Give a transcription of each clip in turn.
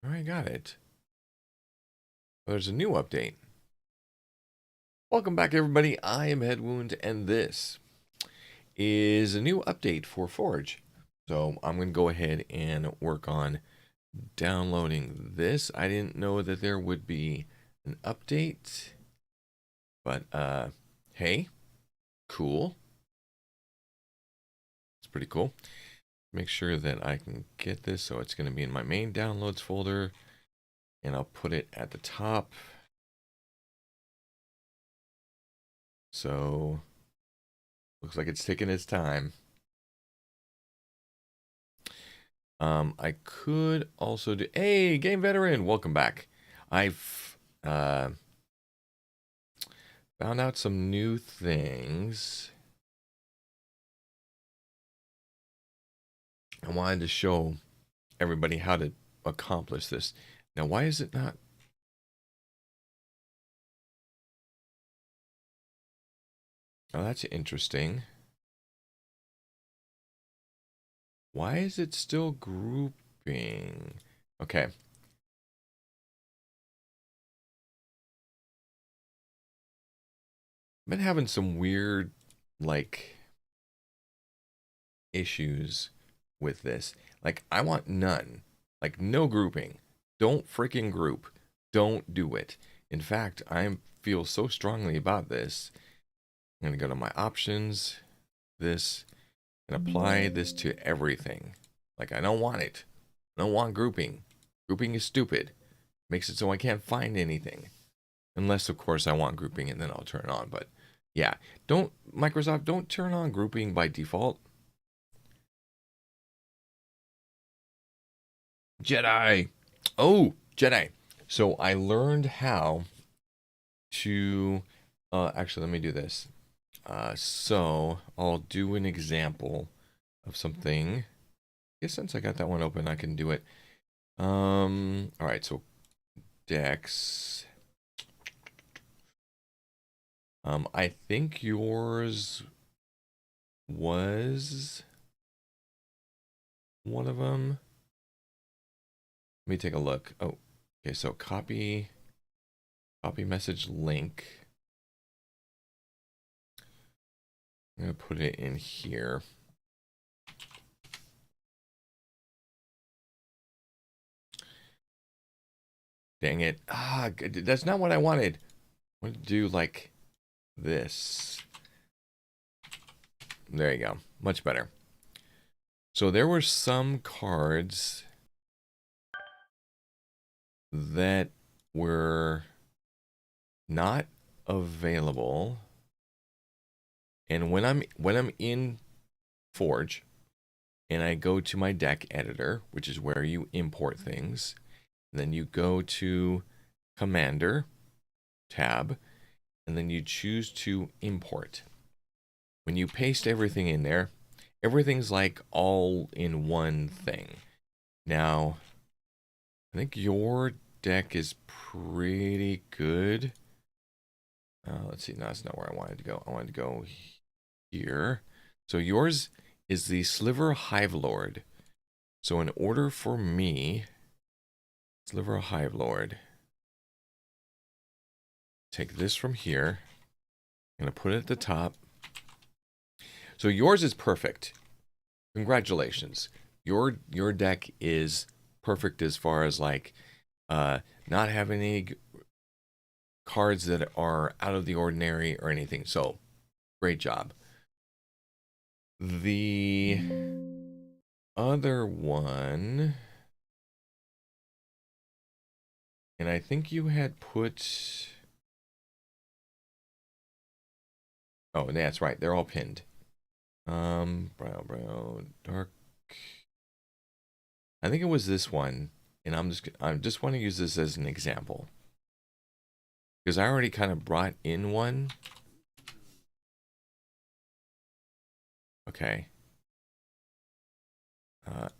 All right, got it. Well, there's a new update. Welcome back, everybody. I am Headwound, and this is a new update for Forge. So I'm going to go ahead and work on downloading this. I didn't know that there would be an update, but hey, cool. It's pretty cool. Make sure that I can get this, so it's going to be in my main downloads folder, and I'll put it at the top. So looks like it's taking its time. I could also do. Hey, game veteran, welcome back. I've found out some new things. I wanted to show everybody how to accomplish this. Now, why is it not? Oh, that's interesting. Why is it still grouping? Okay. I've been having some weird, like, issues with this. Like, I want none. Like, no grouping. Don't freaking group. Don't do it. In fact, I feel so strongly about this. I'm going to go to my options, this, and apply this to everything. Like, I don't want it. I don't want grouping. Grouping is stupid. Makes it so I can't find anything. Unless, of course, I want grouping and then I'll turn it on. But yeah, Microsoft, don't turn on grouping by default. Jedi. Oh, Jedi. So I learned how to, actually, let me do this. So I'll do an example of something. I guess since I got that one open, I can do it. All right, so Dex. I think yours was one of them. Let me take a look. Oh, okay, so copy message link. I'm gonna put it in here. Dang it. Ah, that's not what I wanted. I wanted to do like this. There you go. Much better. So there were some cards that were not available. And when I'm in Forge and I go to my deck editor, which is where you import things, then you go to Commander tab, and then you choose to import. When you paste everything in there, everything's like all in one thing. Now, I think your deck is pretty good. Let's see, no, that's not where I wanted to go. I wanted to go here. So yours is the Sliver Hive Lord. So in order for me, Sliver Hive Lord, take this from here. I'm going to put it at the top. So yours is perfect. Congratulations. Your deck is perfect as far as like not having any cards that are out of the ordinary or anything. So great job. The other one, and I think you had put, oh, that's right, they're all pinned. Brown, dark. I think it was this one, and I just want to use this as an example because I already kind of brought in one. Okay.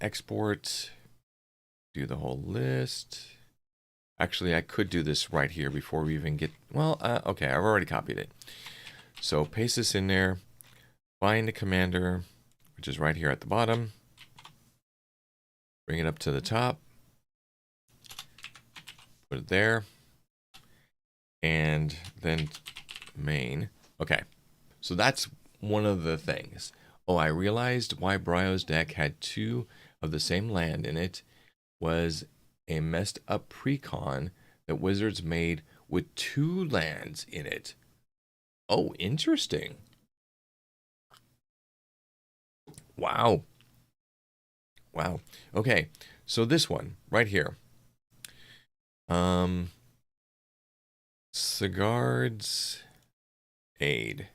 Export. Do the whole list. Actually, I could do this right here before we even get. Well, okay, I've already copied it. So paste this in there. Find the commander, which is right here at the bottom. Bring it up to the top. Put it there. And then main. Okay. So that's one of the things. Oh, I realized why Bryo's deck had 2 of the same land in it was a messed up precon that Wizards made with 2 lands in it. Oh, interesting. Wow. Wow. Okay. So this one right here. Sigard's Aid.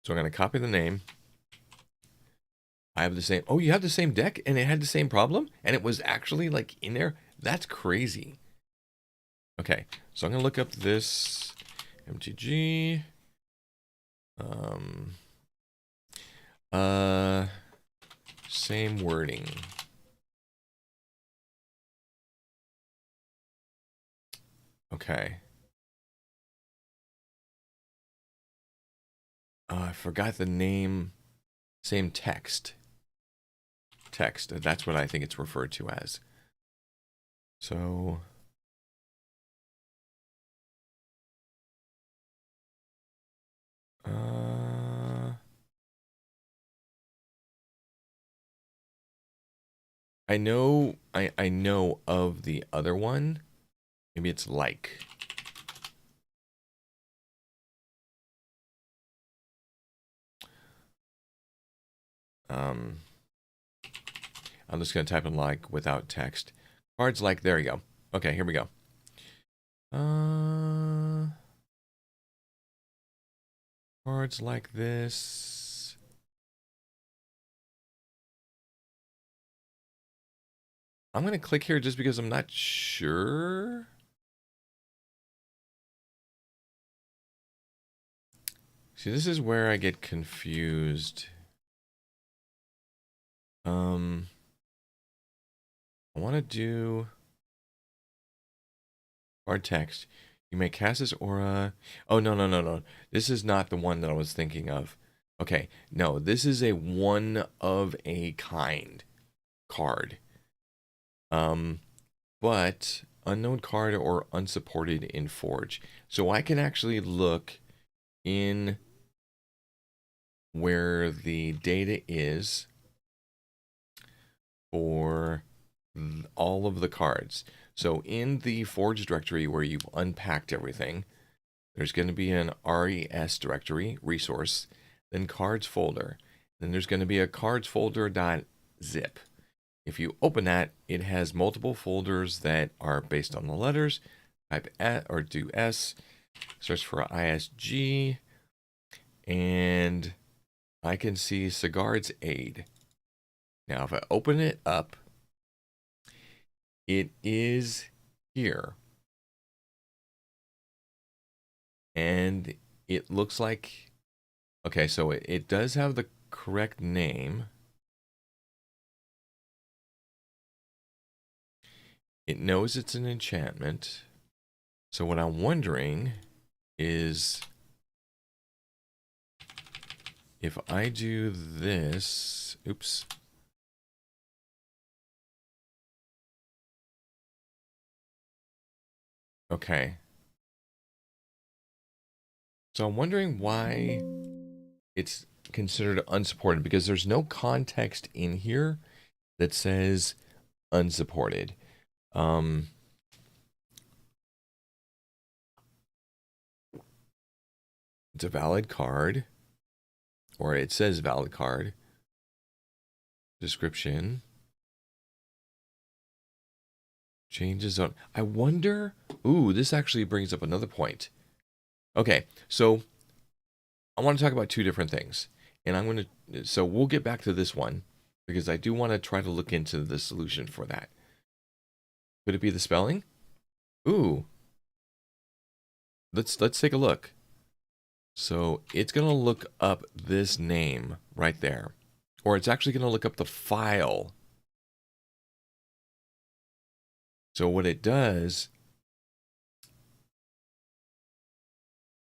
So I'm going to copy the name. I have the same. Oh, you have the same deck and it had the same problem? And it was actually like in there? That's crazy. Okay. So I'm going to look up this MTG. Same wording. Okay. I forgot the name. Same text. Text. That's what I think it's referred to as. So. I know. I know of the other one. Maybe it's like. I'm just going to type in like without text. Cards like, there you go. Okay, here we go. Cards like this. I'm going to click here just because I'm not sure. See, this is where I get confused. I want to do hard text. You may cast this aura. Oh, no. This is not the one that I was thinking of. Okay, no, this is a one of a kind card. But unknown card or unsupported in Forge. So I can actually look in where the data is for all of the cards. So in the Forge directory where you've unpacked everything, there's going to be an RES directory, resource, then cards folder. Then there's going to be a cards folder.zip. If you open that, it has multiple folders that are based on the letters. Type S or do S, search for ISG, and I can see Sigard's Aid. Now, if I open it up, it is here. And it looks like, okay, so it does have the correct name. It knows it's an enchantment. So what I'm wondering is if I do this, oops. Okay. So I'm wondering why it's considered unsupported, because there's no context in here that says unsupported. It's a valid card, or it says valid card. Description. Changes on. I wonder. Ooh, this actually brings up another point. Okay, so I want to talk about 2 different things. And I'm going to. So we'll get back to this one because I do want to try to look into the solution for that. Could it be the spelling? Ooh. Let's take a look. So it's going to look up this name right there. Or it's actually going to look up the file. So what it does.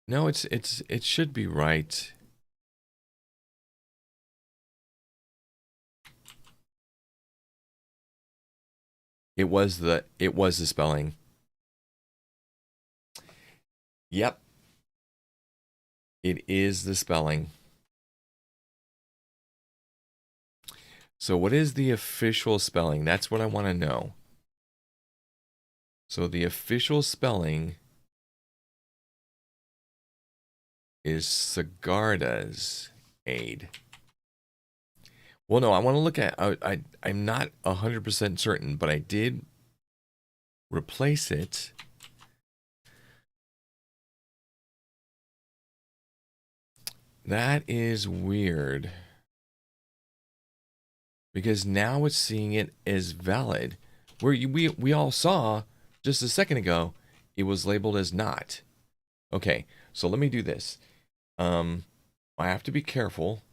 No, it should be right. It was the spelling. Yep, it is the spelling. So what is the official spelling? That's what I want to know. So the official spelling is Sigarda's aid. Well, no, I want to look at. I'm not 100% certain, but I did replace it. That is weird. Because now it's seeing it as valid. Where we all saw just a second ago, it was labeled as not. Okay, so let me do this. I have to be careful.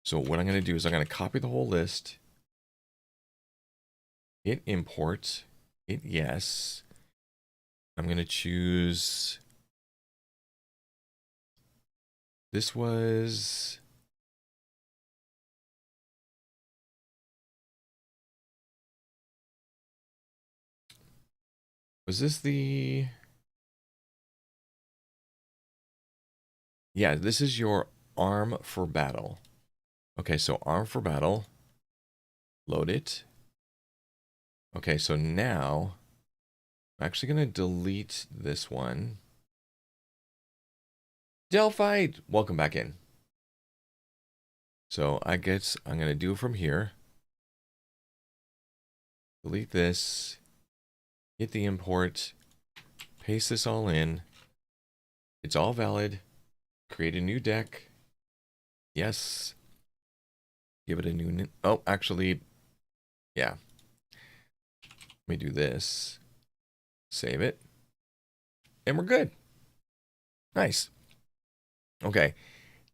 So what I'm going to do is I'm going to copy the whole list. Hit import. Hit yes. I'm going to choose. This was. Was this the. Yeah, this is your arm for battle. Okay, so arm for battle. Load it. Okay, so now I'm actually going to delete this one. Delphite, welcome back in. So I guess I'm going to do it from here. Delete this. Hit the import. Paste this all in. It's all valid. Create a new deck. Yes. Give it a new... Oh, actually, yeah. Let me do this. Save it. And we're good. Nice. Okay.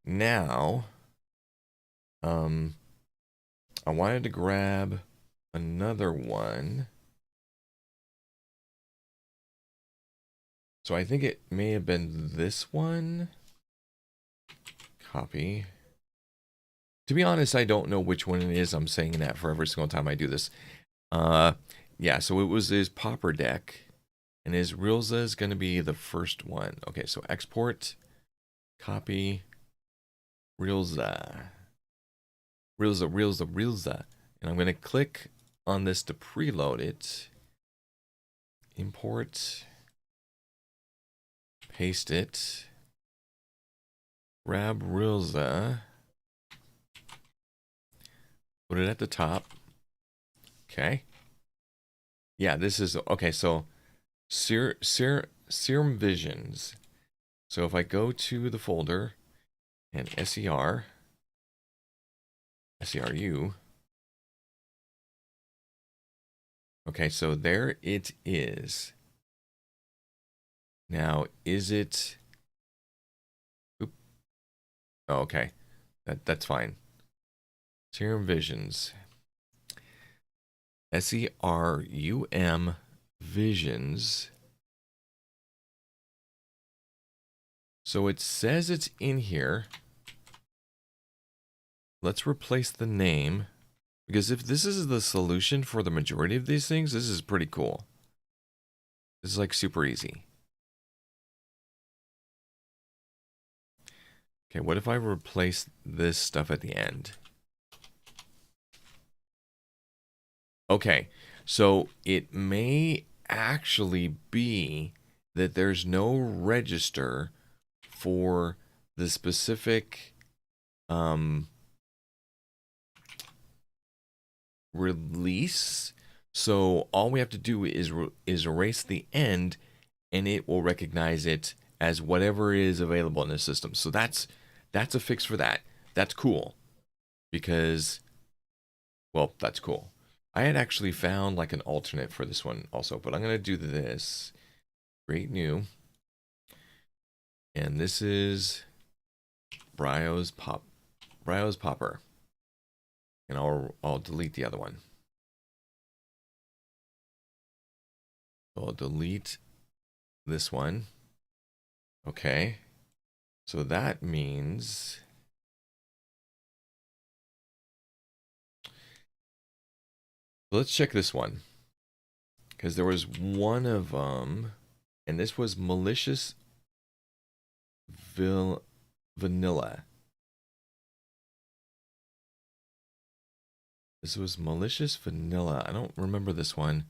Now, I wanted to grab another one. So I think it may have been this one. Copy. To be honest, I don't know which one it is. I'm saying that for every single time I do this. Yeah, so it was his Pauper deck. And his Rilza is going to be the first one. Okay, so export. Copy. Rilza. Rilza. And I'm going to click on this to preload it. Import. Paste it. Grab Rilza. Put it at the top. Okay. Yeah, this is... Okay, so... Serum Visions. So if I go to the folder... And SERU... Okay, so there it is. Now, is it... Oop. Oh, okay. That's fine. Serum Visions. SERUM Visions. So it says it's in here. Let's replace the name. Because if this is the solution for the majority of these things, this is pretty cool. This is like super easy. Okay, what if I replace this stuff at the end? Okay, so it may actually be that there's no register for the specific release. So all we have to do is erase the end, and it will recognize it as whatever is available in the system. So that's a fix for that. That's cool, because, well, that's cool. I had actually found like an alternate for this one also, but I'm gonna do this. Create new, and this is Bryo's Pauper, and I'll delete the other one. So I'll delete this one. Okay, so that means let's check this one. Because there was one of them, and this was malicious vanilla. This was malicious vanilla. I don't remember this one.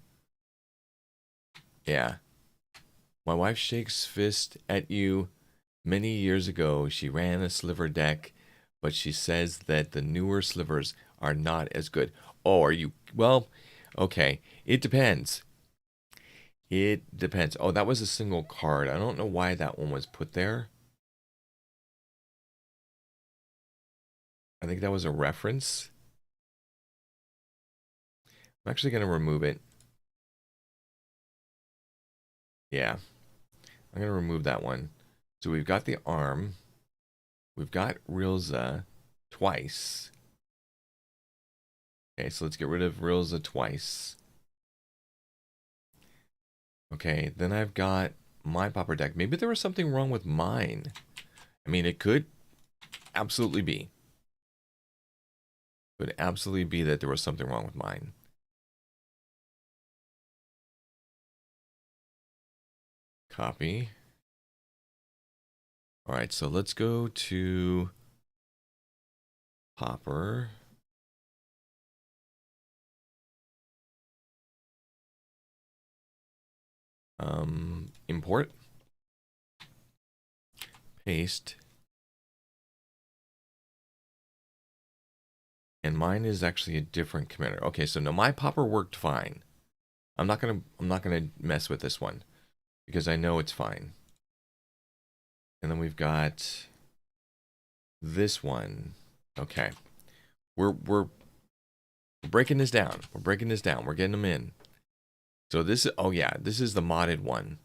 Yeah. My wife shakes fist at you. Many years ago, she ran a sliver deck, but she says that the newer slivers are not as good. Oh, are you? Well, okay. It depends. It depends. Oh, that was a single card. I don't know why that one was put there. I think that was a reference. I'm actually going to remove it. Yeah, I'm going to remove that one. So we've got the arm. We've got Rilza twice. Okay, so let's get rid of Rilza twice. Okay, then I've got my popper deck. Maybe there was something wrong with mine. I mean, it could absolutely be. It would absolutely be that there was something wrong with mine. Copy. All right, so let's go to popper. Import. Paste. And mine is actually a different commander. Okay, so now my popper worked fine. I'm not gonna mess with this one because I know it's fine. And then we've got this one. Okay. We're breaking this down. We're breaking this down. We're getting them in. So this is, oh yeah, this is the modded one.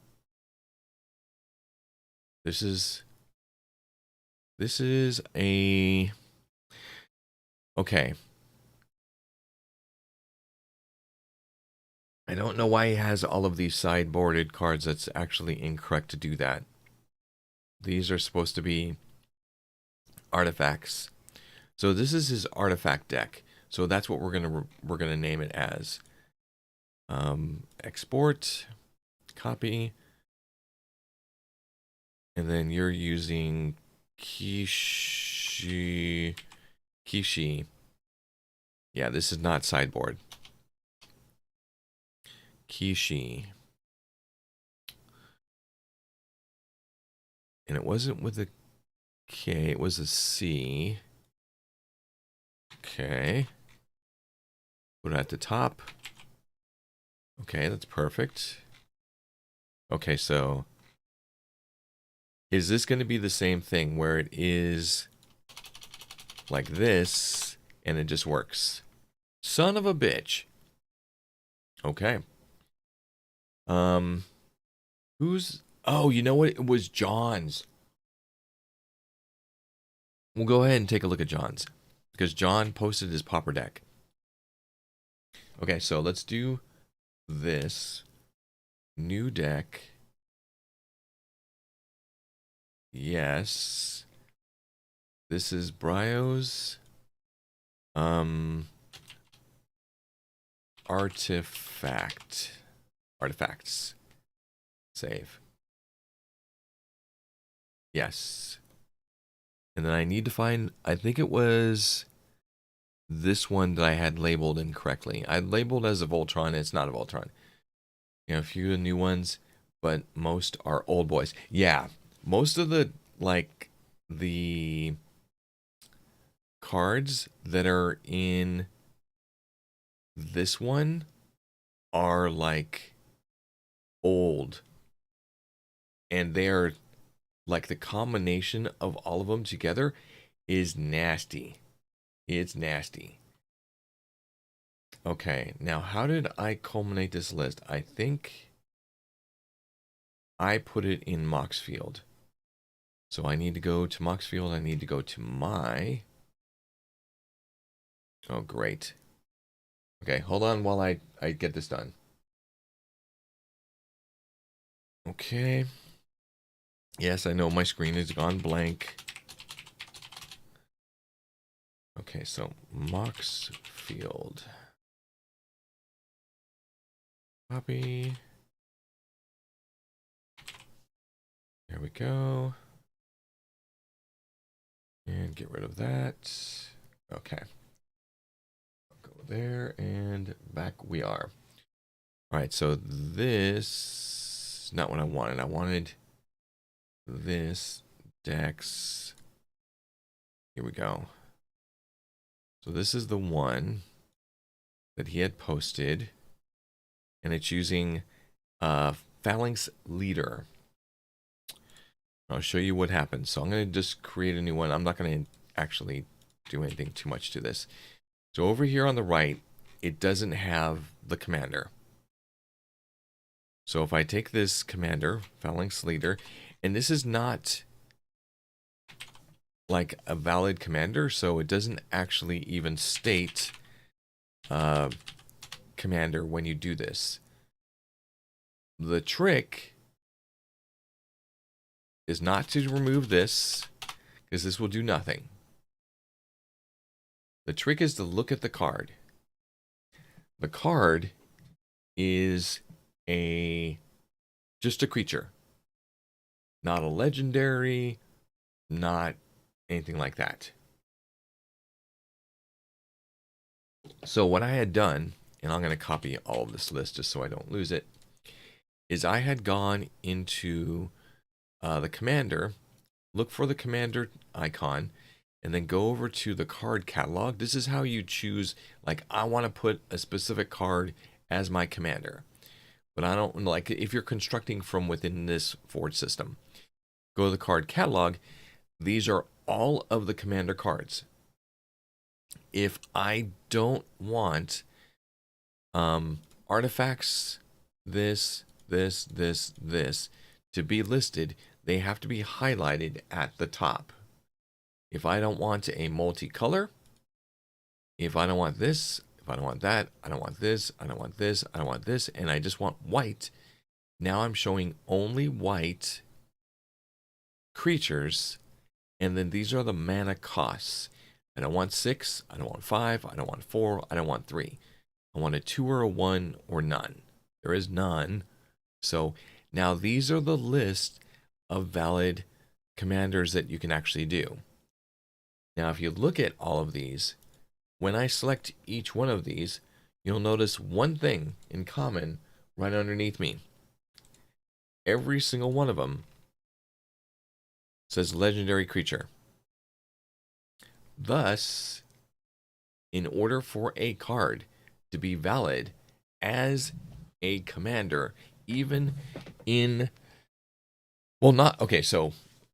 This is a, okay. I don't know why he has all of these sideboarded cards. That's actually incorrect to do that. These are supposed to be artifacts. So this is his artifact deck. So that's what we're gonna name it as. Export, copy, and then you're using Kishi. Yeah, this is not sideboard. Kishi. And it wasn't with a K, it was a C. Okay. Put it at the top. Okay, that's perfect. Okay, so is this going to be the same thing where it is like this and it just works? Son of a bitch. Okay. Who's, oh, you know what? It was John's. We'll go ahead and take a look at John's because John posted his popper deck. Okay, so let's do this. New deck. Yes. This is Brio's artifacts. Save. Yes. And then I need to find, I think it was this one that I had labeled incorrectly. I labeled as a Voltron, it's not a Voltron. You know, a few of the new ones, but most are old boys. Yeah, most of the, like, the cards that are in this one are, like, old. And they're, like, the combination of all of them together is nasty. It's nasty. Okay, now how did I culminate this list? I think I put it in Moxfield. So I need to go to Moxfield. I need to go to my... Oh, great. Okay, hold on while I get this done. Okay. Yes, I know my screen has gone blank. Okay, so Moxfield. Copy. There we go. And get rid of that. Okay. Go there and back we are. All right, so this is not what I wanted. I wanted this Dex. Here we go. So this is the one that he had posted, and it's using Phalanx Leader. I'll show you what happens. So I'm going to just create a new one. I'm not going to actually do anything too much to this. So over here on the right, it doesn't have the commander. So if I take this commander, Phalanx Leader, and this is not like a valid commander, so it doesn't actually even state commander when you do this. The trick is not to remove this, because this will do nothing. The trick is to look at the card. The card is just a creature. Not a legendary, not anything like that. So what I had done, and I'm going to copy all of this list just so I don't lose it, is I had gone into the commander, look for the commander icon, and then go over to the card catalog. This is how you choose, like, I want to put a specific card as my commander. But I don't, like, if you're constructing from within this Forge system, go to the card catalog. These are all of the commander cards. If I don't want artifacts, this, to be listed, they have to be highlighted at the top. If I don't want a multicolor, if I don't want this, if I don't want that, I don't want this, I don't want this, I don't want this, and I just want white, now I'm showing only white creatures, and then these are the mana costs. I don't want 6, I don't want 5, I don't want 4, I don't want 3. I want a 2 or a 1 or none. There is none. So now these are the list of valid commanders that you can actually do. Now if you look at all of these, when I select each one of these, you'll notice one thing in common right underneath me. Every single one of them says legendary creature. Thus, in order for a card to be valid as a commander, even in, well, not, okay, so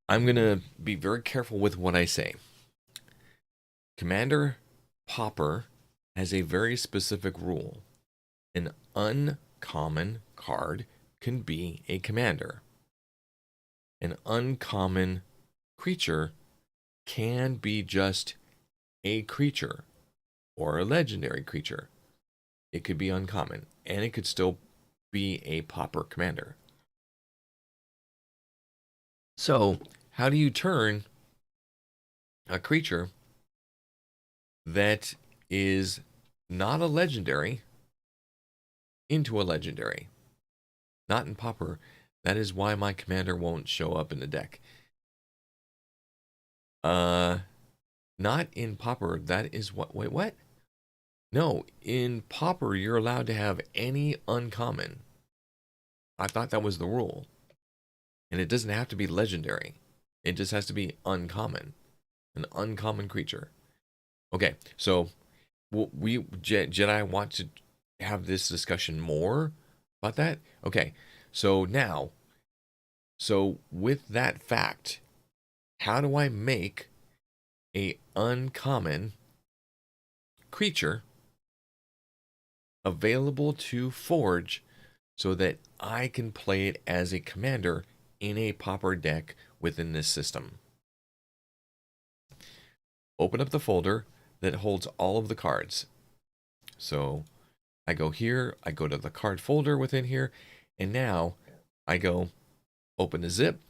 I'm going to be very careful with what I say. Commander Pauper has a very specific rule. An uncommon card can be a commander. An uncommon creature can be just a creature or a legendary creature. It could be uncommon, and it could still be a pauper commander. So, how do you turn a creature that is not a legendary into a legendary? Not in pauper. That is why my commander won't show up in the deck. Not in pauper. That is what, wait, what? No, in pauper, you're allowed to have any uncommon. I thought that was the rule. And it doesn't have to be legendary. It just has to be uncommon. An uncommon creature. Okay, so Jedi want to have this discussion more about that? Okay, so now, so with that fact, how do I make a uncommon creature available to Forge so that I can play it as a commander in a pauper deck within this system? Open up the folder that holds all of the cards. So I go here, I go to the card folder within here, and now I go open the zip.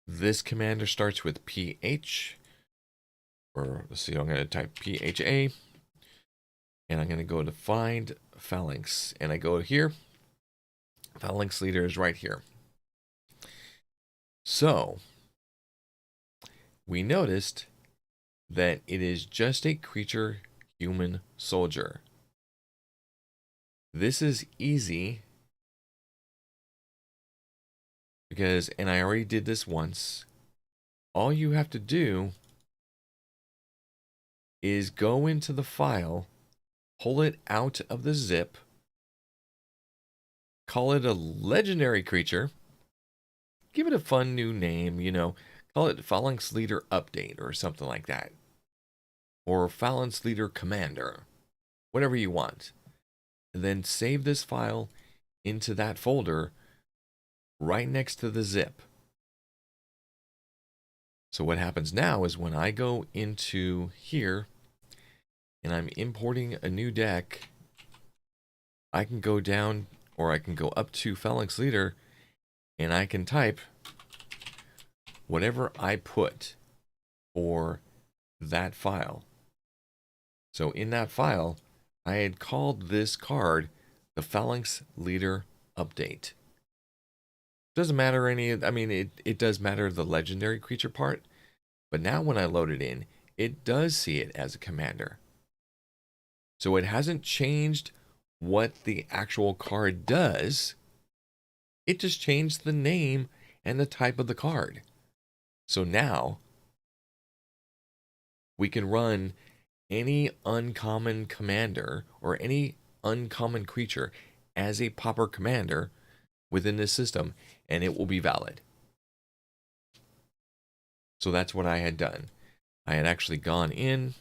This commander starts with PH, or let's see, I'm going to type PHA, and I'm going to go to find Phalanx, and I go here. Phalanx leader is right here. So we noticed that it is just a creature human soldier. This is easy because, and I already did this once, all you have to do is go into the file, pull it out of the zip, call it a legendary creature, give it a fun new name, you know, call it Phalanx Leader Update or something like that. Or Phalanx Leader Commander, whatever you want. And then save this file into that folder right next to the zip. So what happens now is when I go into here and I'm importing a new deck, I can go down or I can go up to Phalanx Leader and I can type whatever I put for that file. So in that file, I had called this card the Phalanx Leader Update. Doesn't matter I mean, it does matter the legendary creature part, but now when I load it in, it does see it as a commander. So it hasn't changed what the actual card does. It just changed the name and the type of the card. So now we can run any uncommon commander or any uncommon creature as a pauper commander within this system, and it will be valid. So that's what I had done. I had actually gone in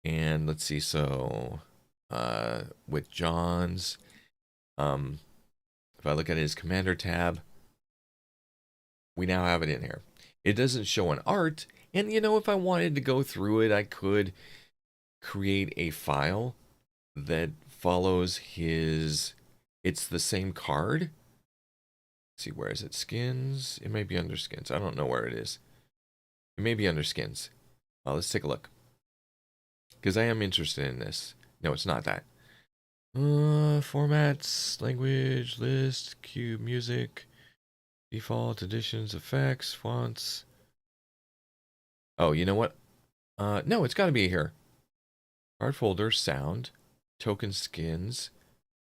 and let's see, so with John's, if I look at his commander tab, we now have it in here. It doesn't show an art, and you know, if I wanted to go through it, I could create a file that follows his, it's the same card. Let's see, where is it? Skins? It may be under skins. I don't know where it is. It may be under skins. Well, let's take a look. Because I am interested in this. No, it's not that. Formats, language, list, cube, music, default, additions, effects, fonts. Oh, you know what? No, it's got to be here. Card folder, sound, token skins,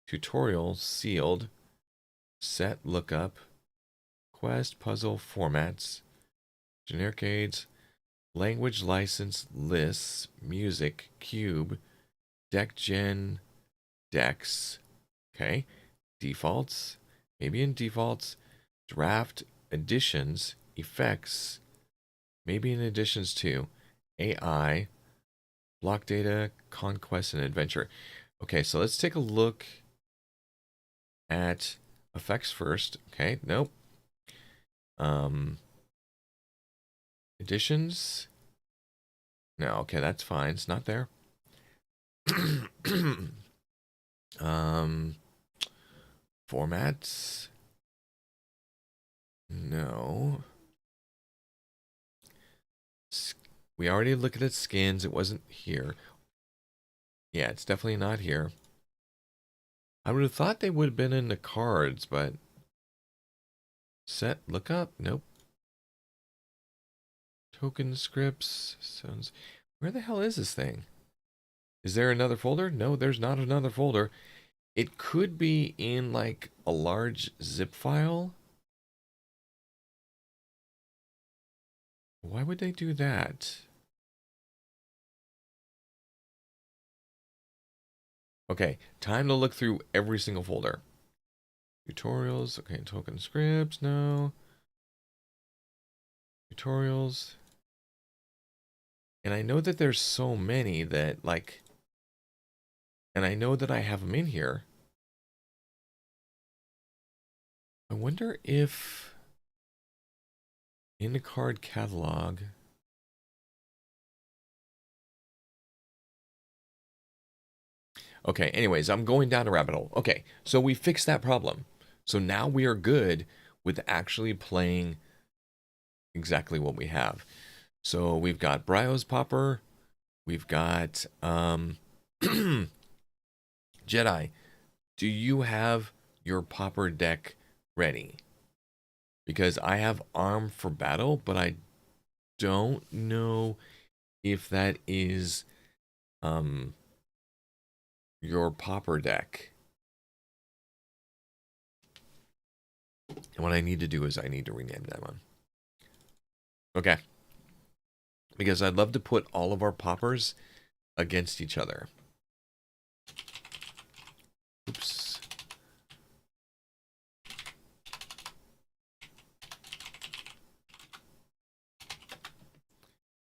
tutorial, sealed, set lookup, quest, puzzle, formats, generic aids, language license, lists, music, cube, deck gen, decks, okay, defaults, maybe in defaults, draft, additions, effects, maybe in additions too, AI, block data, conquest, and adventure. Okay, so let's take a look at effects first. Okay, nope. Additions. No, okay, that's fine. It's not there. Formats. No. We already looked at skins. It wasn't here. Yeah, it's definitely not here. I would have thought they would have been in the cards, but set lookup? Nope. Token scripts. Sounds. Where the hell is this thing? Is there another folder? No, there's not another folder. It could be in like a large zip file. Why would they do that? Okay, time to look through every single folder. Tutorials, okay, token scripts, no. Tutorials. And I know that there's so many that like, and I know that I have them in here. I wonder if in the card catalog, okay, anyways, I'm going down a rabbit hole. Okay, so we fixed that problem. So now we are good with actually playing exactly what we have. So we've got Brio's Popper. We've got Jedi, do you have your popper deck ready? Because I have Arm for Battle, but I don't know if that is your popper deck. And what I need to do is I need to rename that one. Okay. Because I'd love to put all of our poppers against each other. Oops.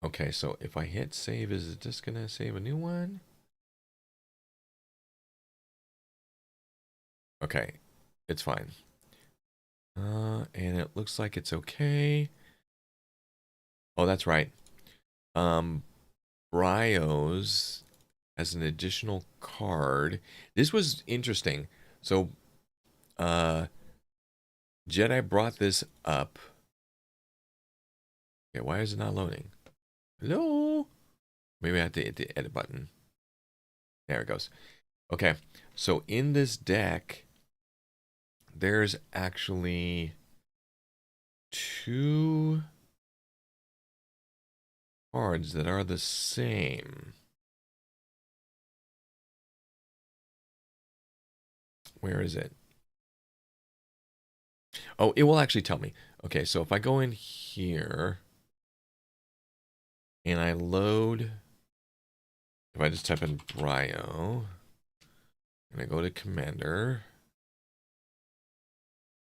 Okay, so if I hit save, is it just gonna save a new one? Okay, it's fine. And it looks like it's okay. Oh, that's right. Bryos as an additional card. This was interesting. So, Jedi brought this up. Okay, why is it not loading? Hello? Maybe I have to hit the edit button. There it goes. Okay, so in this deck, there's actually 2 cards that are the same. Where is it? Oh, it will actually tell me. Okay, so if I go in here and I load, if I just type in Bryo and I go to Commander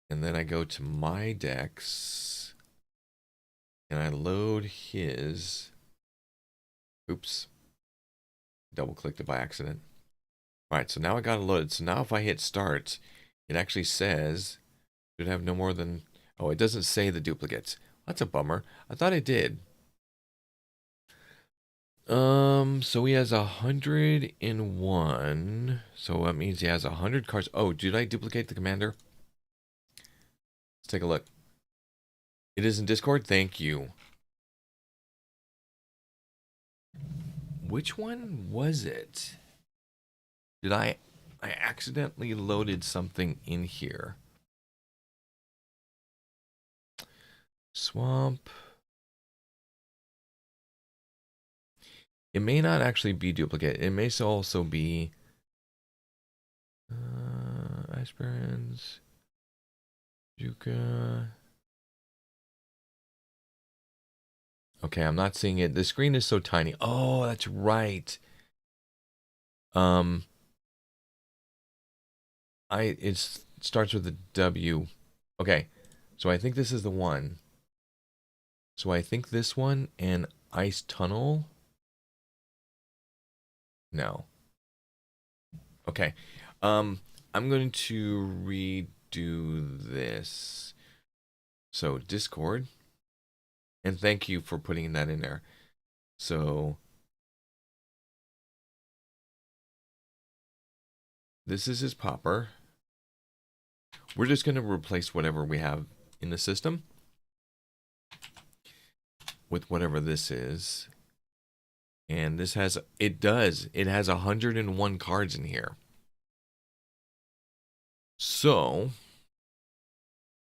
and then I go to my decks and I load his, oops, double clicked it by accident. All right, so now I got it loaded. So now if I hit start, it actually says should have no more than, oh, it doesn't say the duplicates. That's a bummer. I thought it did. So he has 101. So that means he has 100 cards. Oh, did I duplicate the commander? Let's take a look. It is in Discord. Thank you. Which one was it? Did I accidentally loaded something in here? Swamp. It may not actually be duplicate. It may also be aspirants, Juka. Okay, I'm not seeing it. The screen is so tiny. Oh, that's right. It starts with a W. Okay, so I think this is the one. So I think this one and Ice Tunnel. No. Okay. I'm going to redo this. So Discord. And thank you for putting that in there. So this is his popper. We're just going to replace whatever we have in the system with whatever this is. And this has, it has 101 cards in here. So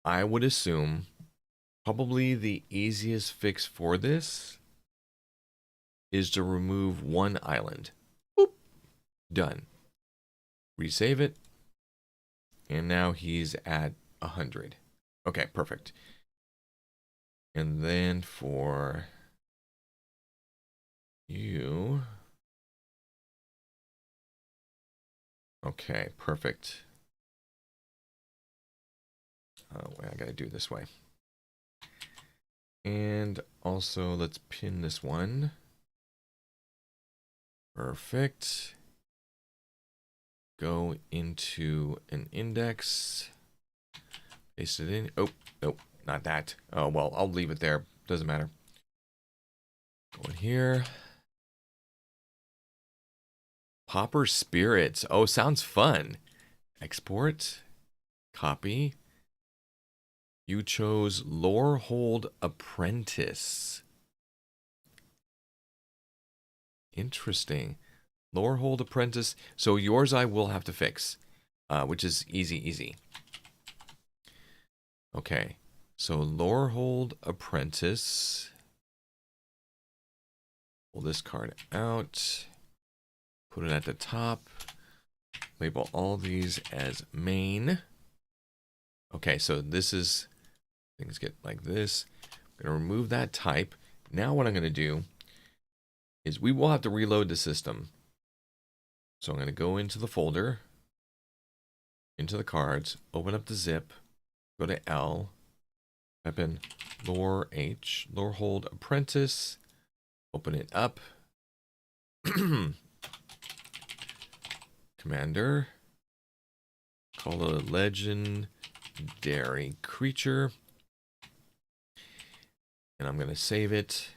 I would assume probably the easiest fix for this is to remove one island. Boop. Done. Resave it. And now he's at 100. Okay, perfect. And then for you. Okay, perfect. Oh, I gotta do it this way. And also, let's pin this one. Perfect. Go into an index. Paste it in. Oh, nope, not that. Oh, well, I'll leave it there. Doesn't matter. Go in here. Popper Spirits. Oh, sounds fun. Export. Copy. You chose Lorehold Apprentice. Interesting. Lore Hold Apprentice. So yours I will have to fix, which is easy. Okay. So Lore Hold Apprentice. Pull this card out. Put it at the top. Label all these as main. Okay, so this is, things get like this. I'm going to remove that type. Now what I'm going to do is we will have to reload the system. So I'm going to go into the folder, into the cards, open up the zip, go to L, type in Lore H, Lore Hold Apprentice, open it up. Commander, call a legendary creature. And I'm going to save it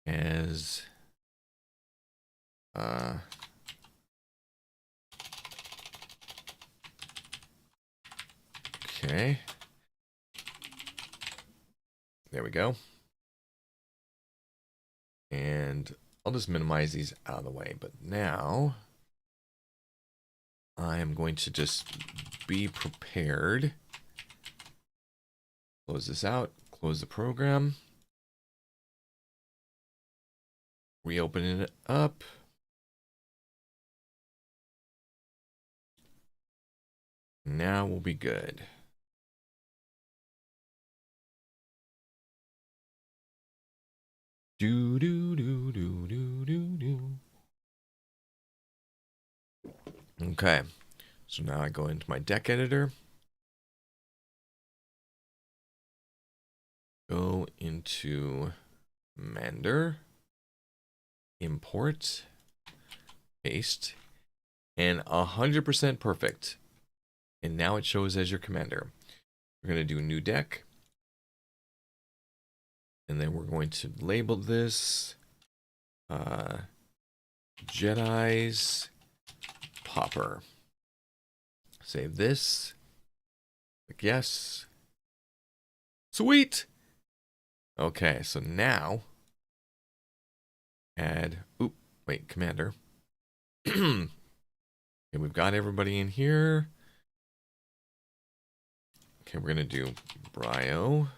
as okay. There we go. And I'll just minimize these out of the way. But now I am going to just be prepared. Close this out. Close the program. Reopen it up. Now we'll be good. Do do do do do do do. Okay, so now I go into my deck editor. Go into Commander, import, paste, and 100% perfect. And now it shows as your commander. We're going to do new deck. And then we're going to label this Jedi's Popper. Save this. Click yes. Sweet. Okay, so now add, commander. Okay, we've got everybody in here. Okay, we're going to do Brio,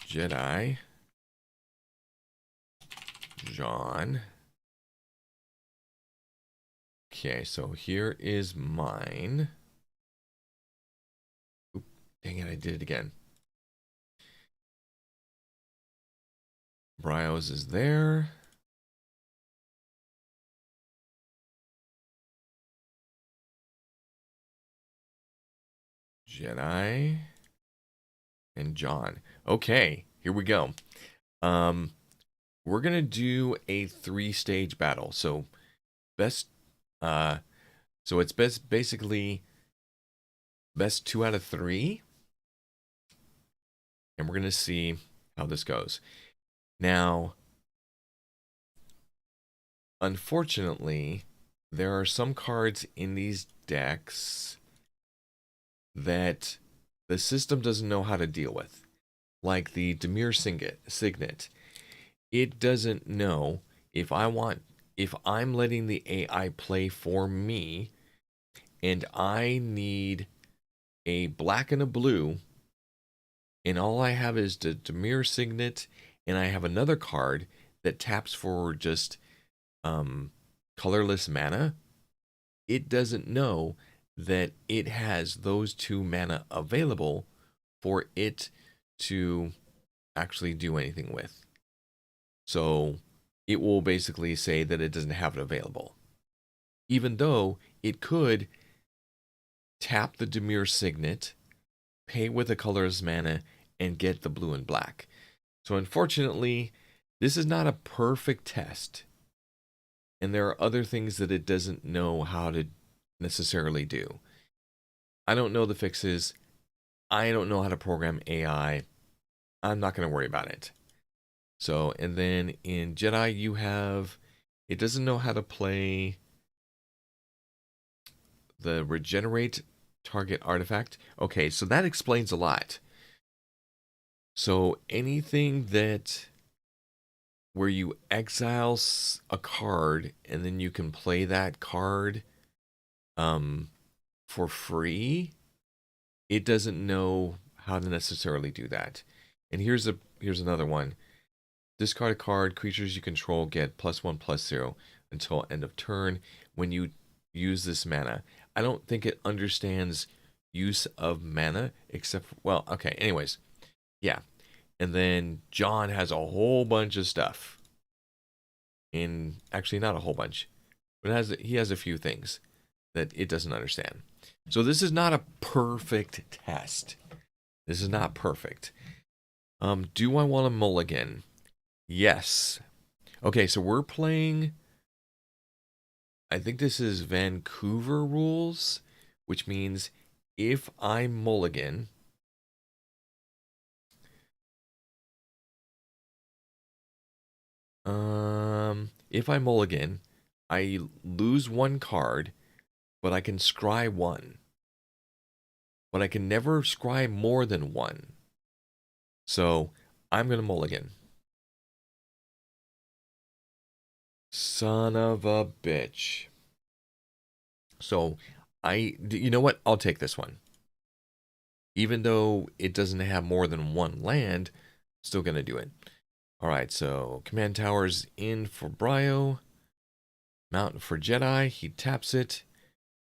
Jedi, John. Okay, so here is mine. Oop, dang it, I did it again. Brio's is there. Jedi and John. Okay, here we go. We're gonna do a 3-stage battle. So best, so it's basically best 2 out of 3, and we're gonna see how this goes. Now, unfortunately, there are some cards in these decks that the system doesn't know how to deal with, like the Demure Signet. It doesn't know if I'm letting the AI play for me, and I need a black and a blue, and all I have is the Demure Signet, and I have another card that taps for just colorless mana. It doesn't know that it has those 2 mana available for it to actually do anything with. So it will basically say that it doesn't have it available, even though it could tap the Demure Signet, pay with a colorless mana, and get the blue and black. So unfortunately, this is not a perfect test, and there are other things that it doesn't know how to necessarily do. I don't know the fixes. I don't know how to program AI. I'm not going to worry about it. So, and then in Jedi, you have, it doesn't know how to play the regenerate target artifact. Okay, so that explains a lot. So anything that where you exile a card and then you can play that card um, for free. It doesn't know how to necessarily do that. And here's another one. Discard a card. Creatures you control get +1/+0 until end of turn when you use this mana. I don't think it understands use of mana except for, well, okay, anyways. Yeah. And then John has a whole bunch of stuff. In actually not a whole bunch, but he has a few things that it doesn't understand. So this is not a perfect test. This is not perfect. Do I want to mulligan? Yes. Okay, so we're playing, I think this is Vancouver rules, which means if I mulligan, if I mulligan, I lose one card, but I can scry one. But I can never scry more than one. So I'm going to mulligan. Son of a bitch. So you know what? I'll take this one. Even though it doesn't have more than one land, still going to do it. All right, so command tower's in for Bryo. Mountain for Jedi. He taps it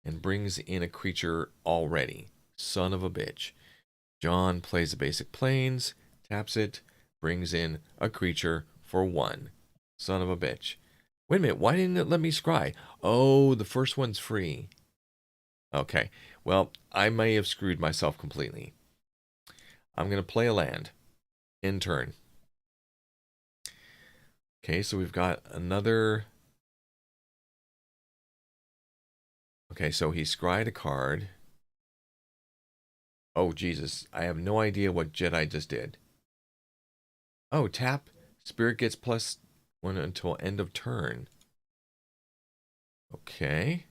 and brings in a creature already. Son of a bitch. John plays the basic plains, taps it, brings in a creature for 1. Son of a bitch. Wait a minute, why didn't it let me scry? Oh, the first one's free. Okay, well, I may have screwed myself completely. I'm going to play a land. In turn. Okay, so we've got another... Okay, so he scryed a card. Oh, Jesus. I have no idea what Jedi just did. Oh, tap. Spirit gets +1 until end of turn. Okay.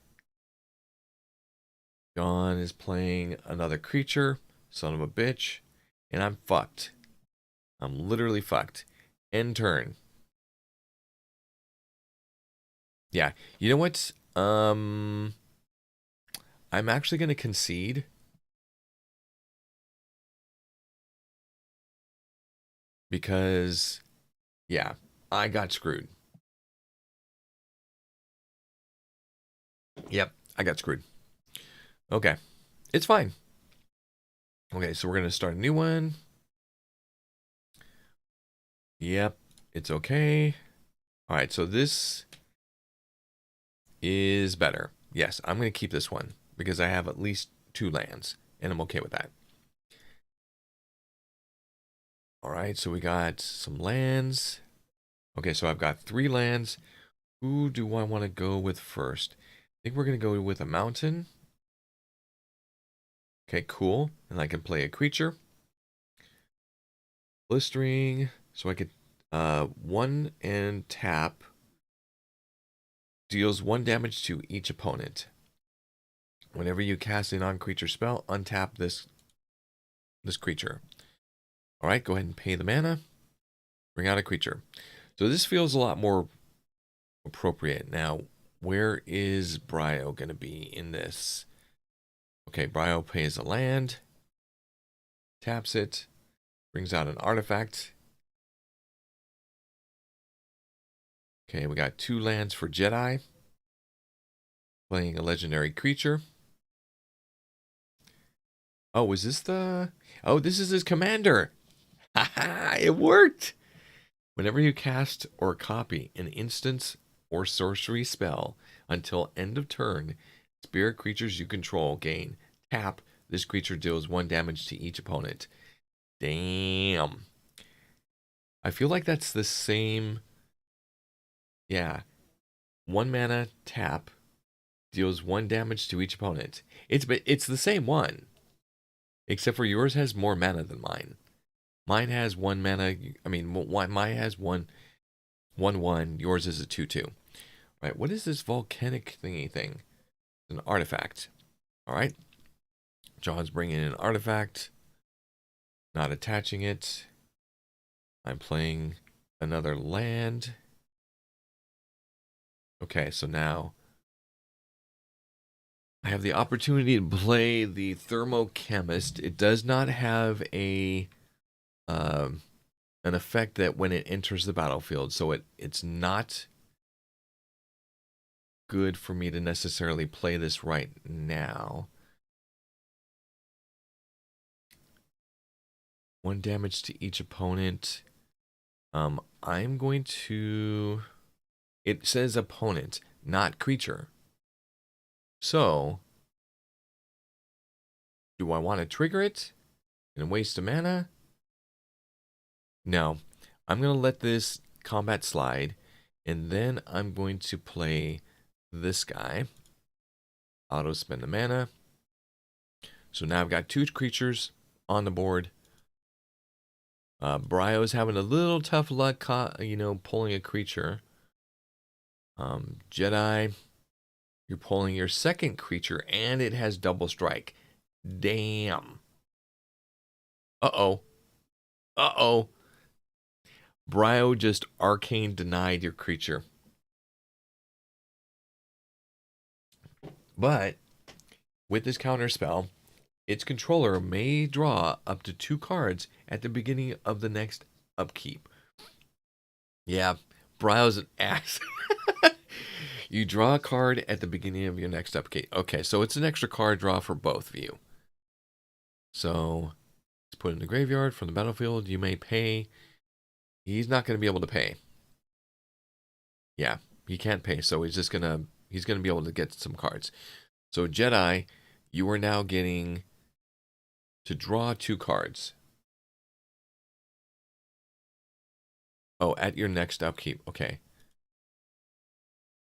John is playing another creature. Son of a bitch. And I'm fucked. I'm literally fucked. End turn. Yeah. You know what? I'm actually going to concede. Because, yeah, I got screwed. Yep, I got screwed. Okay, it's fine. Okay, so we're going to start a new one. Yep, it's okay. All right, so this is better. Yes, I'm going to keep this one because I have at least 2 lands, and I'm okay with that. All right, so we got some lands. Okay, so I've got 3 lands. Who do I want to go with first? I think we're going to go with a mountain. Okay, cool. And I can play a creature. Blistering. So I could 1 and tap. Deals 1 damage to each opponent. Whenever you cast a non-creature spell, untap this creature. All right, go ahead and pay the mana. Bring out a creature. So this feels a lot more appropriate. Now, where is Bryo going to be in this? Okay, Bryo pays a land. Taps it. Brings out an artifact. Okay, we got 2 lands for Jedi. Playing a legendary creature. Oh, is this the... Oh, this is his commander. Haha, it worked. Whenever you cast or copy an instance or sorcery spell until end of turn, spirit creatures you control gain. Tap. This creature deals 1 damage to each opponent. Damn. I feel like that's the same... Yeah. 1 mana, tap. Deals 1 damage to each opponent. It's the same one. Except for yours has more mana than mine. Mine has 1 mana. I mean, mine has 1/1. Yours is a 2/2. Right, what is this volcanic thingy thing? It's an artifact. All right. John's bringing in an artifact. Not attaching it. I'm playing another land. Okay, so now I have the opportunity to play the Thermochemist. It does not have a an effect that when it enters the battlefield, so it's not good for me to necessarily play this right now. 1 damage to each opponent. I'm going to... It says opponent, not creature. So, do I want to trigger it and waste a mana? No. I'm going to let this combat slide, and then I'm going to play this guy. Auto spend the mana. So now I've got 2 creatures on the board. Bryo's having a little tough luck, pulling a creature. Jedi, you're pulling your second creature, and it has double strike. Damn. Uh-oh. Uh-oh. Bryo just arcane denied your creature. But with this counter spell, its controller may draw up to 2 cards at the beginning of the next upkeep. Yeah, Bryo's an ass. You draw a card at the beginning of your next upkeep. Okay, so it's an extra card draw for both of you. So, let's put it in the graveyard from the battlefield. You may pay. He's not going to be able to pay. Yeah, he can't pay, so he's gonna be able to get some cards. So Jedi, you are now getting to draw 2 cards. Oh, at your next upkeep. Okay.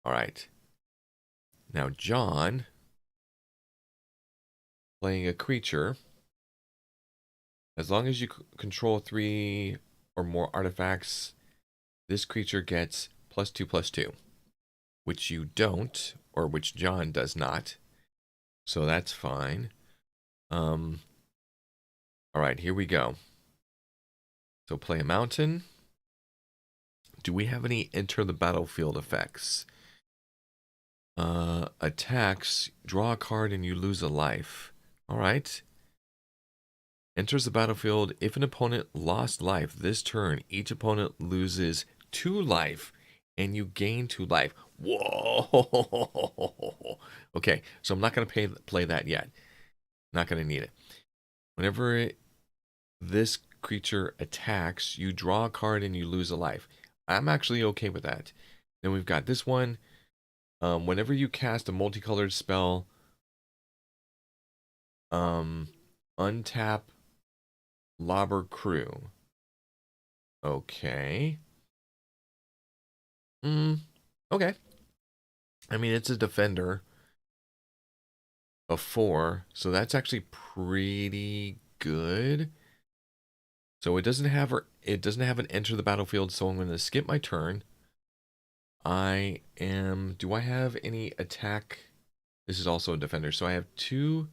All right. Now John, playing a creature. As long as you control 3 or more artifacts, this creature gets +2/+2, which you don't, or which John does not. So that's fine. All right, here we go. So play a mountain. Do we have any enter the battlefield effects? Attacks, draw a card and you lose a life. All right. Enters the battlefield. If an opponent lost life this turn, each opponent loses 2 life and you gain 2 life. Whoa. Okay, so I'm not going to play that yet. Not going to need it. Whenever this creature attacks, you draw a card and you lose a life. I'm actually okay with that. Then we've got this one. Whenever you cast a multicolored spell, untap Lobber Crew. Okay. Okay. I mean, it's a defender of 4, so that's actually pretty good. So it doesn't have an enter the battlefield, so I'm going to skip my turn. Do I have any attack? This is also a defender, so I have 2.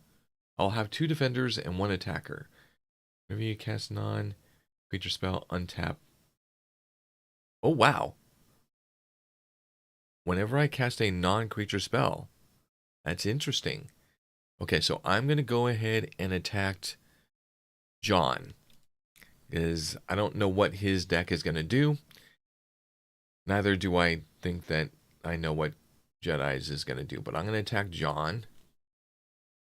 I'll have 2 defenders and 1 attacker. Maybe you cast non-creature spell, untap. Oh, wow. Whenever I cast a non-creature spell, that's interesting. Okay, so I'm going to go ahead and attack John. Because I don't know what his deck is going to do. Neither do I think that I know what Jedi's is going to do. But I'm going to attack John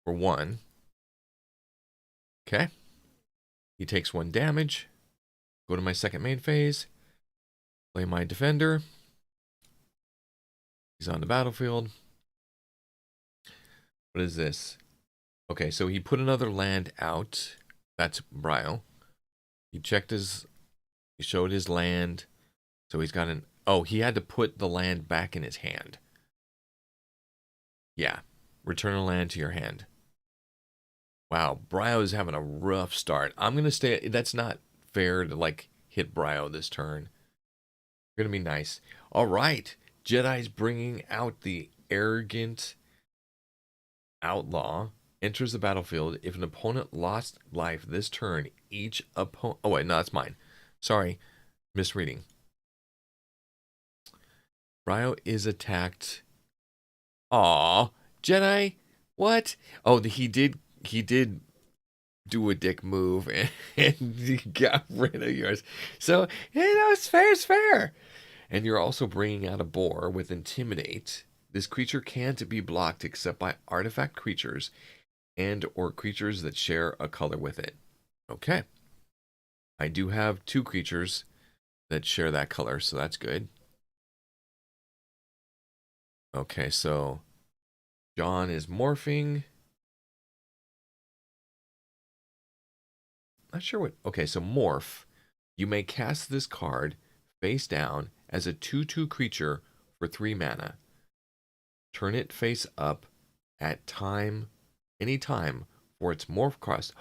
for 1. Okay. He takes 1 damage. Go to my second main phase. Play my defender. He's on the battlefield. What is this? Okay, so he put another land out. That's Bryo. He showed his land. So he's got he had to put the land back in his hand. Yeah. Return a land to your hand. Wow, Bryo is having a rough start. I'm going to stay. That's not fair to, hit Bryo this turn. Going to be nice. All right. Jedi's bringing out the arrogant outlaw. Enters the battlefield. If an opponent lost life this turn, each opponent... Oh, wait, no, that's mine. Sorry. Misreading. Bryo is attacked. Aw, Jedi? What? Oh, he did do a dick move and he got rid of yours. So, it's fair, it's fair. And you're also bringing out a boar with Intimidate. This creature can't be blocked except by artifact creatures and or creatures that share a color with it. Okay. I do have 2 creatures that share that color, so that's good. Okay, so John is morphing. Not sure what. Okay, so morph. You may cast this card face down as a 2/2 creature for 3 mana. Turn it face up at any time for its morph cost.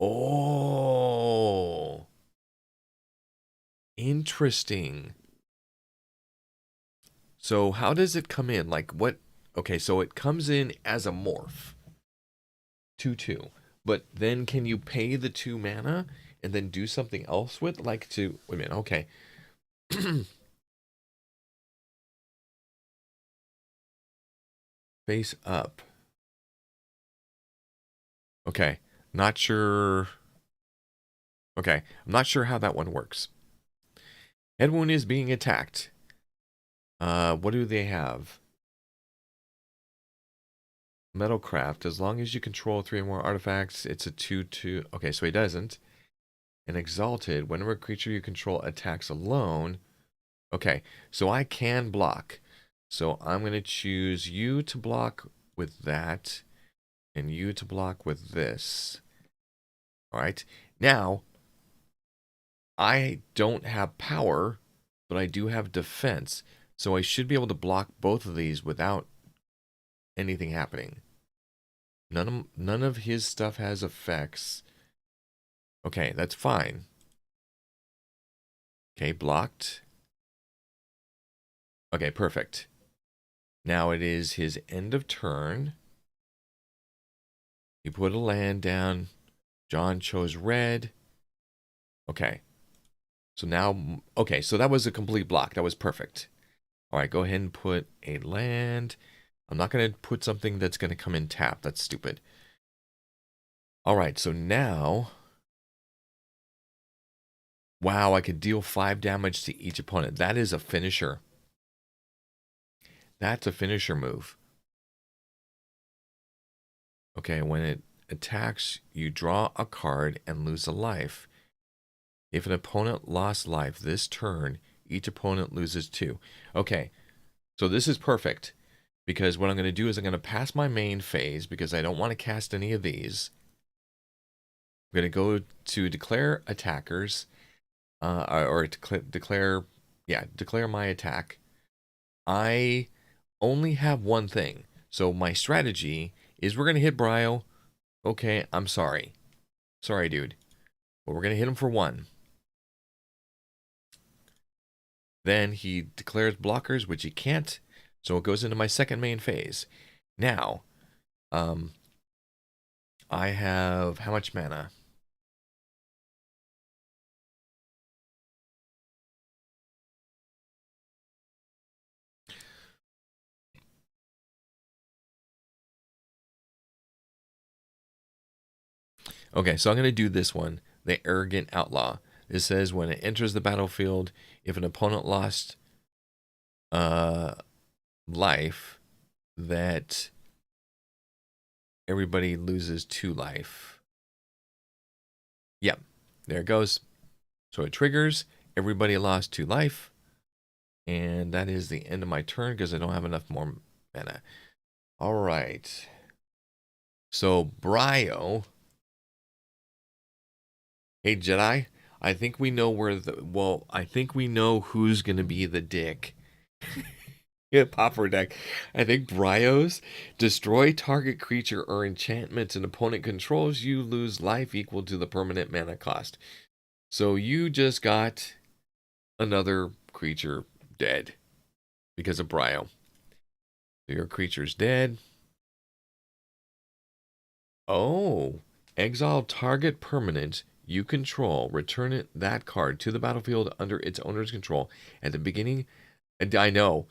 Oh, interesting. So how does it come in? Like what? Okay, so it comes in as a morph, 2/2. But then can you pay the 2 mana and then do something else with? Like to wait a minute. Okay. Face up. Okay. Not sure. Okay. I'm not sure how that one works. Headwound is being attacked. What do they have? Metalcraft. As long as you control 3 or more artifacts, it's a 2/2. Okay, so he doesn't. And Exalted. Whenever a creature you control attacks alone. Okay, so I can block. So I'm going to choose you to block with that. And you to block with this. All right. Now, I don't have power, but I do have defense. So I should be able to block both of these without anything happening. None of his stuff has effects. Okay, that's fine. Okay, blocked. Okay, perfect. Now it is his end of turn. He put a land down. John chose red. Okay. So now, okay, so that was a complete block. That was perfect. All right, go ahead and put a land. I'm not going to put something that's going to come in tap. That's stupid. All right, so now... Wow, I could deal 5 damage to each opponent. That is a finisher. That's a finisher move. Okay, when it attacks, you draw a card and lose a life. If an opponent lost life this turn, each opponent loses 2. Okay, so this is perfect. Because what I'm going to do is I'm going to pass my main phase because I don't want to cast any of these. I'm going to go to declare attackers. Or declare my attack. I only have one thing. So my strategy is we're going to hit Bryo. Okay, I'm sorry. Sorry, dude. But we're going to hit him for 1. Then he declares blockers, which he can't. So it goes into my second main phase. Now, I have how much mana? Okay, so I'm going to do this one, the Arrogant Outlaw. It says when it enters the battlefield, if an opponent lost life, that everybody loses 2 life. Yep, there it goes. So it triggers, everybody lost 2 life, and that is the end of my turn because I don't have enough more mana. All right. So Bryo. Hey Jedi, I think we know I think we know who's going to be the dick. Yeah, Popper deck. I think Bryos destroy target creature or enchantments an opponent controls. You lose life equal to the permanent mana cost. So you just got another creature dead because of Bryo. So your creature's dead. Oh, exile target permanent you control. Return that card to the battlefield under its owner's control at the beginning And I know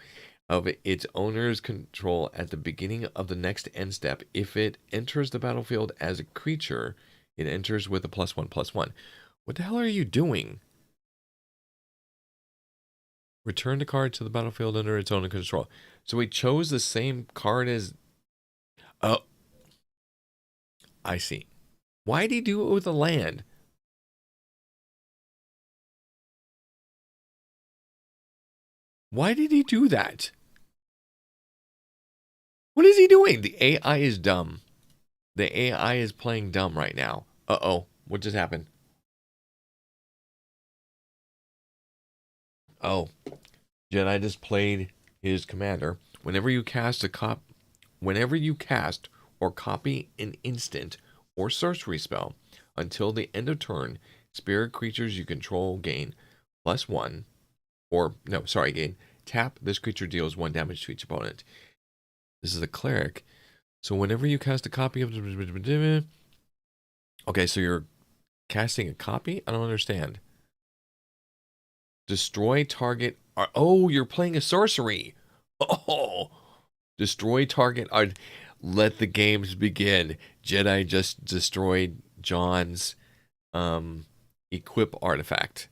of its owner's control at the beginning of the next end step. If it enters the battlefield as a creature, it enters with a +1/+1. What the hell are you doing? Return the card to the battlefield under its owner control. So we chose the same card as. Oh, I see. Why did he do it with a land? Why did he do that? What is he doing? The AI is dumb. The AI is playing dumb right now. Uh-oh. What just happened? Oh. Jedi just played his commander. Whenever you cast or copy an instant or sorcery spell until the end of turn, spirit creatures you control gain +1, or no, sorry, gain tap. This creature deals 1 damage to each opponent. This is a cleric. So whenever you cast a copy of, okay, so you're casting a copy? I don't understand. Destroy target. Oh, you're playing a sorcery. Oh, destroy target. Let the games begin. Jedi just destroyed John's equip artifact.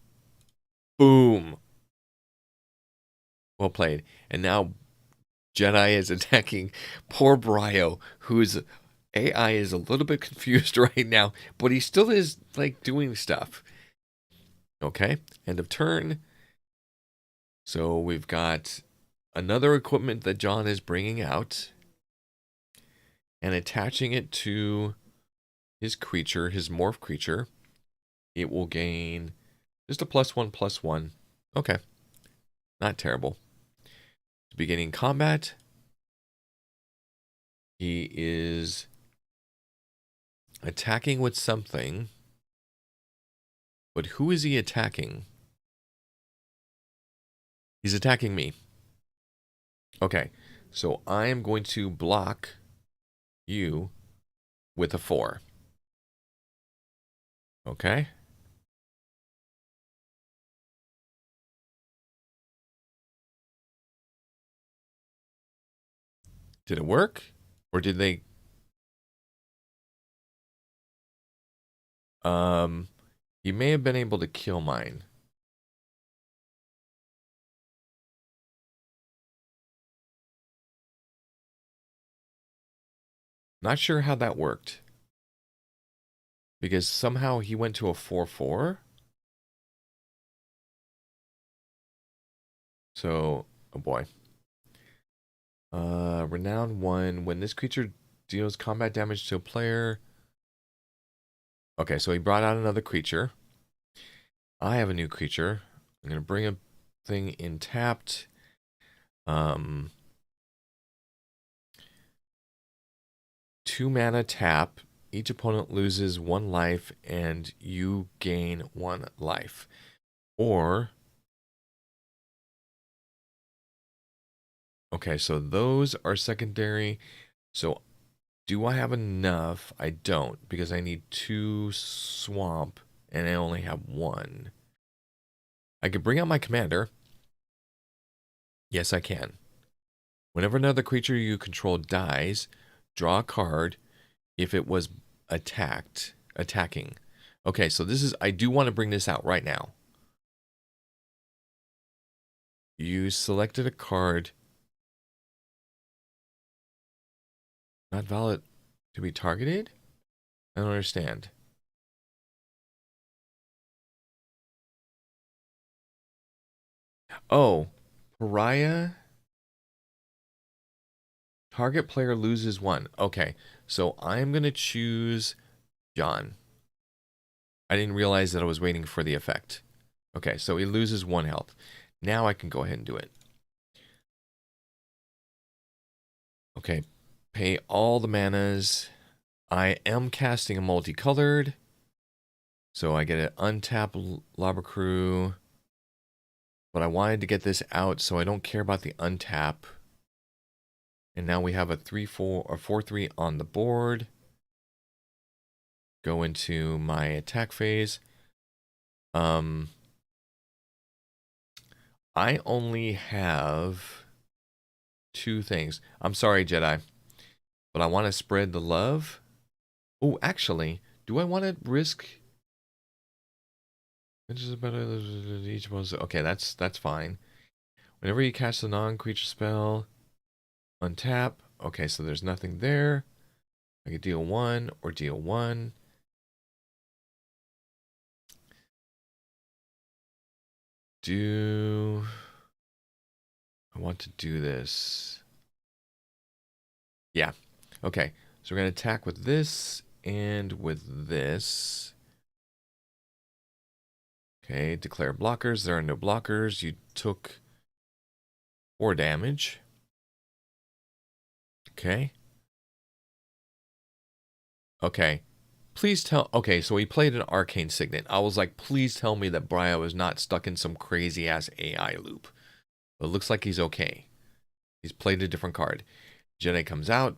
Boom. Well played. And now Jedi is attacking poor Brio, whose AI is a little bit confused right now, but he still is like doing stuff. Okay, end of turn. So we've got another equipment that John is bringing out and attaching it to his creature, his morph creature. It will gain just a +1/+1. Okay, not terrible. Beginning combat. He is attacking with something. But who is he attacking? He's attacking me. Okay, so I am going to block you with a 4. Okay. Did it work? Or did they... He may have been able to kill mine. Not sure how that worked. Because somehow he went to a 4/4. So, oh boy. Renown 1. When this creature deals combat damage to a player... Okay, so he brought out another creature. I have a new creature. I'm going to bring a thing in tapped. 2 mana tap. Each opponent loses 1 life and you gain 1 life. Or... Okay, so those are secondary. So do I have enough? I don't, because I need 2 swamp and I only have 1. I could bring out my commander. Yes, I can. Whenever another creature you control dies, draw a card if it was attacking. Okay, so this is, I do want to bring this out right now. You selected a card. Not valid to be targeted? I don't understand. Oh, pariah. Target player loses 1. Okay, so I'm going to choose John. I didn't realize that I was waiting for the effect. Okay, so he loses 1 health. Now I can go ahead and do it. Okay, pay all the manas. I am casting a multicolored. So I get an untap Lava Crew. But I wanted to get this out, so I don't care about the untap. And now we have a 3/4 or 4/3 on the board. Go into my attack phase. I only have two things. I'm sorry, Jedi, but I want to spread the love. Oh, actually, do I want to risk? Each one's okay. That's fine. Whenever you cast a non-creature spell, untap. Okay, so there's nothing there. I could deal one or deal one. Do I want to do this? Yeah. Okay. So we're going to attack with this and with this. Okay. Declare blockers. There are no blockers. You took 4 damage. Okay. Okay. Please tell. Okay. So he played an arcane signet. I was like, please tell me that Bryo is not stuck in some crazy ass AI loop. But it looks like he's okay. He's played a different card. Jedi comes out.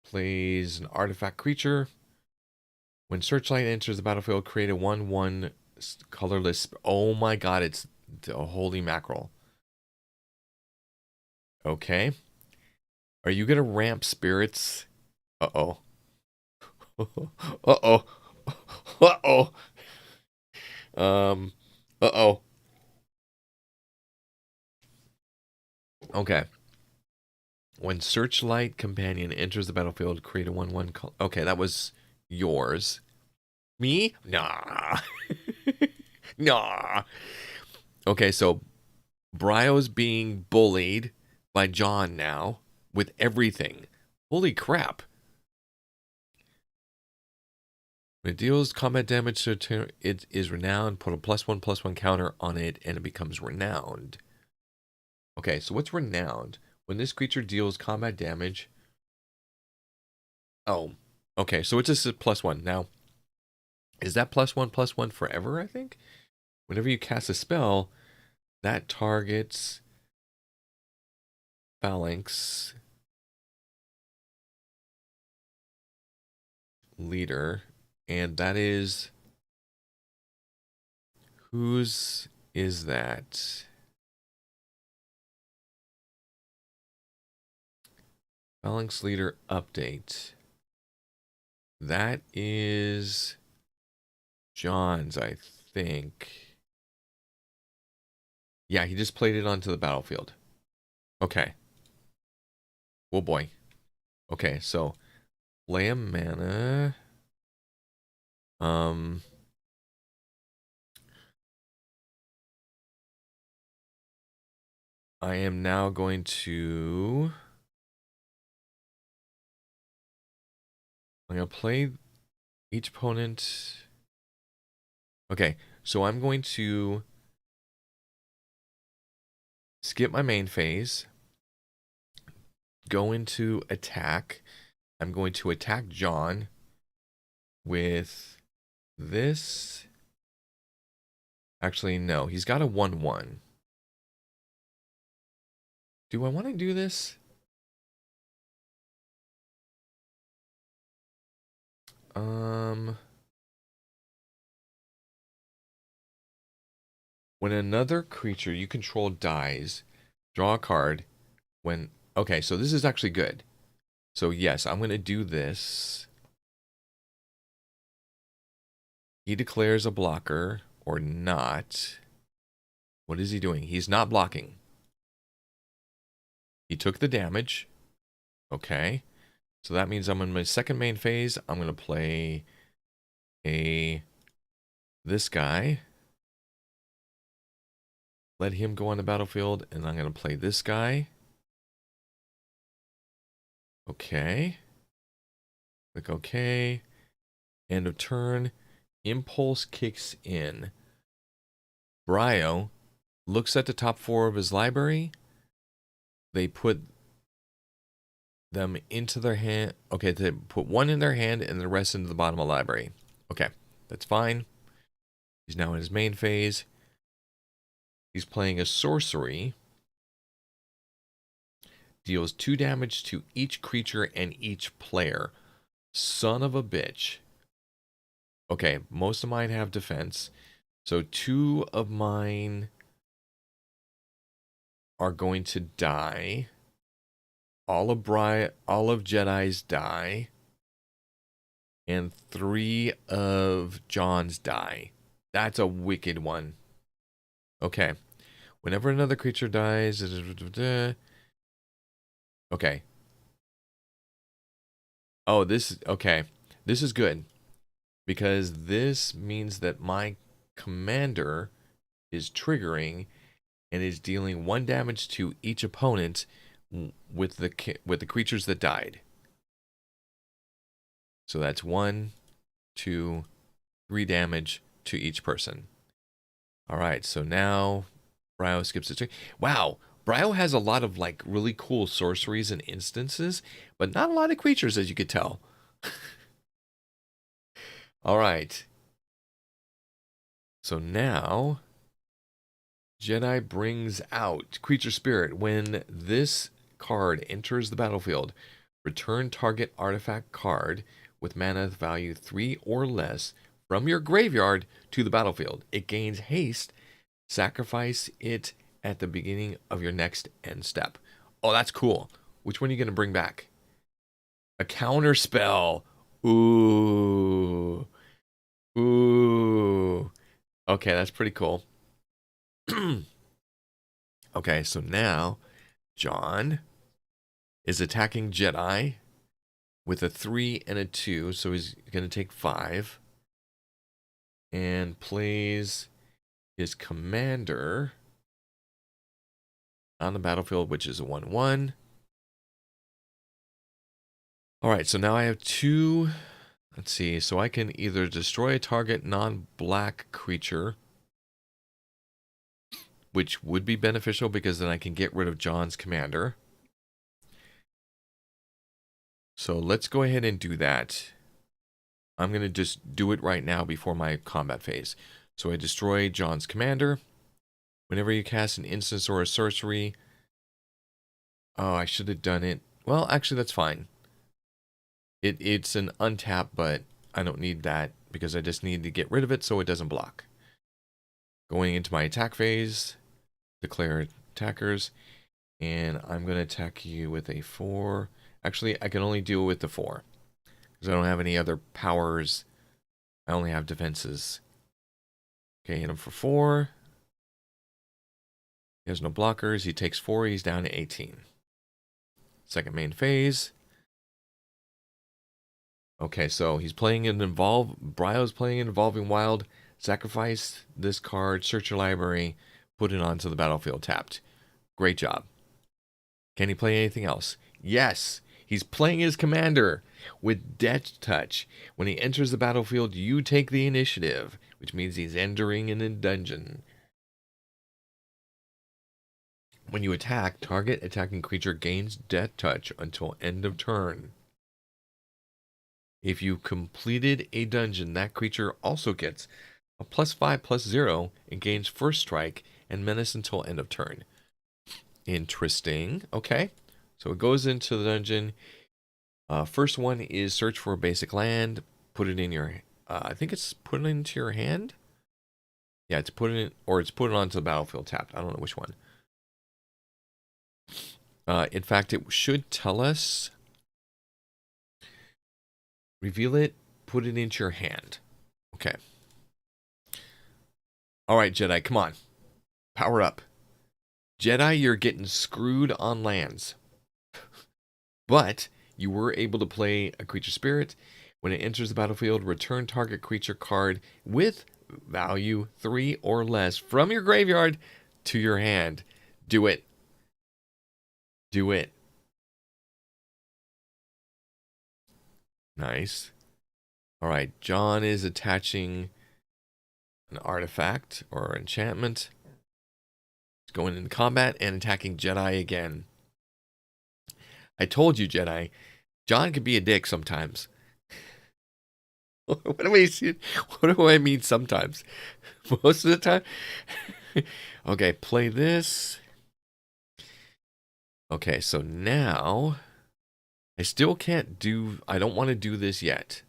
Plays an artifact creature. When Searchlight enters the battlefield, create a 1/1 colorless. Oh my god, it's a holy mackerel. Okay. Are you gonna ramp spirits? Uh-oh. Uh-oh. Uh-oh. Um. Uh-oh. Okay. When Searchlight Companion enters the battlefield, create a 1/1 okay, that was yours. Me? Nah. Nah. Okay, so Bryo's being bullied by John now with everything. Holy crap. When it deals combat damage to a turn, it is renowned. Put a +1/+1 counter on it and it becomes renowned. Okay, so what's renowned? When this creature deals combat damage. Oh, okay, so it's just a +1. Now, is that +1/+1 forever, I think? Whenever you cast a spell, that targets Phalanx leader. And that is... Whose is that? Phalanx leader update. That is John's, I think. Yeah, he just played it onto the battlefield. Okay. Oh boy. Okay, so play a mana. I am now going to... I'm going to play each opponent. Okay, so I'm going to skip my main phase. Go into attack. I'm going to attack John with this. Actually, no. He's got a 1/1. Do I want to do this? When another creature you control dies, draw a card. When... Okay, so this is actually good. So yes, I'm going to do this. He declares a blocker or not. What is he doing? He's not blocking. He took the damage. Okay. So that means I'm in my second main phase. I'm going to play this guy. Let him go on the battlefield, and I'm going to play this guy. Okay. Click OK. End of turn. Impulse kicks in. Bryo looks at the top 4 of his library. They put them into their hand. Okay, they put 1 in their hand and the rest into the bottom of the library. Okay, that's fine. He's now in his main phase. He's playing a sorcery. Deals 2 damage to each creature and each player. Son of a bitch. Okay, most of mine have defense. So 2 of mine are going to die. All of Jedi's die. And 3 of John's die. That's a wicked one. Okay. Whenever another creature dies... Okay. Oh, okay. This is good. Because this means that my commander is triggering and is dealing 1 damage to each opponent with the creatures that died. So that's 1, 2, 3 damage to each person. All right, so now Bryo skips a turn. Wow, Bryo has a lot of like really cool sorceries and instances, but not a lot of creatures, as you could tell. All right. So now Jedi brings out Creature Spirit. When this card enters the battlefield, return target artifact card with mana value 3 or less from your graveyard to the battlefield. It gains haste. Sacrifice it at the beginning of your next end step. Oh, that's cool. Which one are you going to bring back? A counter spell. Ooh. Ooh. Okay, that's pretty cool. Okay, so now John is attacking Jedi with a 3 and a 2, so he's going to take 5 and plays his commander on the battlefield, which is a 1/1. All right, so now I have 2. Let's see. So I can either destroy a target non-black creature, which would be beneficial because then I can get rid of John's commander. So let's go ahead and do that. I'm going to just do it right now before my combat phase. So I destroy John's commander. Whenever you cast an instance or a sorcery... Oh, I should have done it. Well, actually, that's fine. It's an untap, but I don't need that because I just need to get rid of it so it doesn't block. Going into my attack phase, declare attackers, and I'm going to attack you with a 4. Actually, I can only do it with the 4 because I don't have any other powers. I only have defenses. Okay, hit him for 4. He has no blockers. He takes 4. He's down to 18. Second main phase. Okay, so he's playing an Bryo's playing an Evolving Wild. Sacrifice this card, search your library, put it onto the battlefield tapped. Great job. Can he play anything else? Yes, he's playing his commander with Death Touch. When he enters the battlefield, you take the initiative, which means he's entering in a dungeon. When you attack, target attacking creature gains Death Touch until end of turn. If you completed a dungeon, that creature also gets a +5/+0 and gains First Strike and Menace until end of turn. Interesting. Okay. So it goes into the dungeon. First one is search for a basic land. Put it in your... I think it's put it into your hand. Yeah, it's put it in, or it's put it onto the battlefield tapped. I don't know which one. In fact, it should tell us... Reveal it, put it into your hand. Okay. All right, Jedi, come on. Power up. Jedi, you're getting screwed on lands. But you were able to play a creature spirit. When it enters the battlefield, return target creature card with value 3 or less from your graveyard to your hand. Do it. Do it. Nice. All right, John is attaching an artifact or enchantment. He's going into combat and attacking Jedi again. I told you, Jedi, John could be a dick sometimes. What do I mean sometimes? Most of the time? Okay, play this. Okay, so now I still can't do... I don't want to do this yet.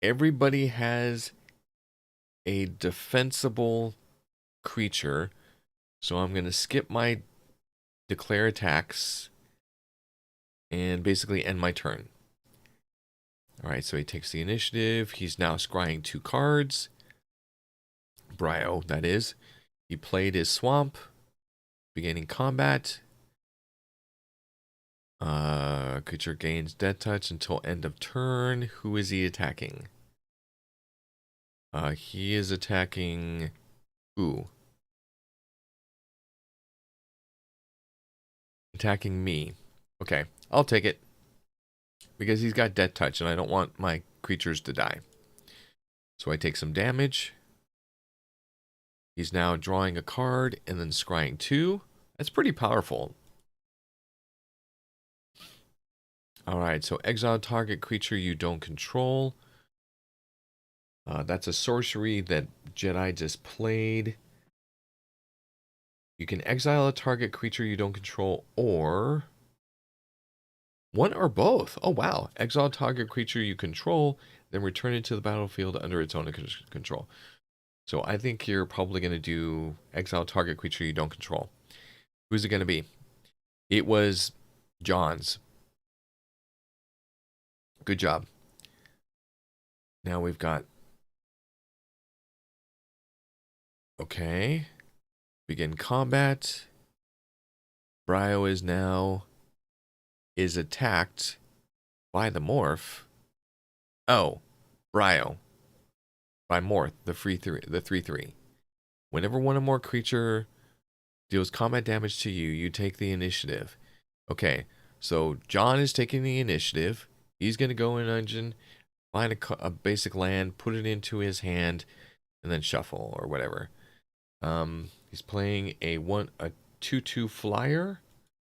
Everybody has a defensible creature. So I'm going to skip my declare attacks and basically end my turn. All right, so he takes the initiative. He's now scrying 2 cards. Bryo, that is. He played his swamp, beginning combat. Creature gains death touch until end of turn. Who is he attacking? He is attacking who? Attacking me. Okay, I'll take it. Because he's got death touch and I don't want my creatures to die. So I take some damage. He's now drawing a card and then scrying 2. That's pretty powerful. Alright, so exile target creature you don't control. That's a sorcery that Jedi just played. You can exile a target creature you don't control, or one or both. Oh wow. Exile target creature you control, then return it to the battlefield under its own control. So I think you're probably going to do exile target creature you don't control. Who's it going to be? It was John's. Good job. Now we've got... Okay. Begin combat. Bryo is now... is attacked by the morph. Oh. Bryo. By Morph, the 3/3. Whenever one or more creature deals combat damage to you, you take the initiative. Okay, so John is taking the initiative. He's going to go in dungeon, find a basic land, put it into his hand, and then shuffle or whatever. He's playing a 2/2 flyer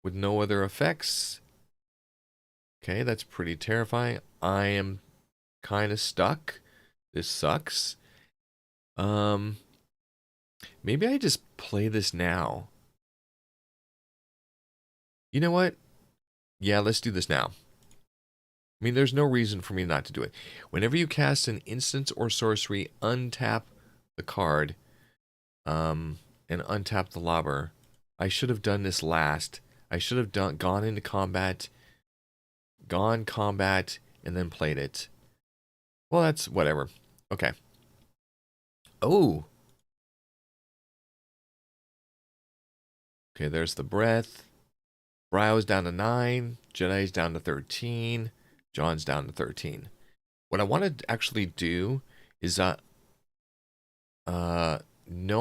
with no other effects. Okay, that's pretty terrifying. I am kind of stuck. This sucks. Maybe I just play this now. You know what? Yeah, let's do this now. I mean, there's no reason for me not to do it. Whenever you cast an instant or sorcery, untap the card, and untap the lobber. I should have done this last. I should have gone into combat, and then played it. Well, that's whatever. Okay. Oh. Okay, there's the breath. Bryo's down to 9. Jedi's down to 13. John's down to 13. What I want to actually do is no,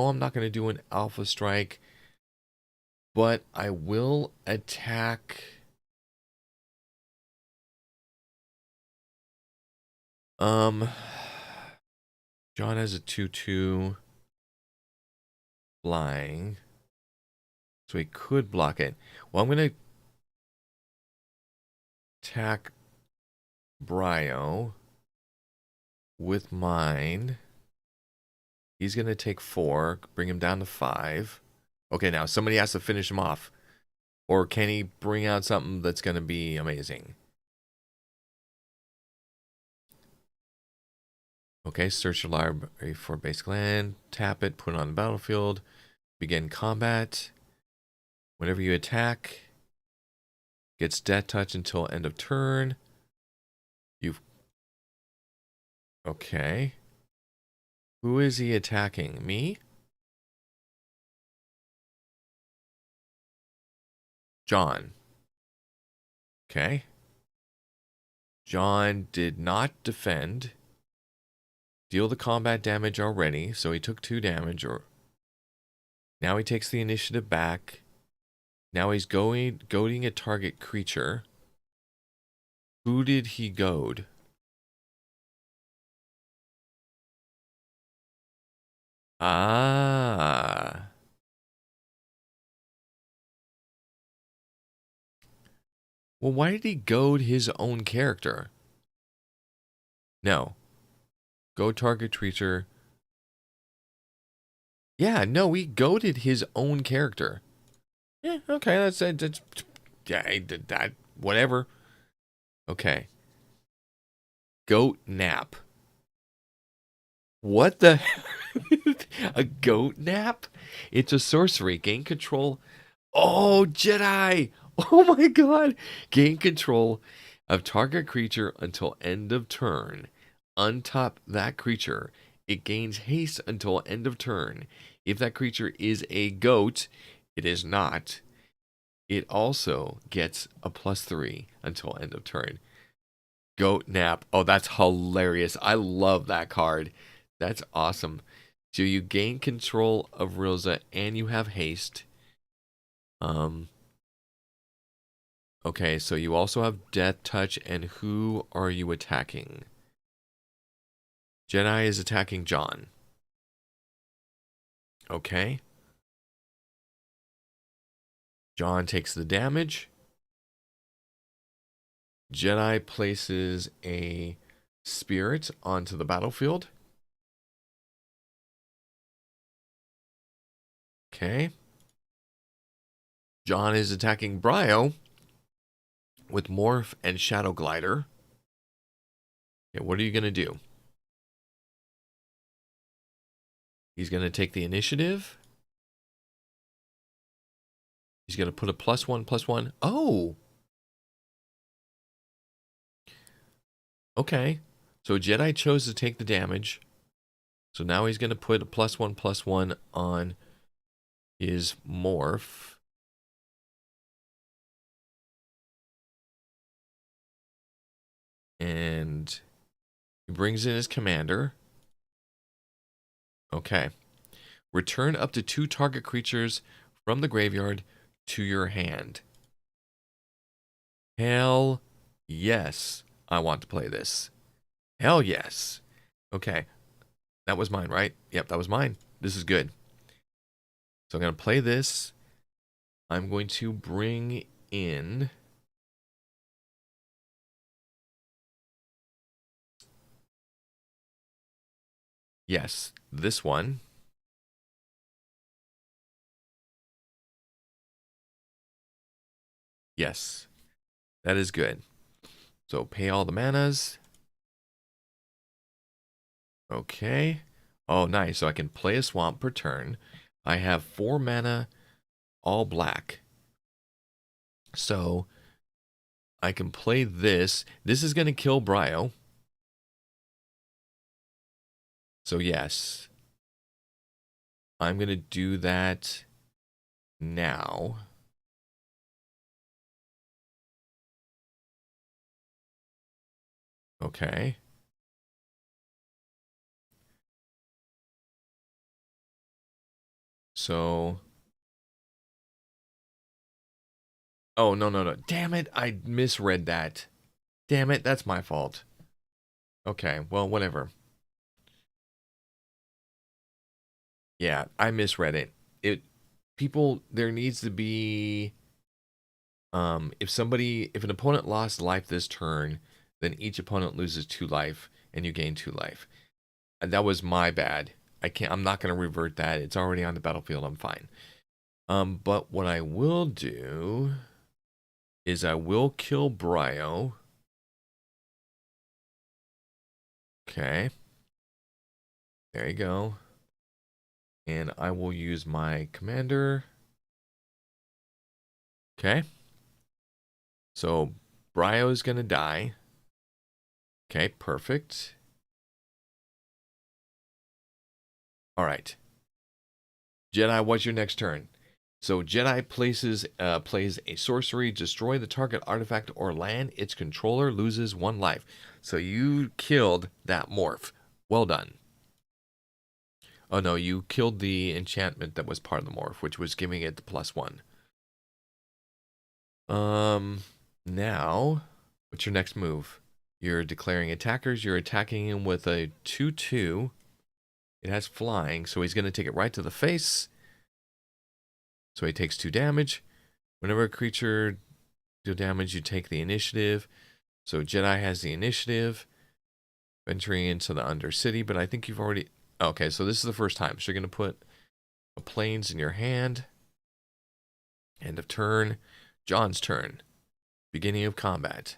I'm not going to do an alpha strike, but I will attack. John has a 2/2 flying, so he could block it. Well, I'm going to attack Bryo with mine. He's going to take 4, bring him down to 5. Okay, now somebody has to finish him off. Or can he bring out something that's going to be amazing? Okay, search your library for basic land. Tap it, put it on the battlefield. Begin combat. Whenever you attack, gets death touch until end of turn. Okay. Who is he attacking? Me? John. Okay. John did not defend. Deal the combat damage already, so he took 2 damage. Now he takes the initiative back. Now he's goading a target creature. Who did he goad? Ah. Well, why did he goad his own character? No. Goad target creature. Yeah, no, he goaded his own character. Yeah, okay, that's yeah, I did that. Whatever. Okay. Goat nap. What the? A goat nap? It's a sorcery. Gain control. Oh, Jedi! Oh my god! Gain control of target creature until end of turn. Untap that creature. It gains haste until end of turn. If that creature is a goat, it is not. It also gets a +3 until end of turn. Goat nap. Oh, that's hilarious. I love that card. That's awesome. So you gain control of Rosa and you have haste. Okay, so you also have Death Touch, and who are you attacking? Jedi is attacking John. Okay. John takes the damage. Jedi places a spirit onto the battlefield. Okay. John is attacking Bryo with Morph and Shadow Glider. Okay, what are you going to do? He's going to take the initiative. He's going to put a +1/+1. Oh! Okay. So Jedi chose to take the damage. So now he's going to put a +1/+1 on his Morph. And he brings in his commander. Okay. Return up to 2 target creatures from the graveyard to your hand. Hell yes. I want to play this. Hell yes. Okay. That was mine, right? Yep, that was mine. This is good. So I'm going to play this. I'm going to bring in... Yes, this one. Yes, that is good. So pay all the manas. Okay. Oh, nice. So I can play a swamp per turn. I have 4 mana, all black. So I can play this. This is going to kill Bryo. So yes, I'm going to do that now. Okay. So... Oh, no, no, no. Damn it. I misread that. Damn it. That's my fault. Okay. Well, whatever. Yeah, I misread it. There needs to be, if an opponent lost life this turn, then each opponent loses 2 life and you gain 2 life. And that was my bad. I'm not going to revert that. It's already on the battlefield. I'm fine. But what I will do is I will kill Bryo. Okay. There you go. And I will use my commander. Okay. So Bryo is going to die. Okay, perfect. All right. Jedi, what's your next turn? So Jedi plays a sorcery, destroy the target artifact or land. Its controller loses 1 life. So you killed that morph. Well done. Oh no, you killed the enchantment that was part of the morph, which was giving it the +1. Now, what's your next move? You're declaring attackers. You're attacking him with a 2/2. It has flying, so he's going to take it right to the face. So he takes 2 damage. Whenever a creature deals damage, you take the initiative. So Jedi has the initiative. Venturing into the Undercity, but I think you've already... Okay, so this is the first time. So you're going to put a planes in your hand. End of turn. John's turn. Beginning of combat.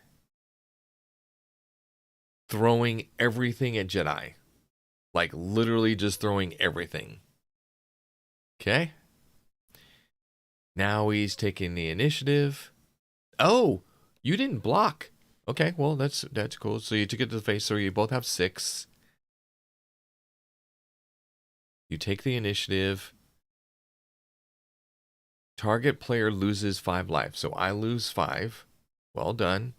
Throwing everything at Jedi. Like literally just throwing everything. Okay. Now he's taking the initiative. Oh, you didn't block. Okay, well that's cool. So you took it to the face, so you both have 6. You take the initiative. Target player loses 5 life. So I lose 5. Well done.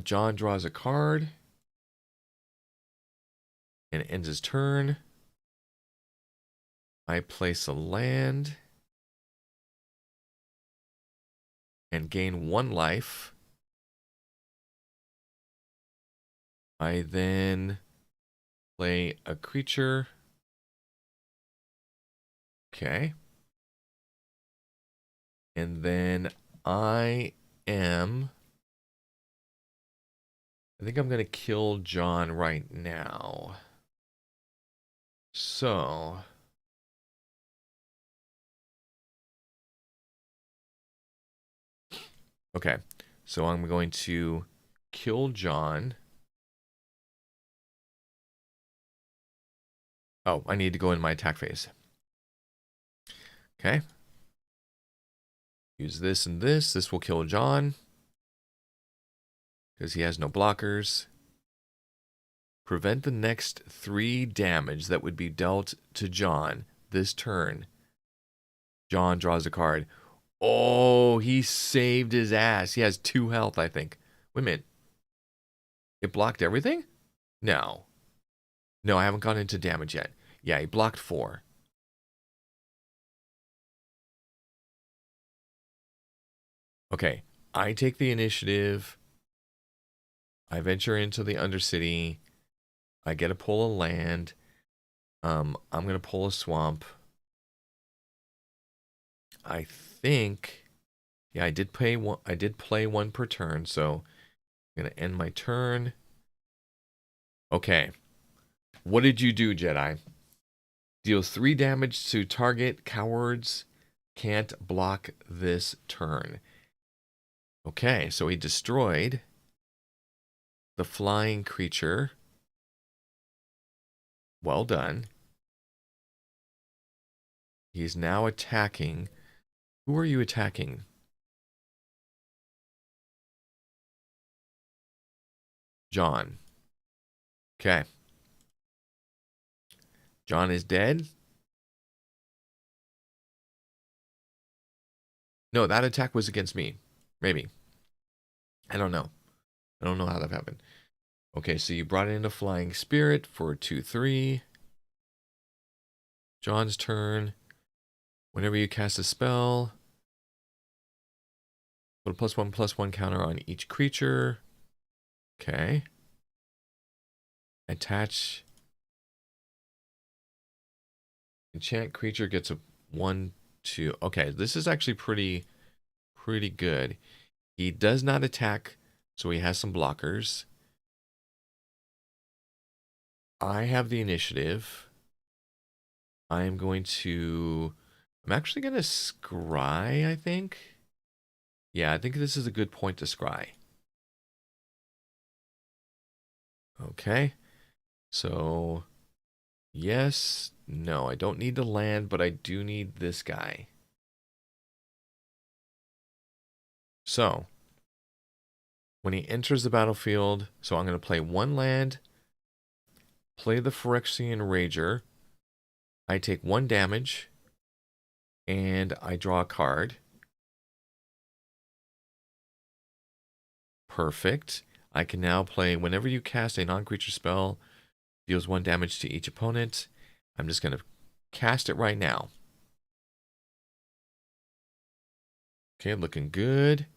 John draws a card. And it ends his turn. I place a land. And gain 1 life. I then play a creature. Okay. And then I think I'm going to kill John right now. So, okay. So I'm going to kill John. Oh, I need to go in my attack phase. Okay. Use this and this. This will kill John, because he has no blockers. Prevent the next 3 damage that would be dealt to John this turn. John draws a card. Oh, he saved his ass. He has 2 health, I think. Wait a minute. It blocked everything? No. No, I haven't gone into damage yet. Yeah, he blocked 4. Okay, I take the initiative. I venture into the Undercity. I get to pull a land. I'm going to pull a swamp. I think, yeah, I did play one per turn, so I'm going to end my turn. Okay. What did you do, Jedi? Deals 3 damage to target. Cowards can't block this turn. Okay, so he destroyed the flying creature. Well done. He's now attacking. Who are you attacking? John. Okay. John is dead. No, that attack was against me. Maybe. I don't know. I don't know how that happened. Okay, so you brought in a flying spirit for 2/3. John's turn. Whenever you cast a spell, put a +1/+1 counter on each creature. Okay. Attach. Enchant creature gets a 1/2. Okay, this is actually pretty good. He does not attack, so he has some blockers. I have the initiative. I'm actually going to scry, I think. Yeah, I think this is a good point to scry. Okay. So, yes, no, I don't need to land, but I do need this guy. So, when he enters the battlefield, so I'm going to play 1 land, play the Phyrexian Rager. I take 1 damage, and I draw a card. Perfect. I can now play, whenever you cast a non-creature spell, deals 1 damage to each opponent. I'm just going to cast it right now. Okay, looking good.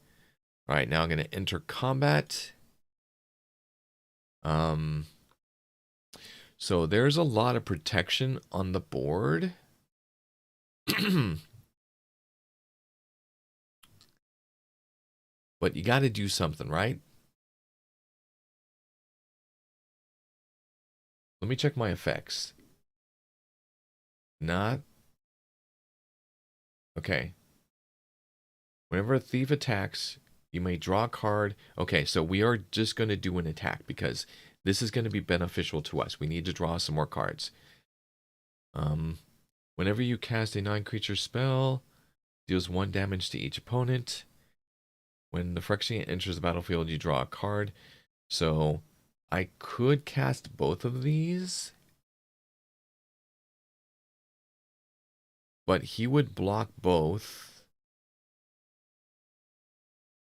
All right, now I'm going to enter combat. So there's a lot of protection on the board. But you got to do something, right? Let me check my effects. Not. Okay. Whenever a thief attacks, you may draw a card. Okay, so we are just going to do an attack because This is going to be beneficial to us. We need to draw some more cards. Whenever you cast a non-creature spell, deals 1 damage to each opponent. When the Phyrexian enters the battlefield, you draw a card. So I could cast both of these, but he would block both.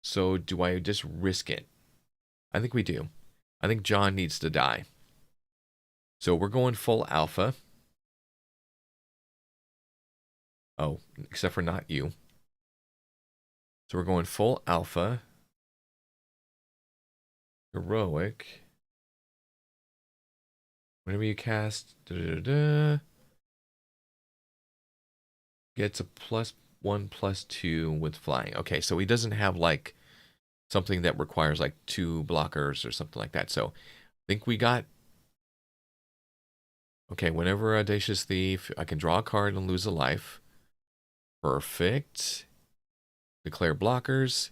So do I just risk it? I think we do. I think John needs to die. So we're going full alpha. Oh, except for not you. So we're going full alpha. Heroic. Whenever you cast, gets a +1/+2 with flying. Okay, so he doesn't have like something that requires like 2 blockers or something like that. So I think we got. Okay, whenever Audacious Thief, I can draw a card and lose a life. Perfect. Declare blockers.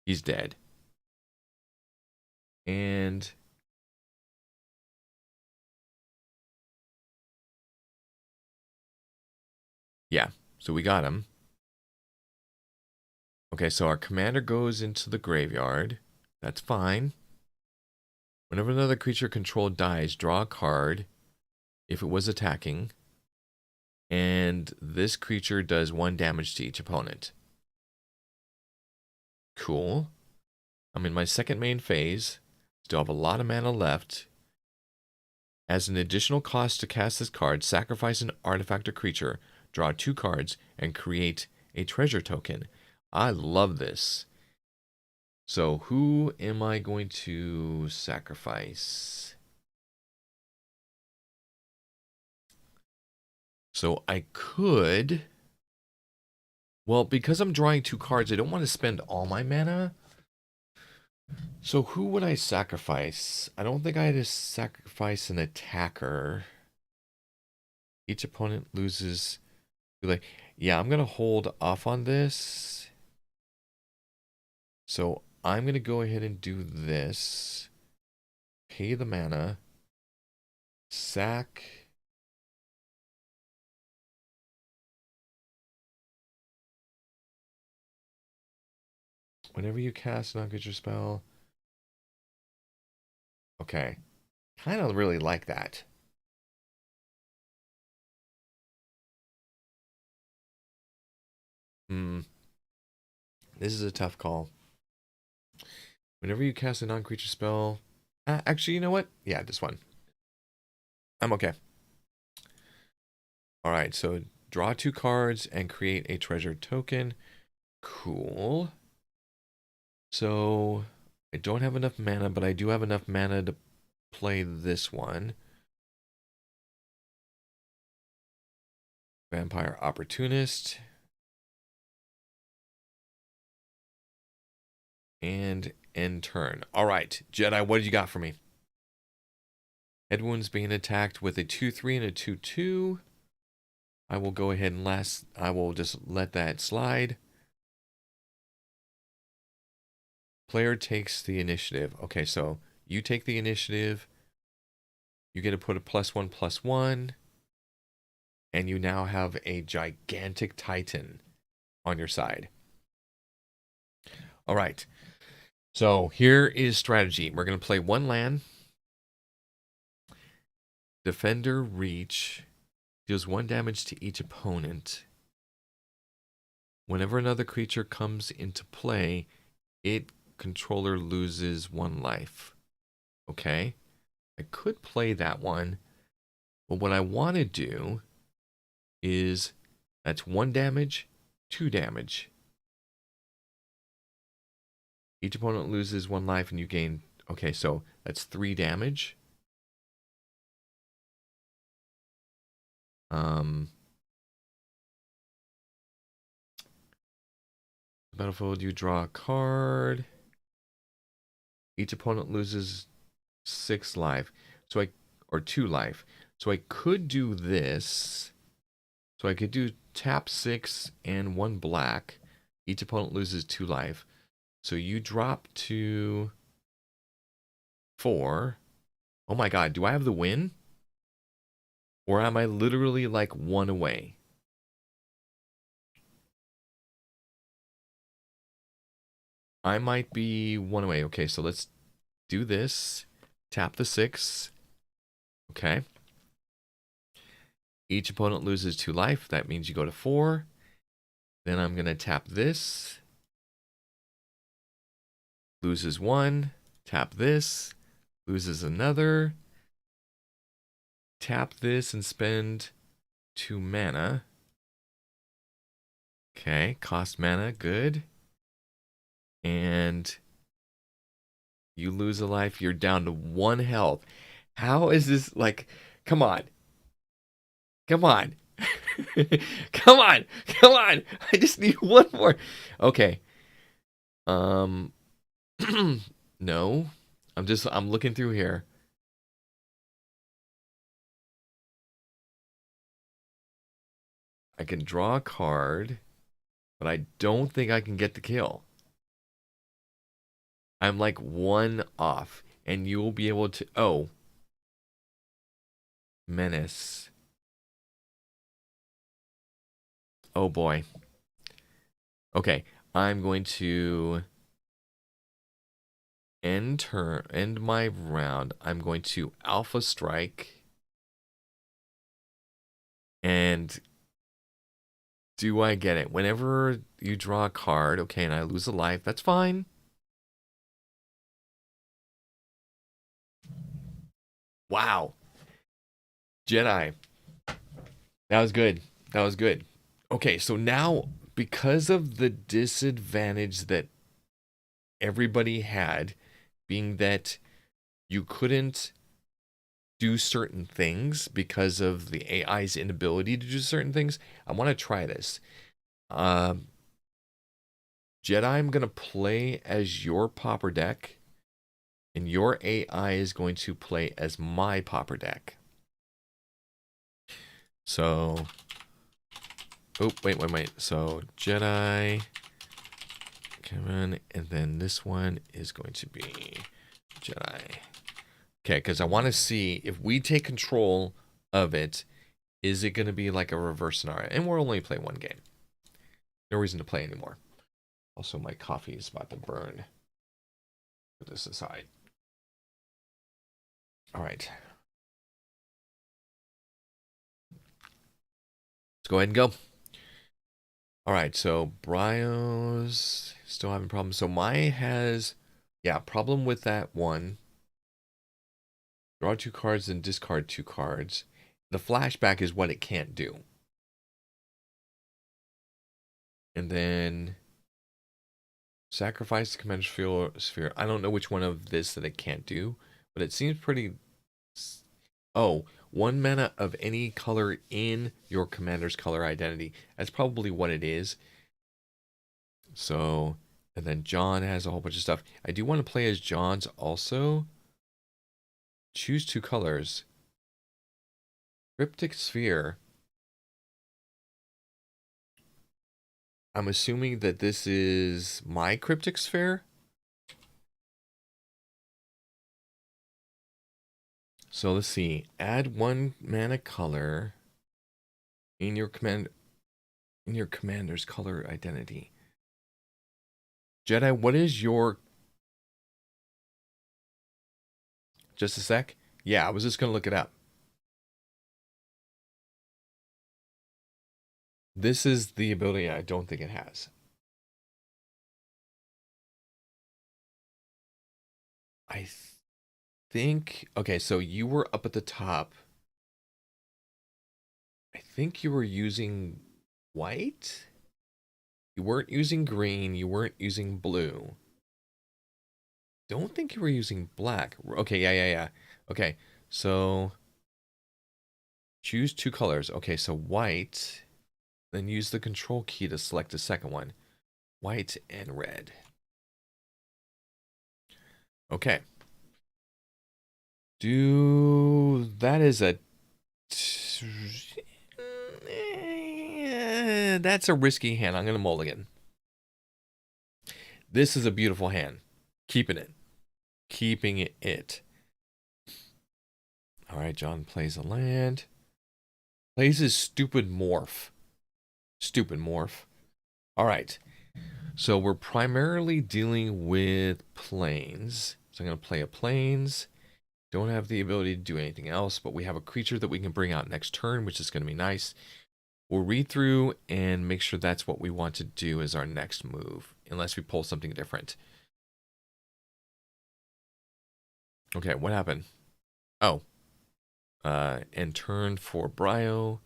He's dead. And yeah, so we got him. Okay, so our commander goes into the graveyard. That's fine. Whenever another creature controlled dies, draw a card if it was attacking. And this creature does 1 damage to each opponent. Cool. I'm in my second main phase. Still have a lot of mana left. As an additional cost to cast this card, sacrifice an artifact or creature, draw 2 cards, and create a treasure token. I love this. So who am I going to sacrifice? So I could... Well, because I'm drawing 2 cards, I don't want to spend all my mana. So who would I sacrifice? I don't think I had to sacrifice an attacker. Each opponent loses... Like, yeah, I'm going to hold off on this. So I'm going to go ahead and do this. Pay the mana. Sack. Whenever you cast a non-creature spell. Okay. Kind of really like that. This is a tough call. Whenever you cast a non-creature spell... actually, you know what? Yeah, this one. I'm okay. Alright, so draw 2 cards and create a treasure token. Cool. So, I don't have enough mana, but I do have enough mana to play this one. Vampire Opportunist. And end turn. Alright, Jedi, what do you got for me? Headwound's being attacked with a 2/3 and a 2/2. I will go ahead and I will just let that slide. Player takes the initiative. Okay, so you take the initiative. You get to put a +1/+1. And you now have a gigantic Titan on your side. All right. So here is strategy. We're going to play 1 land. Defender Reach deals 1 damage to each opponent. Whenever another creature comes into play, its controller loses 1 life. Okay. I could play that one. But what I want to do is that's 1 damage, 2 damage. Each opponent loses 1 life and you gain... Okay, so that's 3 damage. Battlefield, you draw a card. Each opponent loses 6 life. So or 2 life. So I could do this. So I could do tap 6 and 1 black. Each opponent loses 2 life. So you drop to 4. Oh my god, do I have the win? Or am I literally like one away? I might be one away. Okay, so let's do this. Tap the 6. Okay. Each opponent loses 2 life. That means you go to 4. Then I'm going to tap this. Loses 1. Tap this. Loses another. Tap this and spend 2 mana. Okay, cost mana, good. And you lose a life, you're down to 1 health. How is this like, come on. Come on. Come on. Come on. I just need one more. Okay. No. I'm looking through here. I can draw a card, but I don't think I can get the kill. I'm like 1 off, and you will be able to. Oh, menace. Oh boy. Okay, I'm going to end my round. I'm going to Alpha Strike. And do I get it? Whenever you draw a card, okay, and I lose a life, that's fine. Wow. Jedi. That was good. That was good. Okay, so now, because of the disadvantage that everybody had, being that you couldn't do certain things because of the AI's inability to do certain things, I want to try this. Jedi, I'm going to play as your popper deck, and your AI is going to play as my popper deck. So, oh, wait. So, Jedi, come on, and then this one is going to be Jedi. Okay, because I want to see if we take control of it, is it going to be like a reverse scenario? And we're only playing 1 game. No reason to play anymore. Also, my coffee is about to burn. Put this aside. All right. Let's go ahead and go. All right, so Brio's still having problems. So Mai has, yeah, problem with that one. Draw 2 cards and discard 2 cards. The flashback is what it can't do. And then sacrifice the commander sphere. I don't know which one of this that it can't do, but it seems pretty. Oh, 1 mana of any color in your commander's color identity. That's probably what it is. So, and then John has a whole bunch of stuff. I do want to play as John's also. Choose 2 colors. Cryptic Sphere. I'm assuming that this is my Cryptic Sphere. So let's see. Add 1 mana color in your commander's color identity. Jedi, what is your... Just a sec. Yeah, I was just going to look it up. This is the ability I don't think it has. I think... Okay, so you were up at the top. I think you were using white? You weren't using green. You weren't using blue. Don't think you were using black. Okay, yeah. Okay, so... Choose 2 colors. Okay, so white... Then use the control key to select the second one. White and red. Okay. That is a... That's a risky hand. I'm going to mulligan. This is a beautiful hand. Keeping it. Keeping it. All right, John plays a land. Plays his stupid morph. Stupid morph. All right. So we're primarily dealing with planes. So I'm going to play a planes. Don't have the ability to do anything else, but we have a creature that we can bring out next turn, which is going to be nice. We'll read through and make sure that's what we want to do as our next move, unless we pull something different. Okay, what happened? Oh. And turn for Bryo.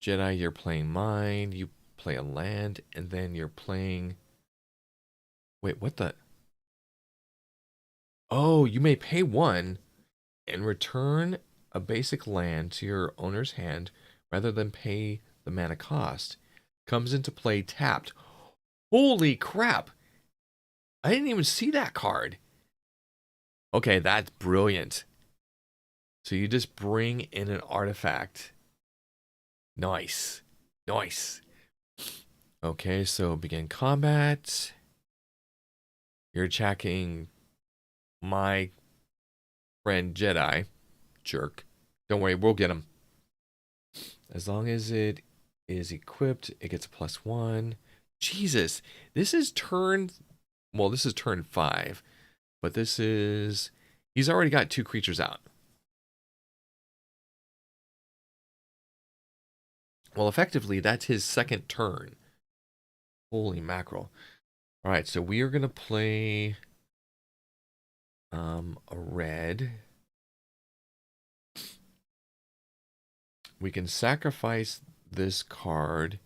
Jedi, you're playing mine. You play a land, and then you're playing... Wait, what the... Oh, you may pay 1 and return a basic land to your owner's hand rather than pay the mana cost. Comes into play tapped. Holy crap! I didn't even see that card. Okay, that's brilliant. So you just bring in an artifact. Nice. Nice. Okay, so begin combat. You're attacking my friend Jedi. Jerk. Don't worry, we'll get him. As long as it is equipped, it gets a +1. Jesus, this is turn... Well, this is turn 5. But this is... He's already got 2 creatures out. Well, effectively, that's his second turn. Holy mackerel. All right, so we are going to play a red. We can sacrifice this card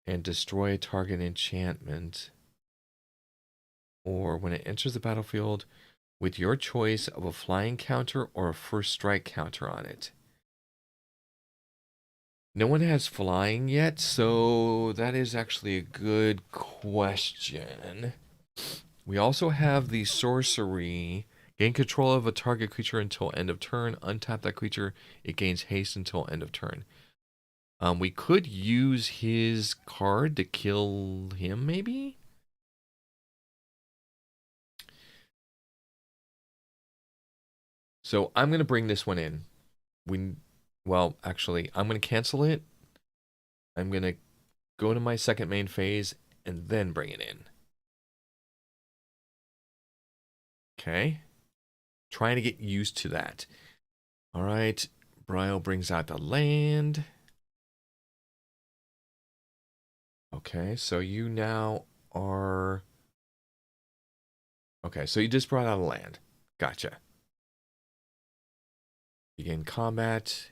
and destroy a target enchantment. Or when it enters the battlefield, with your choice of a flying counter or a first strike counter on it. No one has flying yet, so that is actually a good question. We also have the sorcery. Gain control of a target creature until end of turn. Untap that creature. It gains haste until end of turn. We could use his card to kill him, maybe? So I'm going to bring this one in. Well, actually, I'm going to cancel it. I'm going to go to my second main phase and then bring it in. Okay. Trying to get used to that. All right. Bryo brings out the land. Okay, so you now are... Okay, so you just brought out a land. Gotcha. Begin combat.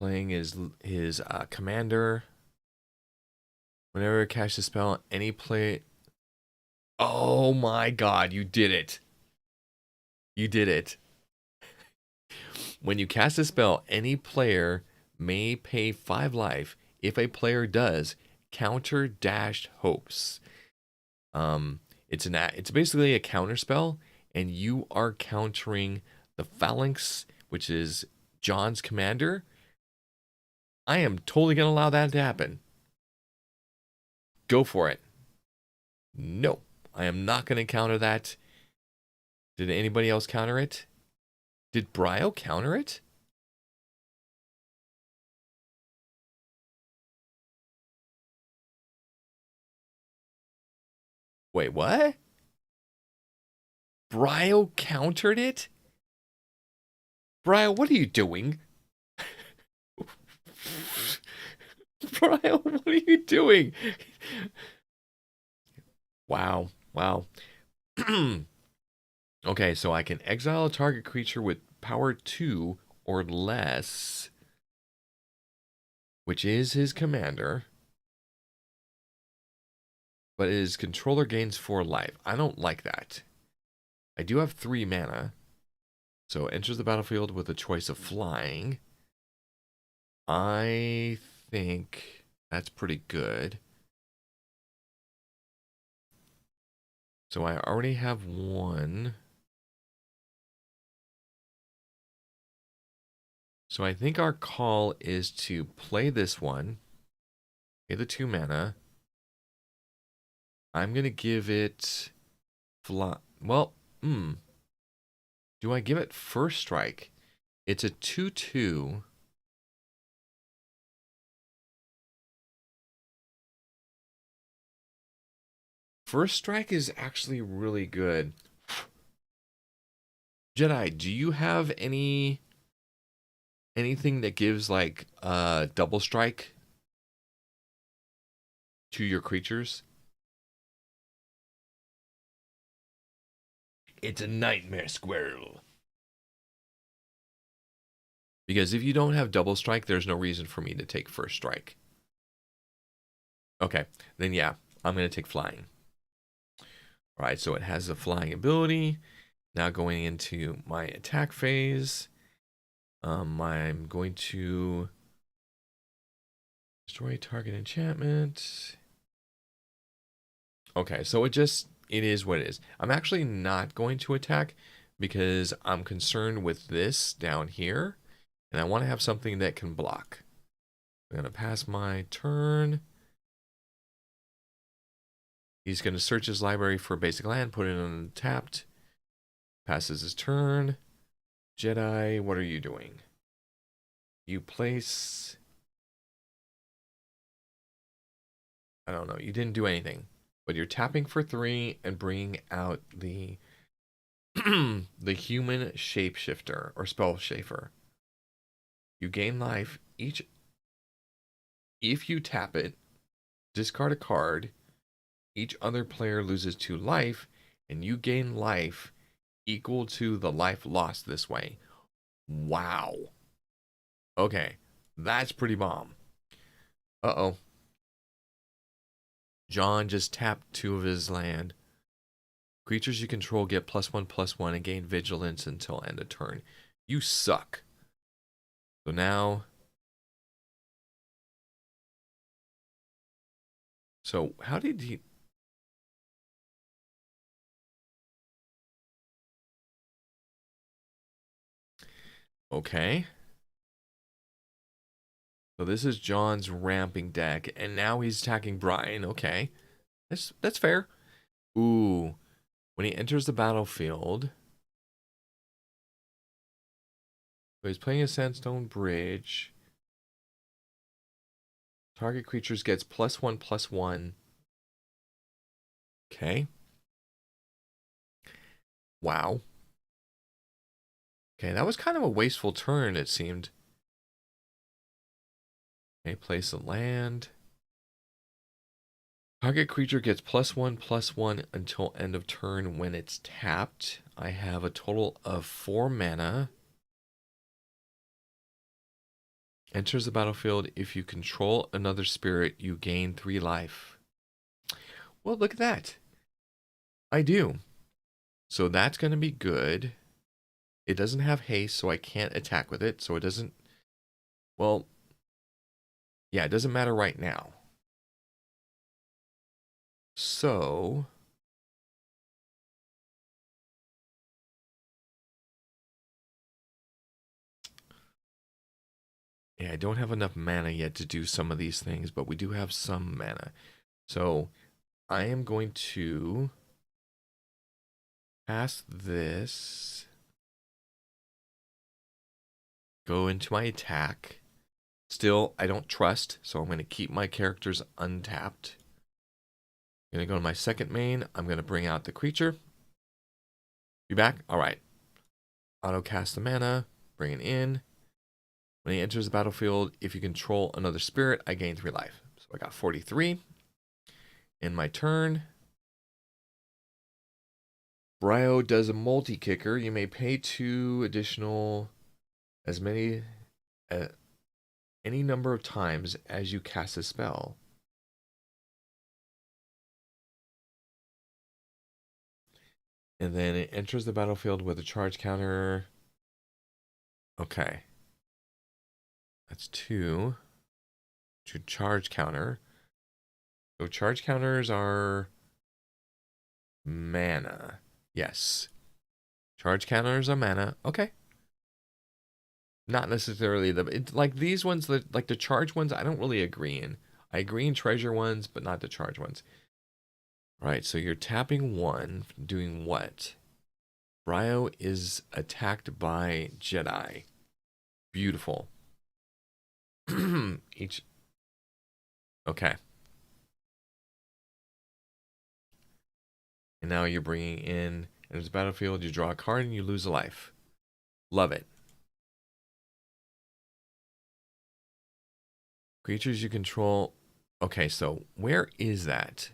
Playing his commander. Whenever it casts a spell, any play... Oh my god, you did it. You did it. When you cast a spell, any player may pay 5 life. If a player does, counter dashed hopes. It's basically a counter spell, and you are countering the phalanx, which is John's commander. I am totally gonna allow that to happen. Go for it. No, I am not gonna counter that. Did anybody else counter it? Did Bryo counter it? Wait, what? Bryo countered it? Bryo, what are you doing? Bryo, what are you doing? Wow, wow. Okay, so I can exile a target creature with power 2 or less, which is his commander, but his controller gains 4 life. I don't like that. I do have 3 mana, so enters the battlefield with a choice of flying. I think that's pretty good. So I already have 1. So I think our call is to play this one, pay the 2 mana. I'm going to give it fly. Well, Do I give it first strike? It's a 2/2. First strike is actually really good. Jedi, do you have anything that gives like double strike to your creatures? It's a nightmare squirrel. Because if you don't have double strike, there's no reason for me to take first strike. Okay, then yeah, I'm going to take flying. All right, so it has a flying ability. Now going into my attack phase, I'm going to destroy target enchantment. Okay, so it is what it is. I'm actually not going to attack because I'm concerned with this down here, and I want to have something that can block. I'm going to pass my turn. He's going to search his library for a basic land, put it untapped. Passes his turn. Jedi, what are you doing? You place... I don't know. You didn't do anything. But you're tapping for 3 and bringing out the the human shapeshifter or spell shafer. You gain life each... If you tap it, discard a card. Each other player loses 2 life, and you gain life equal to the life lost this way. Wow. Okay, that's pretty bomb. Uh-oh. John just tapped 2 of his land. Creatures you control get +1/+1 and gain vigilance until end of turn. You suck. So now... So how did he... Okay. So this is John's ramping deck, and now he's attacking Brian. Okay. That's fair. Ooh. When he enters the battlefield... So he's playing a sandstone bridge. Target creatures gets +1/+1. Okay. Wow. Okay, that was kind of a wasteful turn, it seemed. Okay, place a land. Target creature gets +1/+1 until end of turn when it's tapped. I have a total of 4 mana. Enters the battlefield. If you control another spirit, you gain 3 life. Well, look at that. I do. So that's going to be good. It doesn't have haste, so I can't attack with it. So it doesn't... Well, yeah, it doesn't matter right now. So... Yeah, I don't have enough mana yet to do some of these things, but we do have some mana. So I am going to pass this, go into my attack. Still, I don't trust, so I'm going to keep my characters untapped. I'm going to go to my second main. I'm going to bring out the creature. You back? All right. Auto cast the mana, bring it in. When he enters the battlefield, if you control another spirit, I gain 3 life. So I got 43. In my turn, Bryo does a multi-kicker. You may pay 2 additional, as many, any number of times as you cast a spell. And then it enters the battlefield with a charge counter. Okay. That's 2. To charge counter. So charge counters are mana. Yes. Charge counters are mana. Okay. Not necessarily like these ones, like the charge ones, I don't really agree in. I agree in treasure ones, but not the charge ones. All right, so you're tapping 1, doing what? Bryo is attacked by Jedi. Beautiful. Each. Okay. And now you're bringing in, and it's battlefield, you draw a card and you lose a life. Love it. Creatures you control. Okay, so where is that?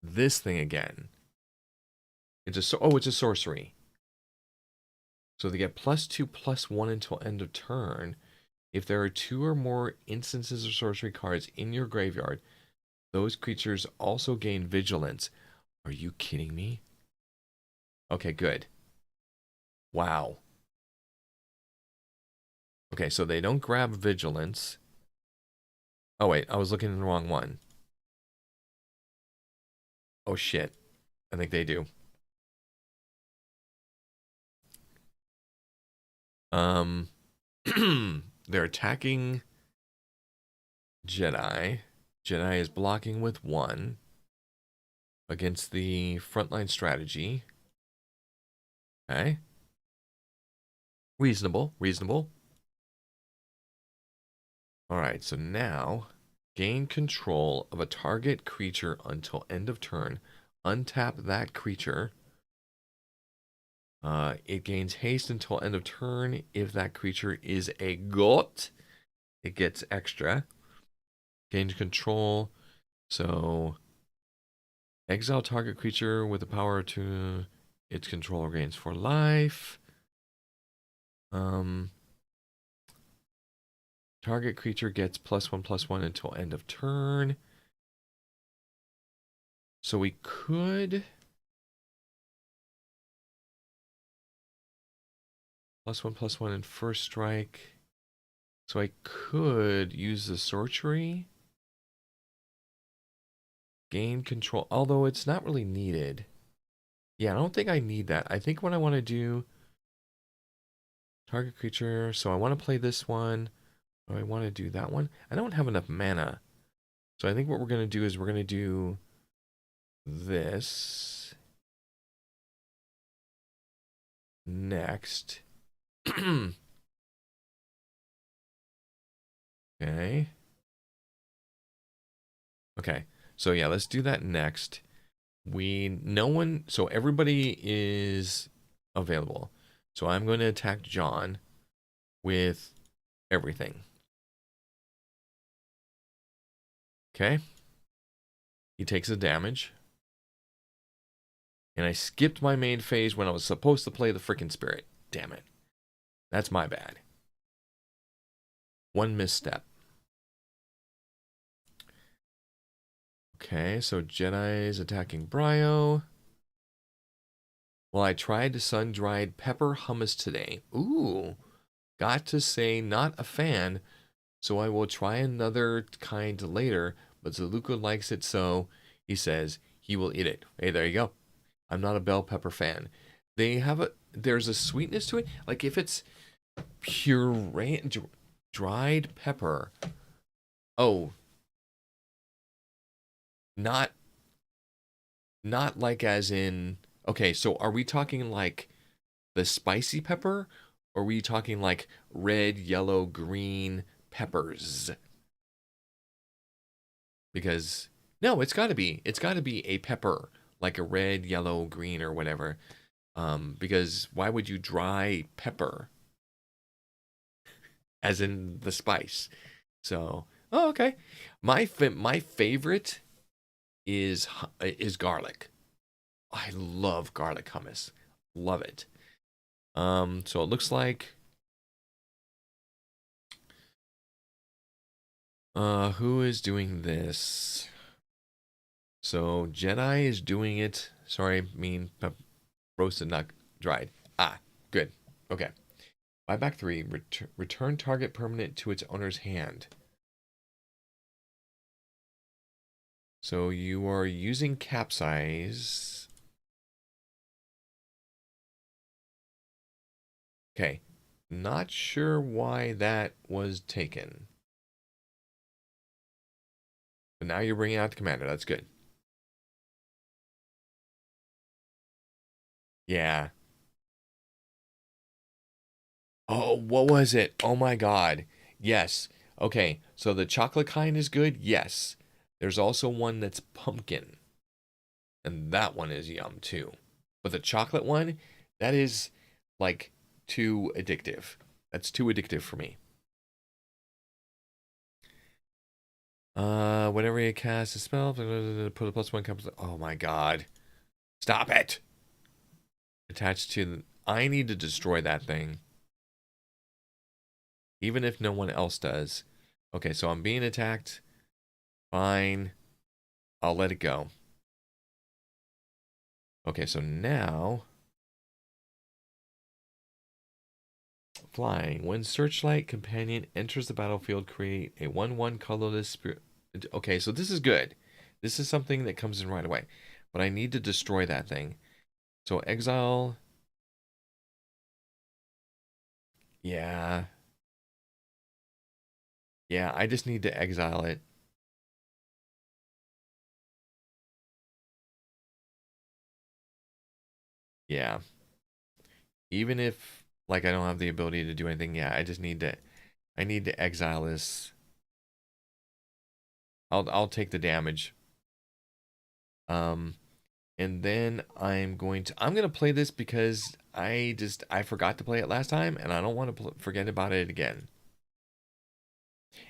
This thing again. It's a sorcery. So they get +2/+1 until end of turn. If there are 2 or more instances of sorcery cards in your graveyard, those creatures also gain vigilance. Are you kidding me? Okay, good. Wow. Okay, so they don't grab vigilance. Oh wait, I was looking at the wrong one. Oh shit. I think they do. They're attacking Jedi. Jedi is blocking with 1 against the frontline strategy. Okay. Reasonable, reasonable. Alright, so now gain control of a target creature until end of turn. Untap that creature. It gains haste until end of turn. If that creature is a goat, it gets extra. Gains control. So exile target creature with the power to its controller gains 4 life. Target creature gets +1/+1 until end of turn. So we could +1/+1 in first strike. So I could use the sorcery. Gain control, although it's not really needed. Yeah, I don't think I need that. I think what I want to do, target creature, so I want to play this one. Or I want to do that one. I don't have enough mana. So I think what we're going to do is we're going to do this next. Okay. Okay. So yeah, let's do that next. So everybody is available. So I'm going to attack John with everything. Okay. He takes the damage. And I skipped my main phase when I was supposed to play the frickin' spirit. Damn it. That's my bad. One misstep. Okay, so Jedi is attacking Bryo. Well, I tried sun-dried pepper hummus today. Ooh. Got to say, not a fan. So I will try another kind later. But Zaluka likes it, so he says he will eat it. Hey, there you go. I'm not a bell pepper fan. There's a sweetness to it. Like if it's puree, dried pepper. Oh, not like as in, okay, so are we talking like the spicy pepper? Or are we talking like red, yellow, green peppers? Because no, it's got to be. It's got to be a pepper, like a red, yellow, green, or whatever. Because why would you dry pepper, as in the spice? So, oh, okay. My favorite is garlic. I love garlic hummus. Love it. So it looks like who is doing this? So Jedi is doing it. Sorry, roasted, not dried. Ah, good. Okay. Buyback 3. Return target permanent to its owner's hand. So you are using capsize. Okay. Not sure why that was taken. But now you're bringing out the commander. That's good. Yeah. Oh, what was it? Oh my God. Yes. Okay, so the chocolate kind is good. Yes. There's also one that's pumpkin, and that one is yum too. But the chocolate one, that is like too addictive. That's too addictive for me. Whenever you cast a spell, put a plus one comes. Oh my God. Stop it. Attached to I need to destroy that thing, even if no one else does. Okay, so I'm being attacked. Fine. I'll let it go. Okay, so now flying. When Searchlight Companion enters the battlefield, create a 1/1 colorless spirit. Okay, so this is good. This is something that comes in right away. But I need to destroy that thing. So exile. Yeah. Yeah, I just need to exile it. Yeah. Even if like I don't have the ability to do anything, yeah, I need to exile this. I'll take the damage. Um and then I'm going to play this because I forgot to play it last time and I don't want to forget about it again.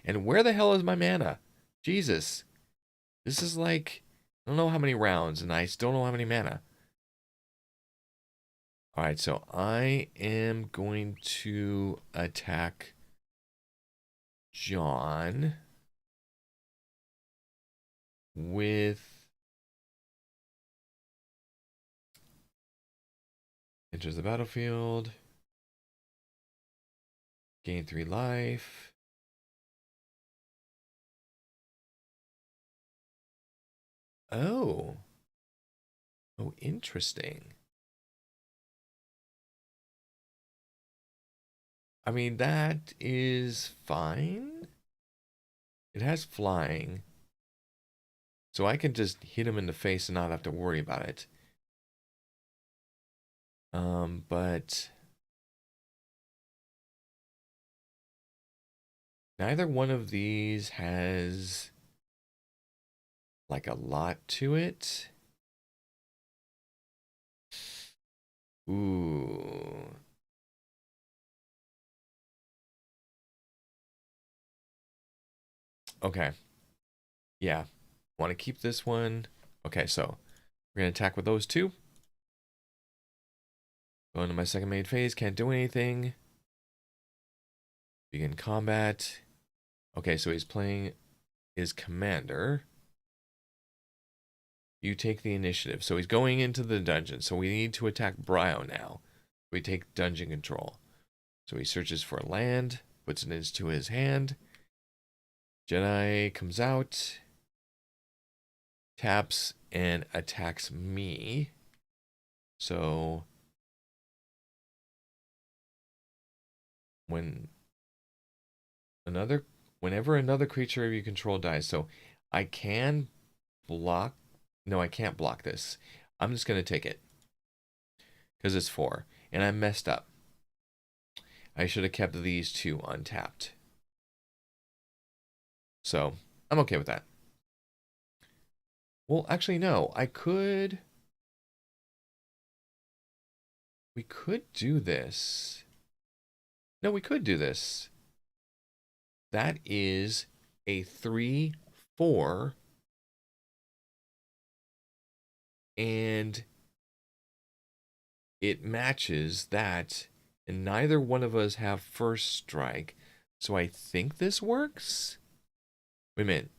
And where the hell is my mana? Jesus. This is like I don't know how many rounds and I still don't know how many mana. All right, so I am going to attack John with enters the battlefield, gain 3 life. Oh. Oh, interesting. I mean, that is fine. It has flying. So I can just hit him in the face and not have to worry about it. But neither one of these has like a lot to it. Ooh. Okay. Yeah. Want to keep this one. Okay, so we're going to attack with those two. Go into my second main phase. Can't do anything. Begin combat. Okay, so he's playing his commander. You take the initiative. So he's going into the dungeon. So we need to attack Brio now. We take dungeon control. So he searches for land, puts it into his hand. Jedi comes out, taps, and attacks me. So when whenever another creature you control dies, so I can block. No, I can't block this. I'm just gonna take it because it's 4, and I messed up. I should have kept these two untapped. So I'm okay with that. Well, actually, no. We could do this. No, we could do this. That is a 3/4, and it matches that, and neither one of us have first strike. So I think this works. Wait a minute.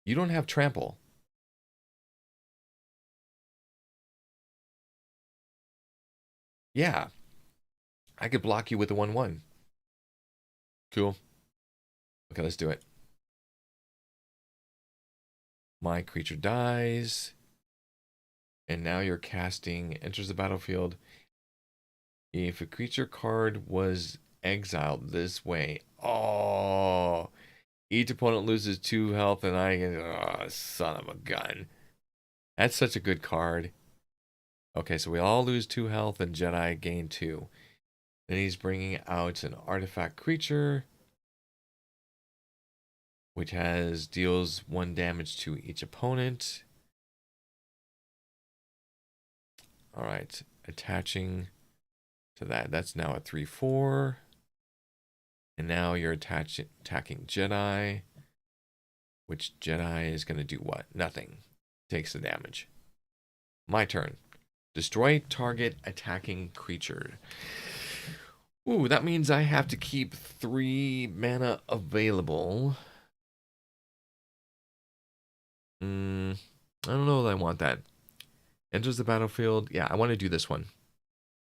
You don't have trample. Yeah, I could block you with the 1/1. Cool. Okay, let's do it. My creature dies, and now you're casting enters the battlefield. If a creature card was exiled this way, oh, each opponent loses 2 health, and I get, oh, son of a gun. That's such a good card. Okay, so we all lose 2 health and Jedi gain 2. Then he's bringing out an artifact creature, which deals 1 damage to each opponent. All right, attaching to that. That's now a 3/4. And now you're attacking Jedi, which Jedi is going to do what? Nothing. Takes the damage. My turn. Destroy target attacking creature. Ooh, that means I have to keep 3 mana available. I don't know that I want that. Enters the battlefield. Yeah, I want to do this one.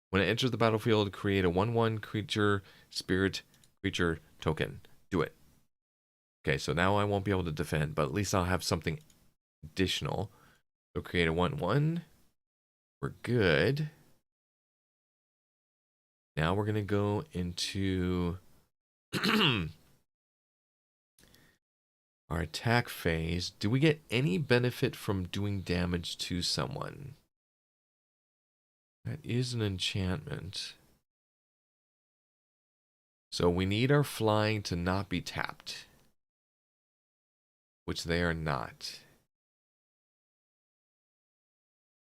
When it enters the battlefield, create a 1/1 creature, spirit, creature token. Do it. Okay, so now I won't be able to defend, but at least I'll have something additional. So create a 1/1. We're good. Now we're going to go into our attack phase. Do we get any benefit from doing damage to someone? That is an enchantment. So we need our flying to not be tapped, which they are not.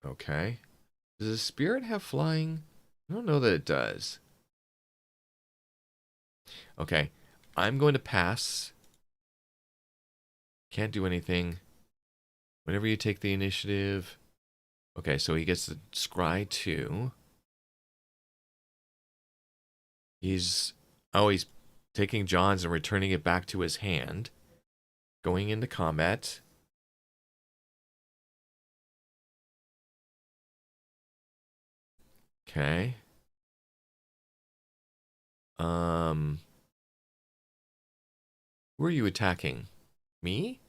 Okay. Does a spirit have flying? I don't know that it does. Okay. I'm going to pass. Can't do anything. Whenever you take the initiative. Okay, so he gets the scry 2. He's taking John's and returning it back to his hand. Going into combat. Okay. Who are you attacking? Me?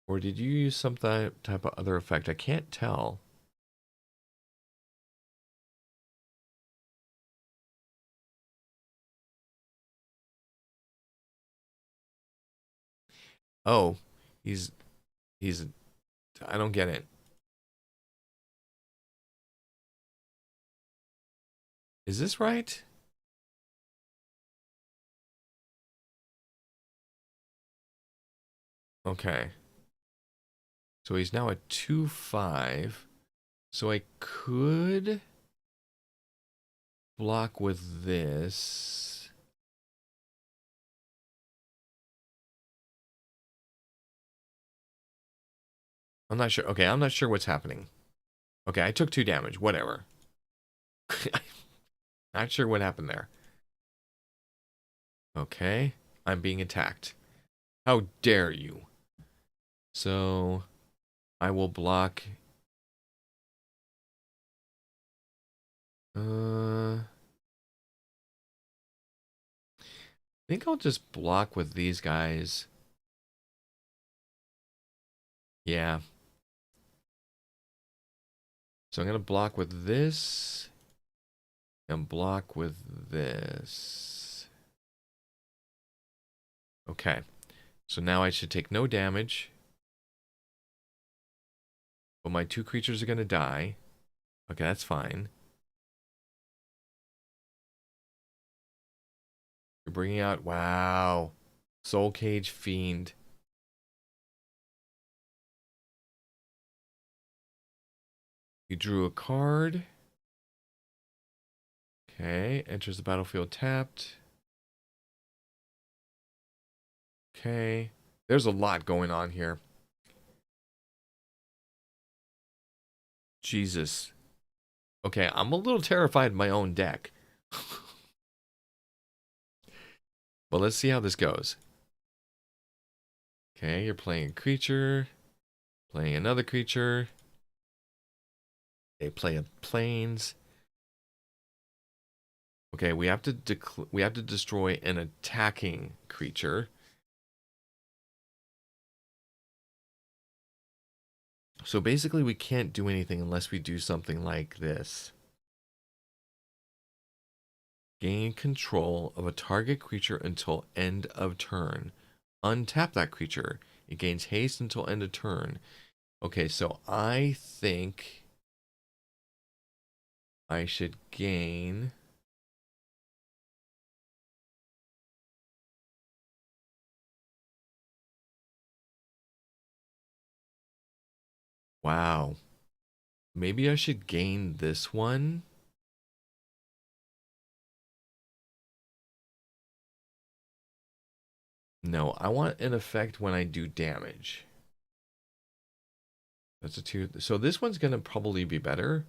Or did you use some type of other effect? I can't tell. Oh, he's I don't get it. Is this right? Okay. So he's now at 2/5. So I could block with this. I'm not sure. Okay, I'm not sure what's happening. Okay, I took 2 damage. Whatever. Not sure what happened there. Okay, I'm being attacked. How dare you? So I will block. I think I'll just block with these guys. Yeah. So I'm going to block with this and block with this. Okay. So now I should take no damage. But my 2 creatures are going to die. Okay, that's fine. You're bringing out... Wow. Soul Cage Fiend. You drew a card. Okay, enters the battlefield tapped. Okay. There's a lot going on here. Jesus. Okay, I'm a little terrified of my own deck. But let's see how this goes. Okay, you're playing a creature. Playing another creature. They play a plains. Okay, we have to destroy an attacking creature. So basically we can't do anything unless we do something like this. Gain control of a target creature until end of turn. Untap that creature. It gains haste until end of turn. Okay, so I think I should gain... Wow. Maybe I should gain this one. No, I want an effect when I do damage. That's a 2. So this one's going to probably be better.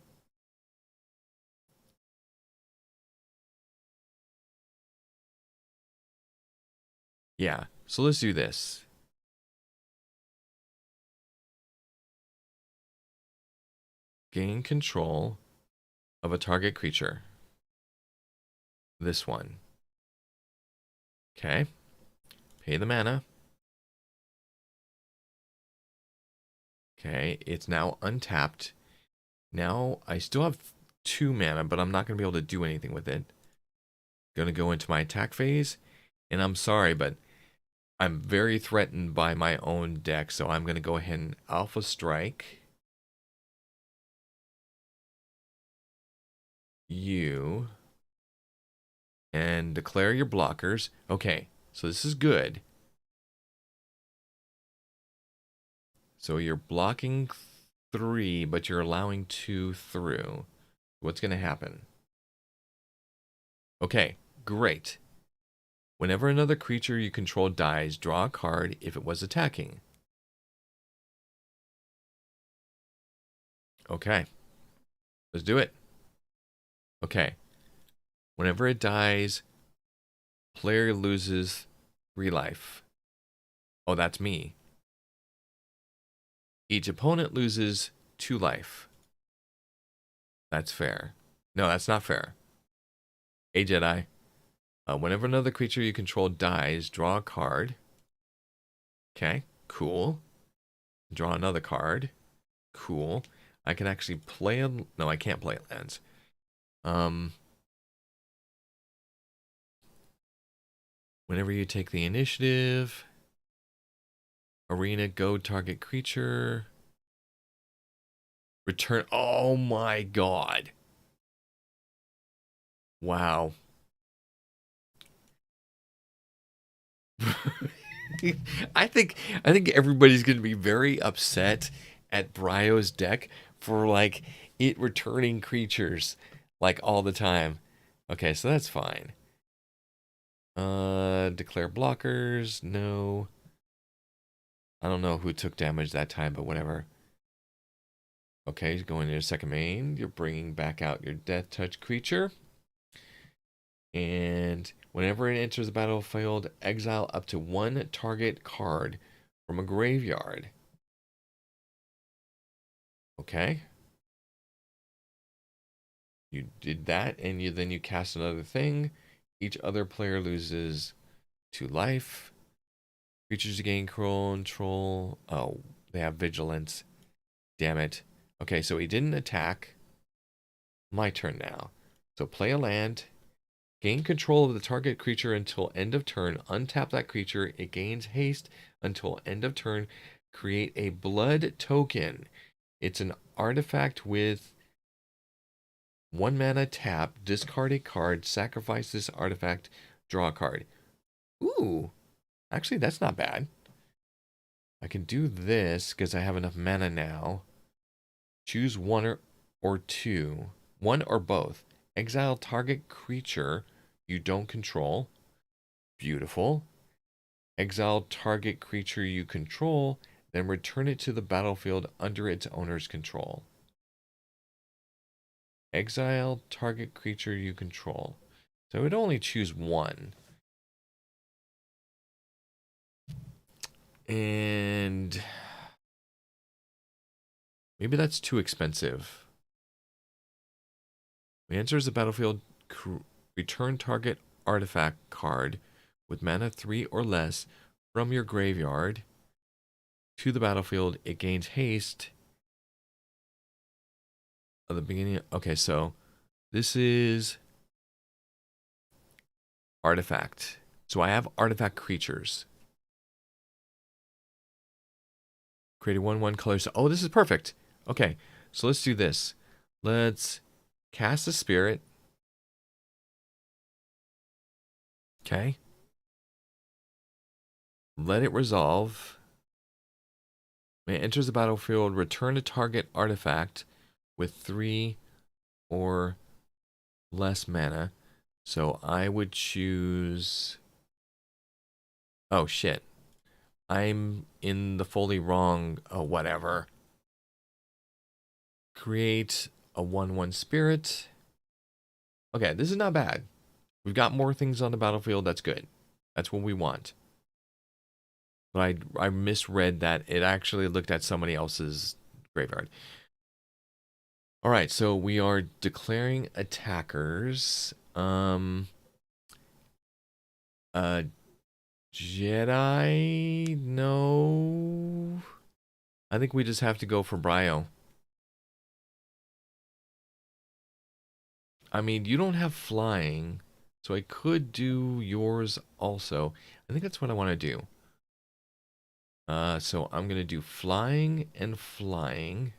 Yeah, so let's do this. Gain control of a target creature. This one. Okay. Pay the mana. Okay, it's now untapped. Now I still have 2 mana, but I'm not going to be able to do anything with it. Going to go into my attack phase. And I'm sorry, but I'm very threatened by my own deck, so I'm going to go ahead and Alpha Strike you and declare your blockers. Okay, so this is good. So you're blocking 3, but you're allowing 2 through. What's going to happen? Okay, great. Whenever another creature you control dies, draw a card if it was attacking. Okay, let's do it. Okay, whenever it dies, player loses 3 life. Oh, that's me. Each opponent loses 2 life. That's fair. No, that's not fair. Hey, Jedi. Whenever another creature you control dies, draw a card. Okay, cool. Draw another card. Cool. I can actually play a... No, I can't play lands. Whenever you take the initiative, arena, go target creature. Return... Oh my god. Wow. I think everybody's going to be very upset at Bryo's deck for like it returning creatures like all the time. Okay, so that's fine. Declare blockers. No. I don't know who took damage that time, but whatever. Okay, going to your second main. You're bringing back out your Death Touch creature. And whenever it enters the battlefield, exile up to 1 target card from a graveyard. Okay. You did that, and then you cast another thing. Each other player loses 2 life. Creatures gain control. Oh, they have vigilance. Damn it. Okay, so he didn't attack. My turn now. So play a land. Gain control of the target creature until end of turn. Untap that creature. It gains haste until end of turn. Create a blood token. It's an artifact with 1 mana tap. Discard a card. Sacrifice this artifact. Draw a card. Ooh. Actually, that's not bad. I can do this because I have enough mana now. Choose 1 or 2. 1 or both. Exile target creature you don't control. Beautiful. Exile target creature you control, then return it to the battlefield under its owner's control. Exile target creature you control. So I would only choose 1. And maybe that's too expensive. When it enters the battlefield, return target artifact card with mana 3 or less from your graveyard to the battlefield. It gains haste at the beginning. Okay, so this is artifact. So I have artifact creatures. Create a 1/1 color. So, oh, this is perfect. Okay, so let's do this. Let's cast a spirit. Okay. Let it resolve. When it enters the battlefield, return a target artifact with 3 or less mana. So I would choose... Oh, shit. I'm in the fully wrong... Oh, whatever. Create a 1/1 spirit. Okay, this is not bad. We've got more things on the battlefield. That's good. That's what we want. But I misread that it actually looked at somebody else's graveyard. All right, so we are declaring attackers. Jedi? No. I think we just have to go for Brio. I mean, you don't have flying, so I could do yours also. I think that's what I want to do. So I'm going to do flying and flying.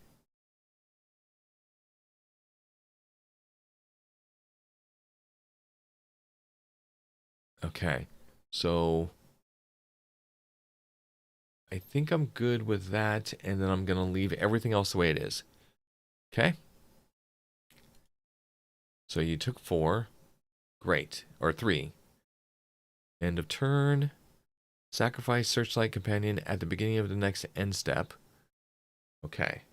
Okay, so I think I'm good with that, and then I'm going to leave everything else the way it is. Okay? So you took 4. Great. Or 3. End of turn. Sacrifice Searchlight Companion at the beginning of the next end step. Okay.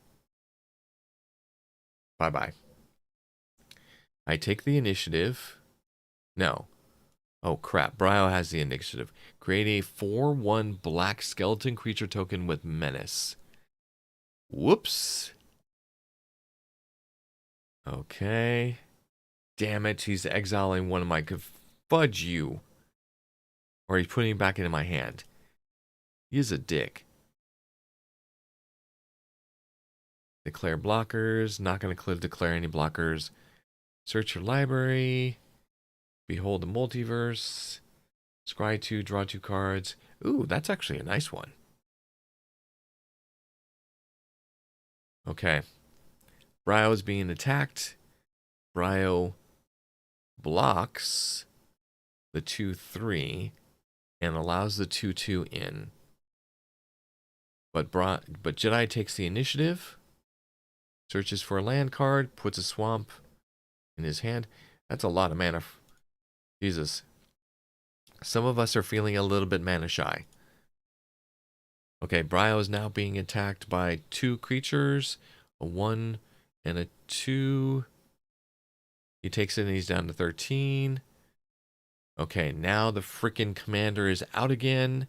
Bye-bye. I take the initiative. No. Oh, crap. Brio has the initiative. Create a 4/1 black skeleton creature token with menace. Whoops. Okay. Damn it. He's exiling one of my... Fudge you. Or he's putting it back into my hand. He is a dick. Declare blockers. Not going to declare any blockers. Search your library. Behold the multiverse. Scry 2, draw 2 cards. Ooh, that's actually a nice one. Okay. Brio is being attacked. Brio blocks the 2/3 and allows the 2/2 in. But Jedi takes the initiative. Searches for a land card. Puts a swamp in his hand. That's a lot of mana. Jesus. Some of us are feeling a little bit mana shy. Okay, Brio is now being attacked by 2 creatures. A 1 and a 2. He takes it and he's down to 13. Okay, now the freaking commander is out again.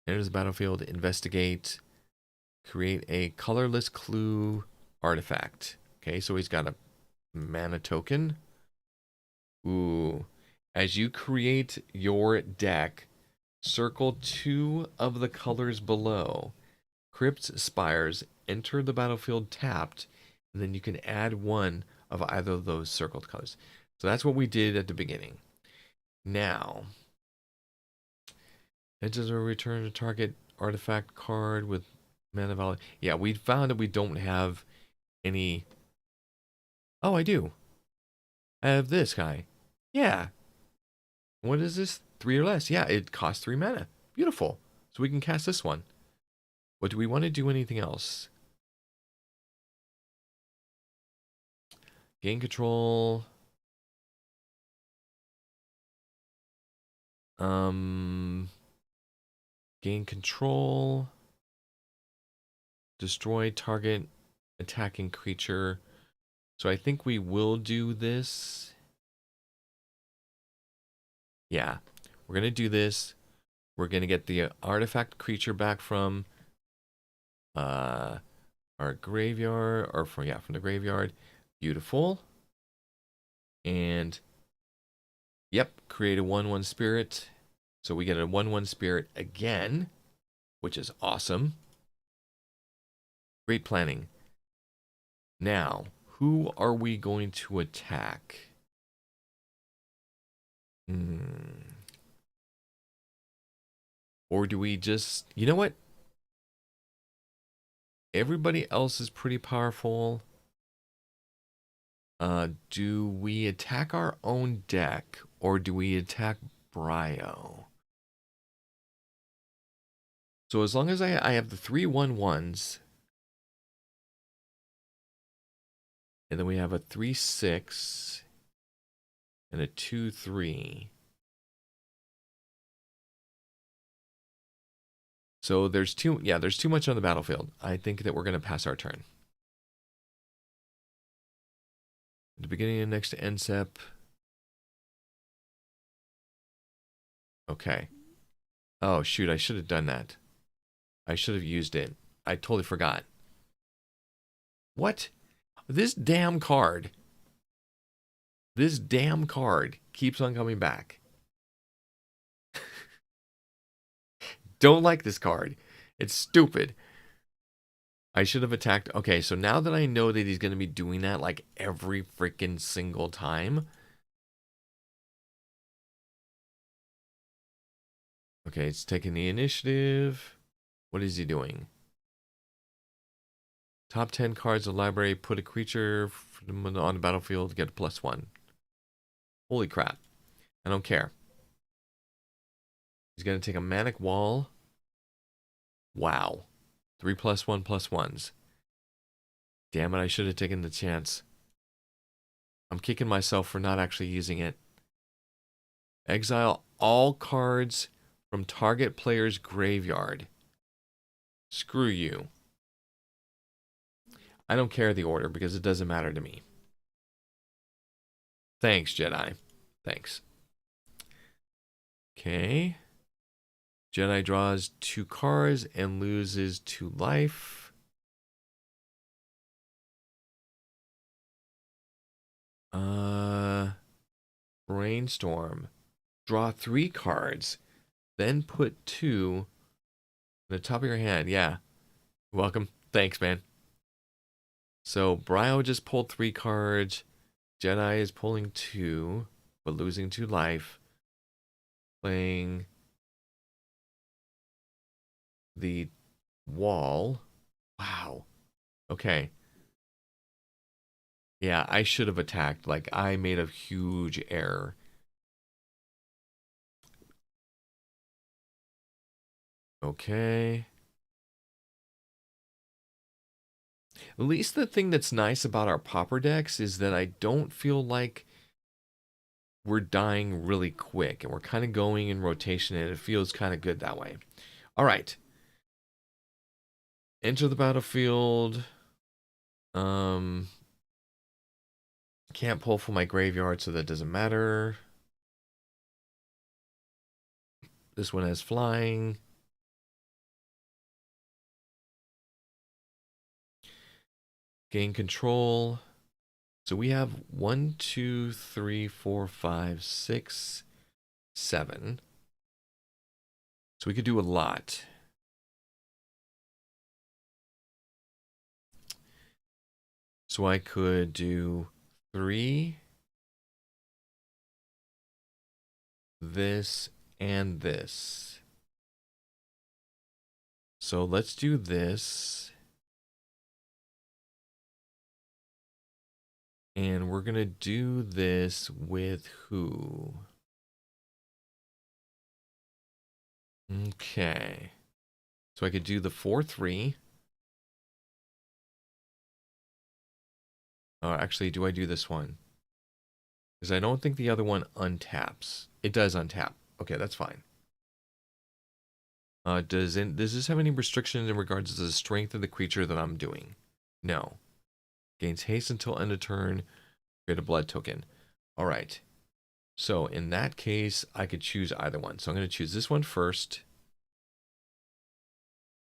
Enters the battlefield, investigate, create a colorless clue artifact. Okay, so he's got a mana token. Ooh. As you create your deck, circle 2 of the colors below. Crypts, Spires, enter the battlefield tapped, and then you can add 1 of either of those circled colors. So that's what we did at the beginning. Now, it does a return to target artifact card with mana value. Yeah, we found that we don't have any. Oh, I do. I have this guy. Yeah. What is this? 3 or less. Yeah, it costs 3 mana. Beautiful. So we can cast this one. But do we want to do anything else? Gain control. Gain control. Destroy target attacking creature. So I think we will do this. Yeah, we're going to do this. We're going to get the artifact creature back from our graveyard, or from the graveyard. Beautiful. And yep, create a 1/1 spirit. So we get a 1/1 spirit again, which is awesome. Great planning. Now, who are we going to attack? Hmm. Or do we just, you know what? Everybody else is pretty powerful. Do we attack our own deck or do we attack Brio? So as long as I have the 3/1/1s, and then we have a 3/6 and a 2/3. So there's there's too much on the battlefield. I think that we're going to pass our turn. At the beginning of next end step. Okay. Oh, shoot. I should have done that. I should have used it. I totally forgot. What? This damn card. This damn card keeps on coming back. Don't like this card. It's stupid. I should have attacked. Okay, so now that I know that he's going to be doing that like every freaking single time. Okay, it's taking the initiative. What is he doing? Top 10 cards of the library. Put a creature on the battlefield. Get a +1. Holy crap. I don't care. He's going to take a Manic Wall. Wow. 3+1/+1s. Damn it, I should have taken the chance. I'm kicking myself for not actually using it. Exile all cards from target player's graveyard. Screw you. I don't care the order because it doesn't matter to me. Thanks, Jedi. Thanks. Okay. Jedi draws 2 cards and loses 2 life. Brainstorm. Draw 3 cards. Then put 2 in the top of your hand. Yeah. Welcome. Thanks, man. So Brio just pulled 3 cards. Jedi is pulling 2, but losing 2 life. Playing the wall. Wow. Okay. Yeah, I should have attacked. Like, I made a huge error. Okay. At least the thing that's nice about our popper decks is that I don't feel like we're dying really quick. And we're kind of going in rotation, and it feels kind of good that way. All right. Enter the battlefield. Can't pull from my graveyard, so that doesn't matter. This one has flying. Gain control. So we have 1, 2, 3, 4, 5, 6, 7. So we could do a lot. So I could do 3, this, and this. So let's do this. And we're going to do this with who? Okay. So I could do the 4/3. Actually, do I do this one? Because I don't think the other one untaps. It does untap. Okay, that's fine. Does this have any restrictions in regards to the strength of the creature that I'm doing? No. Gains haste until end of turn. Create a blood token. All right. So in that case, I could choose either one. So I'm going to choose this one first.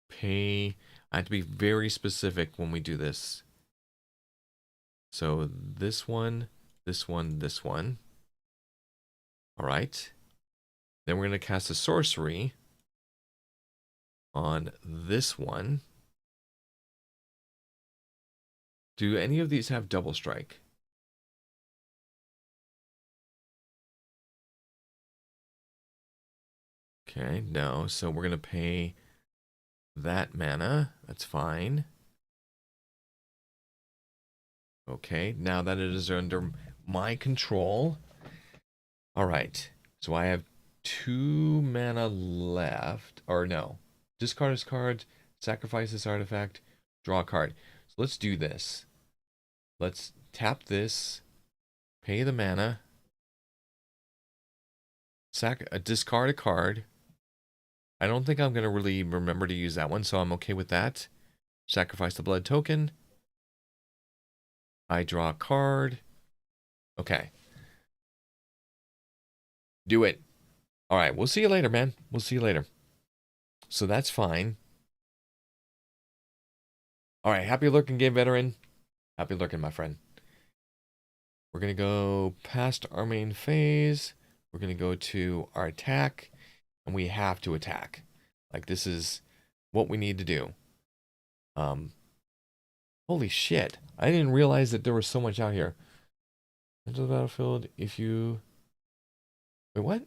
Pay. I have to be very specific when we do this. So this one, this one, this one. All right. Then we're going to cast a sorcery on this one. Do any of these have double strike? Okay, no. So we're going to pay that mana. That's fine. Okay, now that it is under my control. All right. So I have 2 mana left. Or no. Discard this card. Sacrifice this artifact. Draw a card. So let's do this. Let's tap this. Pay the mana. Discard a card. I don't think I'm going to really remember to use that one, so I'm okay with that. Sacrifice the blood token. I draw a card. Okay. Do it. All right, we'll see you later, man. We'll see you later. So that's fine. All right, happy lurking, game veteran. Happy lurking, my friend. We're going to go past our main phase. We're going to go to our attack, and we have to attack. Like, this is what we need to do. Holy shit. I didn't realize that there was so much out here. Enter the battlefield if you... Wait, what?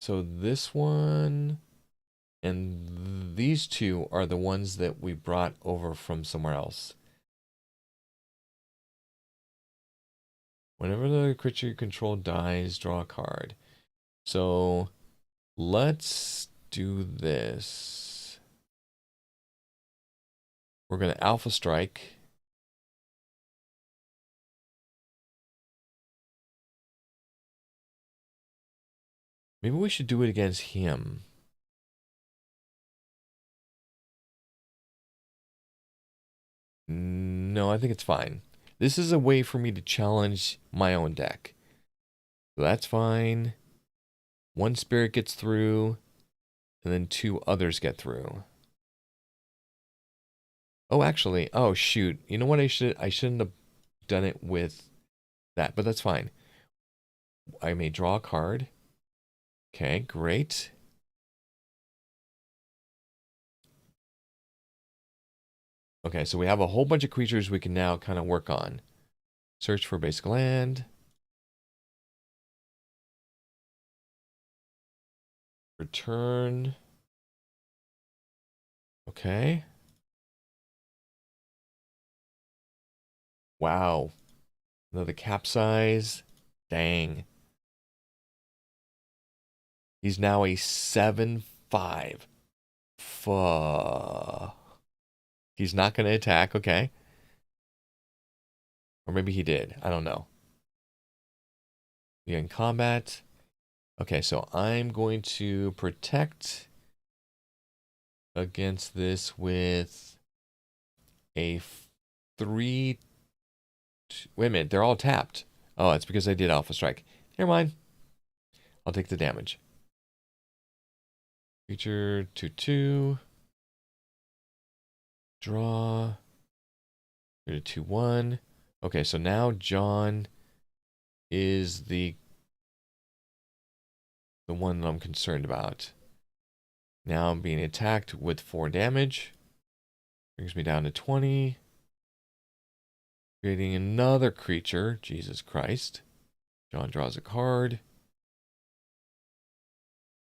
So this one and these two are the ones that we brought over from somewhere else. Whenever the creature you control dies, draw a card. So let's do this. We're going to Alpha Strike. Maybe we should do it against him. No, I think it's fine. This is a way for me to challenge my own deck. So that's fine. 1 spirit gets through, and then 2 others get through. Oh, actually, oh shoot. You know what? I shouldn't have done it with that, but that's fine. I may draw a card. Okay, great. Okay, so we have a whole bunch of creatures we can now kind of work on. Search for basic land. Return. Okay. Wow. Another capsize. Dang. He's now a 7/5. Fuck. He's not going to attack. Okay. Or maybe he did. I don't know. You're in combat. Okay, so I'm going to protect against this with a 3... Wait a minute, they're all tapped. Oh, it's because I did Alpha Strike. Never mind. I'll take the damage. Creature 2/2. Draw. Creature 2/1. Okay, so now John is the one that I'm concerned about. Now I'm being attacked with 4 damage. Brings me down to 20. Creating another creature. Jesus Christ. John draws a card.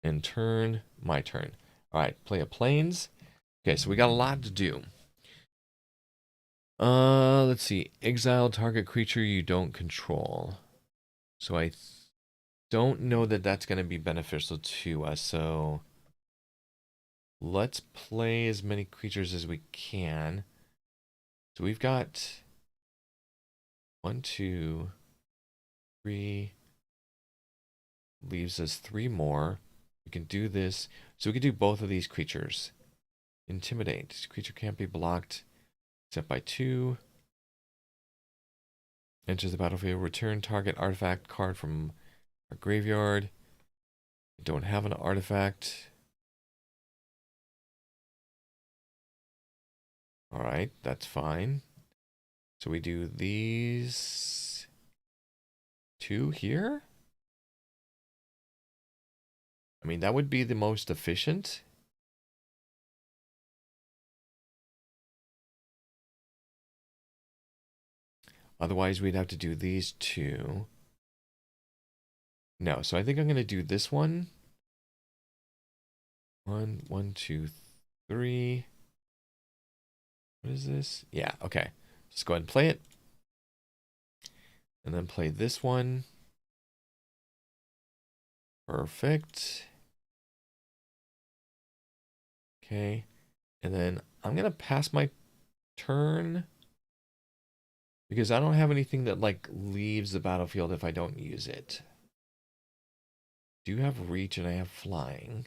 And turn. My turn. Alright, play a plains. Okay, so we got a lot to do. Let's see. Exile target creature you don't control. So I don't know that that's going to be beneficial to us. So let's play as many creatures as we can. So we've got 1, 2, 3. Leaves us 3 more. We can do this. So we can do both of these creatures. Intimidate. This creature can't be blocked except by 2. Enters the battlefield. Return target artifact card from our graveyard. We don't have an artifact. Alright, that's fine. So we do these 2 here. I mean, that would be the most efficient. Otherwise, we'd have to do these 2. No, so I think I'm going to do this one. One, two, three. What is this? Yeah, okay. Just go ahead and play it. And then play this one. Perfect. Okay. And then I'm going to pass my turn because I don't have anything that like leaves the battlefield if I don't use it. Do have reach and I have flying.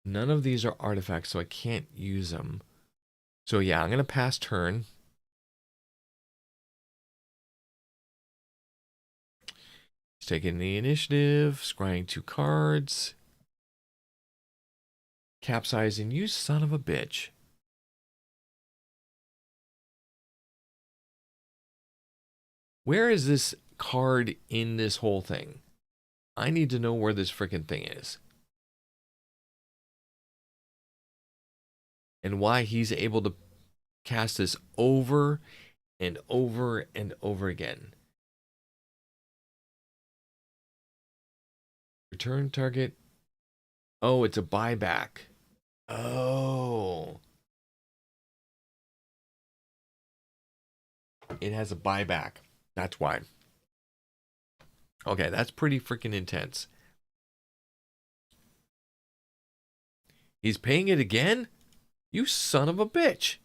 None of these are artifacts, so I can't use them. So yeah, I'm going to pass turn. He's taking the initiative, scrying 2 cards. Capsizing, you son of a bitch. Where is this card in this whole thing? I need to know where this freaking thing is. And why he's able to cast this over and over and over again. Return target. Oh, it's a buyback. Oh. It has a buyback. That's why. Okay, that's pretty freaking intense. He's paying it again? You son of a bitch.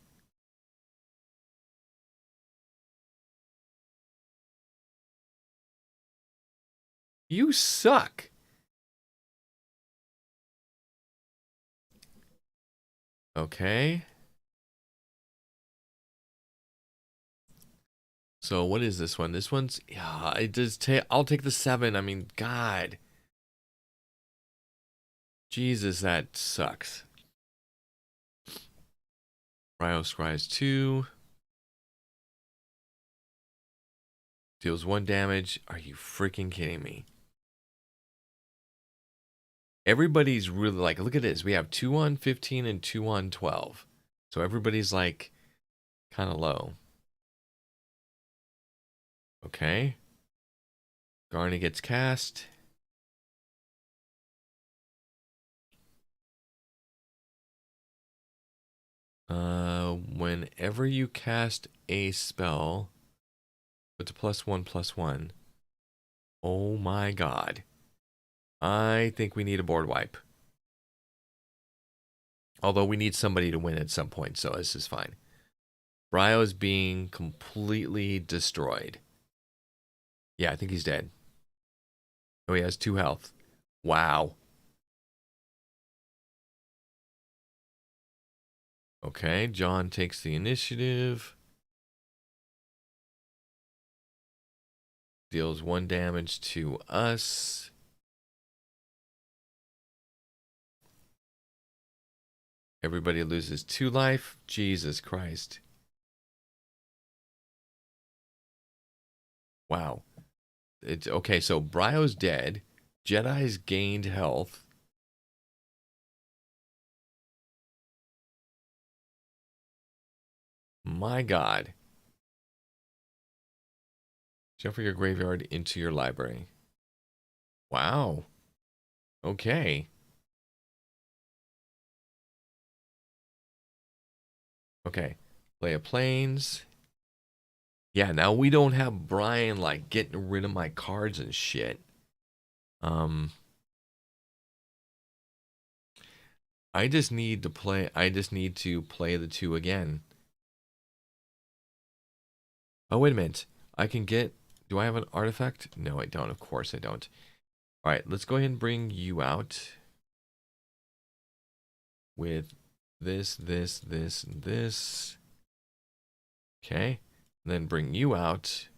You suck. Okay. So what is this one? This one's, yeah, it does I'll take the 7. I mean, God. Jesus, that sucks. Cryo scries 2. Deals 1 damage. Are you freaking kidding me? Everybody's really like, look at this. We have 2 on 15 and 2 on 12. So everybody's like kind of low. Okay. Garny gets cast. Whenever you cast a spell, it's a +1/+1. Oh my God. I think we need a board wipe. Although we need somebody to win at some point, so this is fine. Bryo is being completely destroyed. Yeah, I think he's dead. Oh, he has 2 health. Wow. Okay, John takes the initiative. Deals 1 damage to us. Everybody loses 2 life. Jesus Christ. Wow. It's okay, so Bryo's dead. Jedi's gained health. My God. Shuffle your graveyard into your library. Wow. Okay. Okay. Play a planes. Yeah, now we don't have Brian like getting rid of my cards and shit. I just need to play the 2 again. Oh, wait a minute. I can get, do I have an artifact? No, I don't. Of course I don't. All right, let's go ahead and bring you out with this, and this. Okay. And then bring you out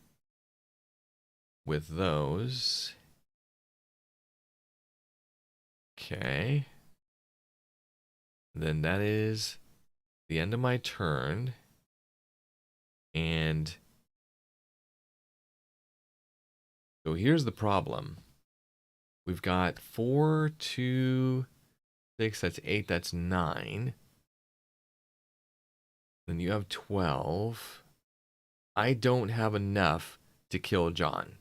with those. Okay. Then that is the end of my turn. And so here's the problem. We've got 4, 2, 6, that's 8, that's 9. Then you have 12. I don't have enough to kill John.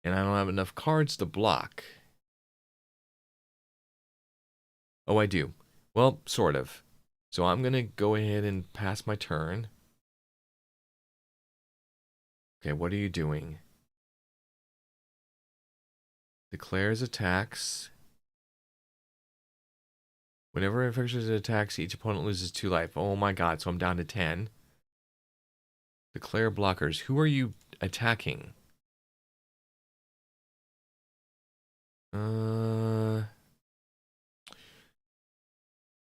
And I don't have enough cards to block. Oh, I do. Well, sort of. So I'm going to go ahead and pass my turn. Okay, what are you doing? Declares attacks. Whenever infectious attacks, each opponent loses 2 life. Oh my god, so I'm down to 10. Declare blockers. Who are you attacking?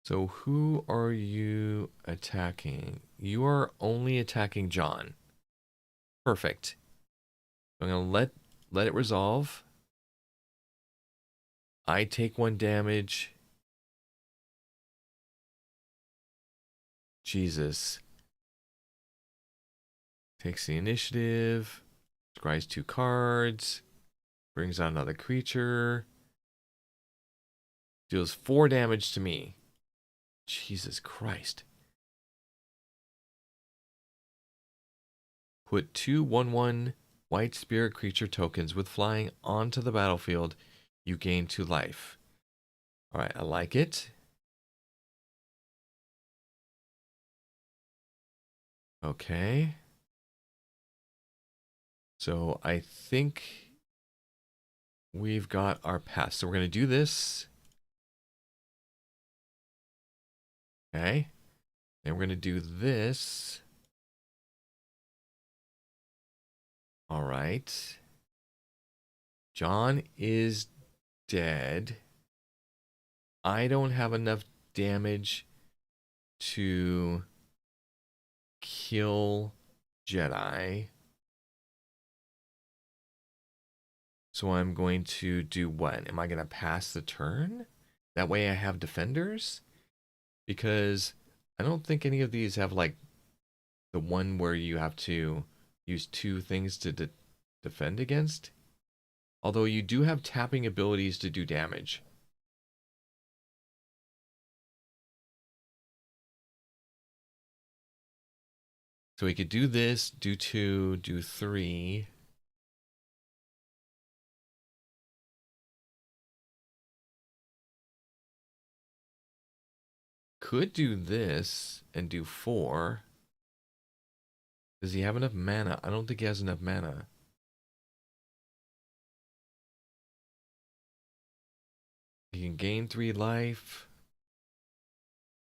So who are you attacking? You are only attacking John. Perfect. I'm gonna let it resolve. I take 1 damage. Jesus. Takes the initiative. Scries 2 cards. Brings out another creature. Deals 4 damage to me. Jesus Christ. Put 2 1/1 white spirit creature tokens with flying onto the battlefield. You gain 2 life. Alright, I like it. Okay. So I think we've got our pass. So we're going to do this. Okay. And we're going to do this. All right. John is dead. I don't have enough damage to kill Jedi. So I'm going to do what? Am I going to pass the turn? That way I have defenders? Because I don't think any of these have like the one where you have to use 2 things to defend against. Although you do have tapping abilities to do damage. So we could do this, do 2, do 3. Could do this and do 4. Does he have enough mana? I don't think he has enough mana. He can gain 3 life.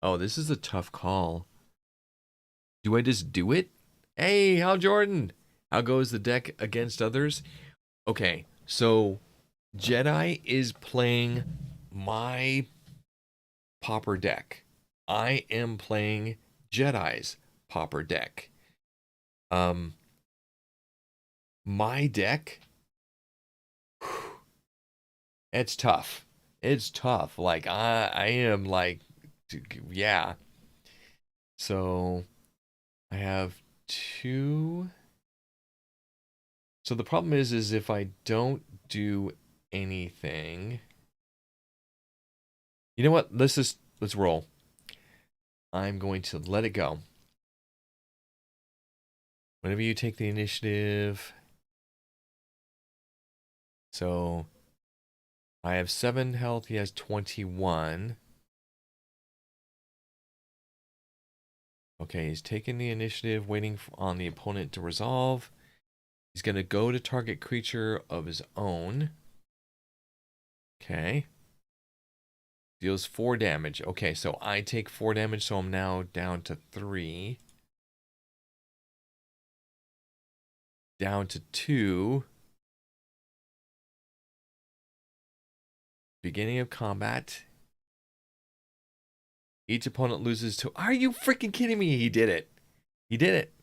Oh, this is a tough call. Do I just do it? Hey, Hal Jordan! How goes the deck against others? Okay, so Jedi is playing my Pauper deck. I am playing Jedi's Pauper deck. My deck, it's tough. It's tough. Like I am like, yeah. So I have 2. So the problem is if I don't do anything, you know what? Let's roll. I'm going to let it go. Whenever you take the initiative. So I have 7 health. He has 21. Okay, he's taking the initiative, waiting on the opponent to resolve. He's going to go to target creature of his own. Okay. Deals 4 damage. Okay, so I take 4 damage, so I'm now down to 3. Down to 2. Beginning of combat. Each opponent loses 2. Are you freaking kidding me? He did it. He did it.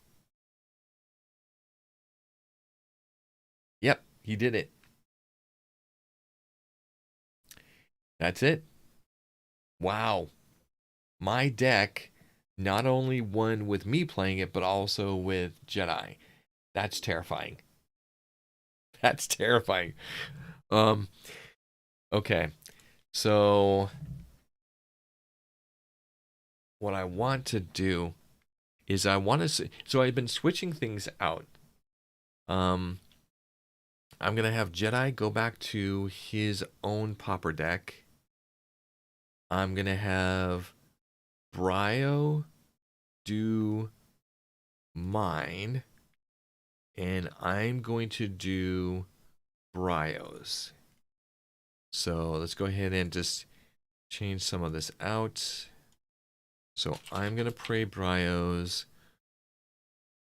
Yep, he did it. That's it. Wow. My deck not only won with me playing it, but also with Jedi. That's terrifying. That's terrifying. Okay, so what I want to do is I want to. So I've been switching things out. Um, I'm gonna have Jedi go back to his own popper deck. I'm gonna have Brio do mine, and I'm going to do Brio's. So let's go ahead and just change some of this out. So I'm gonna play Brio's.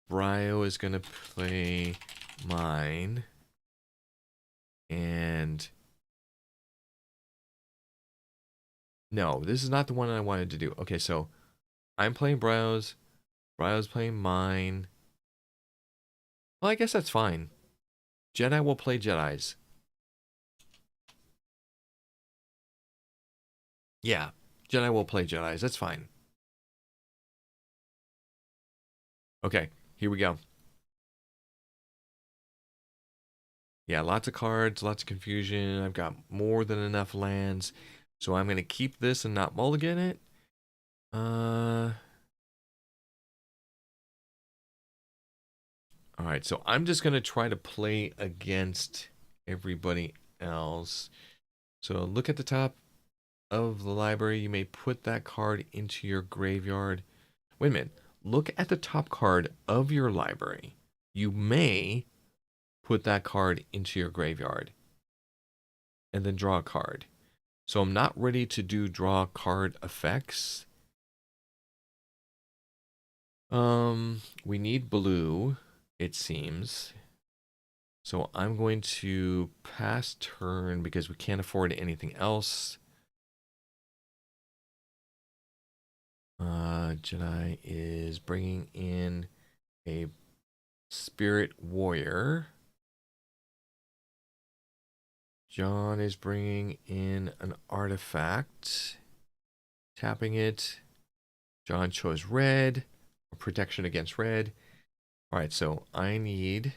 Brio is gonna play mine, and no, this is not the one I wanted to do. Okay, so I'm playing Brio's. Brio's playing mine. Well, I guess that's fine. Jedi will play Jedi's. Yeah, Jedi will play Jedi's. That's fine. Okay, here we go. Yeah, lots of cards, lots of confusion. I've got more than enough lands. So I'm going to keep this and not mulligan it. All right, so I'm just going to try to play against everybody else. So look at the top of the library. You may put that card into your graveyard. Wait a minute. Look at the top card of your library. You may put that card into your graveyard and then draw a card. So I'm not ready to do draw card effects. We need blue, it seems. So I'm going to pass turn because we can't afford anything else. Jedi is bringing in a spirit warrior. John is bringing in an artifact, tapping it. John chose red, or protection against red. All right, so I need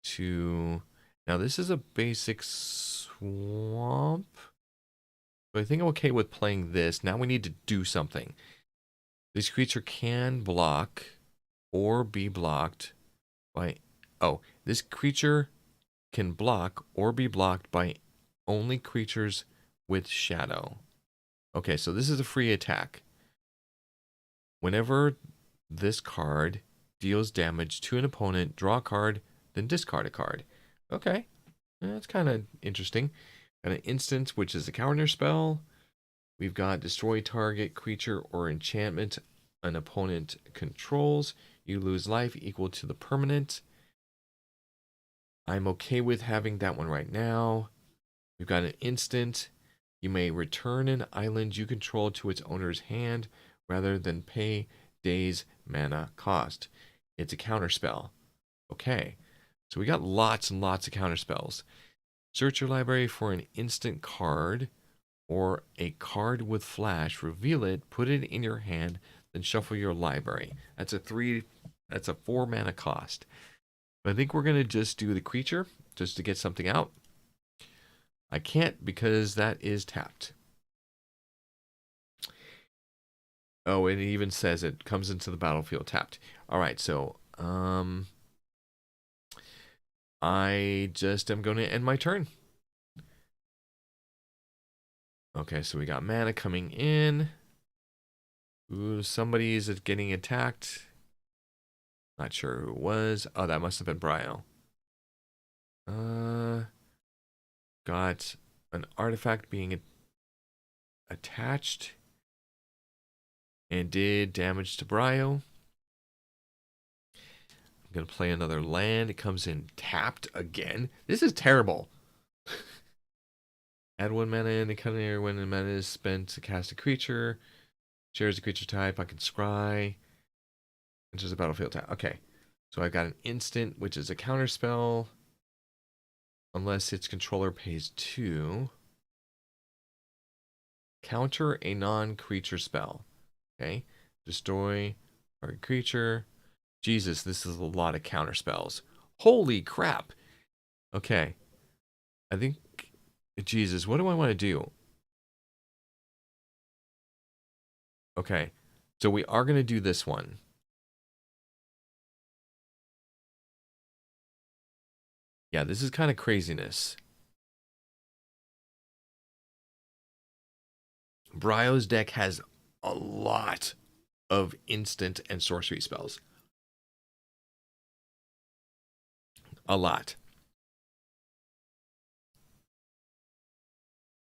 to. Now, this is a basic swamp. But I think I'm okay with playing this. Now we need to do something. This creature can block or be blocked by. Oh, this creature can block or be blocked by only creatures with shadow. Okay, so this is a free attack. Whenever this card deals damage to an opponent, draw a card, then discard a card. Okay, that's kind of interesting. Got an instance, which is a counter spell. We've got destroy target creature or enchantment an opponent controls. You lose life equal to the permanent. I'm okay with having that one right now. We've got an instant. You may return an island you control to its owner's hand rather than pay days mana cost. It's a counter spell. Okay, so we got lots and lots of counter spells. Search your library for an instant card or a card with flash. Reveal it, put it in your hand, then shuffle your library. That's a 4 mana cost. But I think we're gonna just do the creature just to get something out. I can't because that is tapped. Oh, and it even says it comes into the battlefield tapped. All right, so I just am going to end my turn. Okay, so we got mana coming in. Ooh, somebody's getting attacked. Not sure who it was. Oh, that must have been Brio. Got an artifact being attached and did damage to Brio. I'm going to play another land. It comes in tapped again. This is terrible. Add 1 mana in the counter when the mana is spent to cast a creature. Shares a creature type. I can scry. Enters a battlefield type. Okay. So I've got an instant, which is a counter spell. Unless its controller pays 2. Counter a non-creature spell. Okay. Destroy target creature. Jesus, this is a lot of counter spells. Holy crap. Okay. I think Jesus, what do I want to do? Okay, so we are going to do this one. Yeah, this is kind of craziness. Bryo's deck has a lot of instant and sorcery spells. A lot.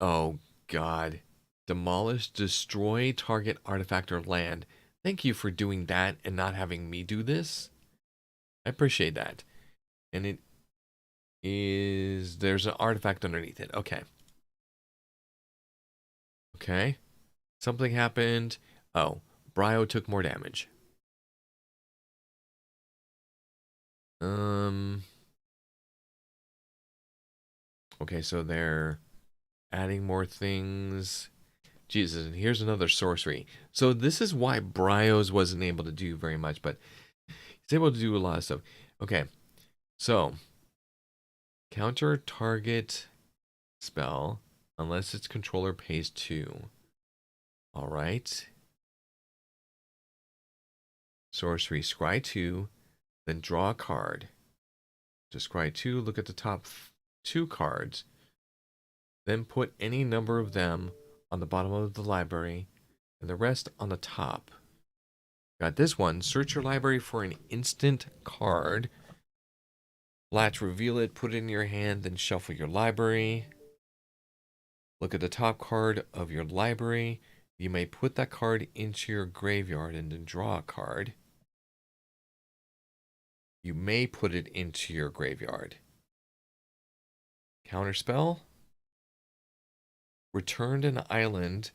Oh, God. Demolish, destroy target artifact or land. Thank you for doing that and not having me do this. I appreciate that. And it is... There's an artifact underneath it. Okay. Okay. Something happened. Oh, Bryo took more damage. Okay, so they're adding more things. Jesus, and here's another sorcery. So this is why Bryos wasn't able to do very much, but he's able to do a lot of stuff. Okay, so counter target spell unless its controller pays 2. All right. Sorcery, scry 2, then draw a card. To scry 2, look at the top 2 cards. Then put any number of them on the bottom of the library and the rest on the top. Got this one. Search your library for an instant card. Latch, reveal it, put it in your hand, then shuffle your library. Look at the top card of your library. You may put that card into your graveyard and then draw a card. You may put it into your graveyard. Counterspell. Returned an island.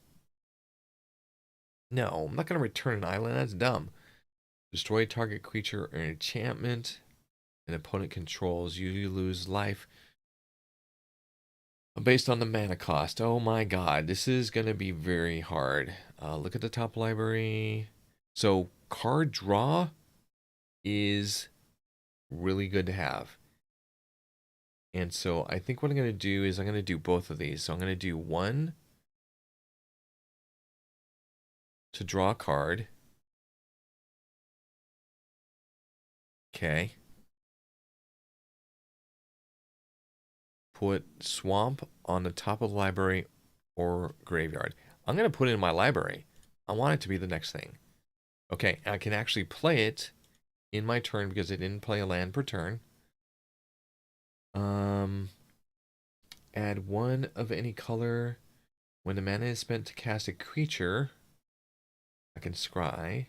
No, I'm not going to return an island. That's dumb. Destroy target creature or enchantment an opponent controls. You lose life based on the mana cost. Oh my god, this is going to be very hard. Look at the top library. So card draw is really good to have. And so I think what I'm going to do is I'm going to do both of these. So I'm going to do one to draw a card. Okay. Put swamp on the top of the library or graveyard. I'm going to put it in my library. I want it to be the next thing. Okay, I can actually play it in my turn because I didn't play a land per turn. Add one of any color. When the mana is spent to cast a creature, I can scry.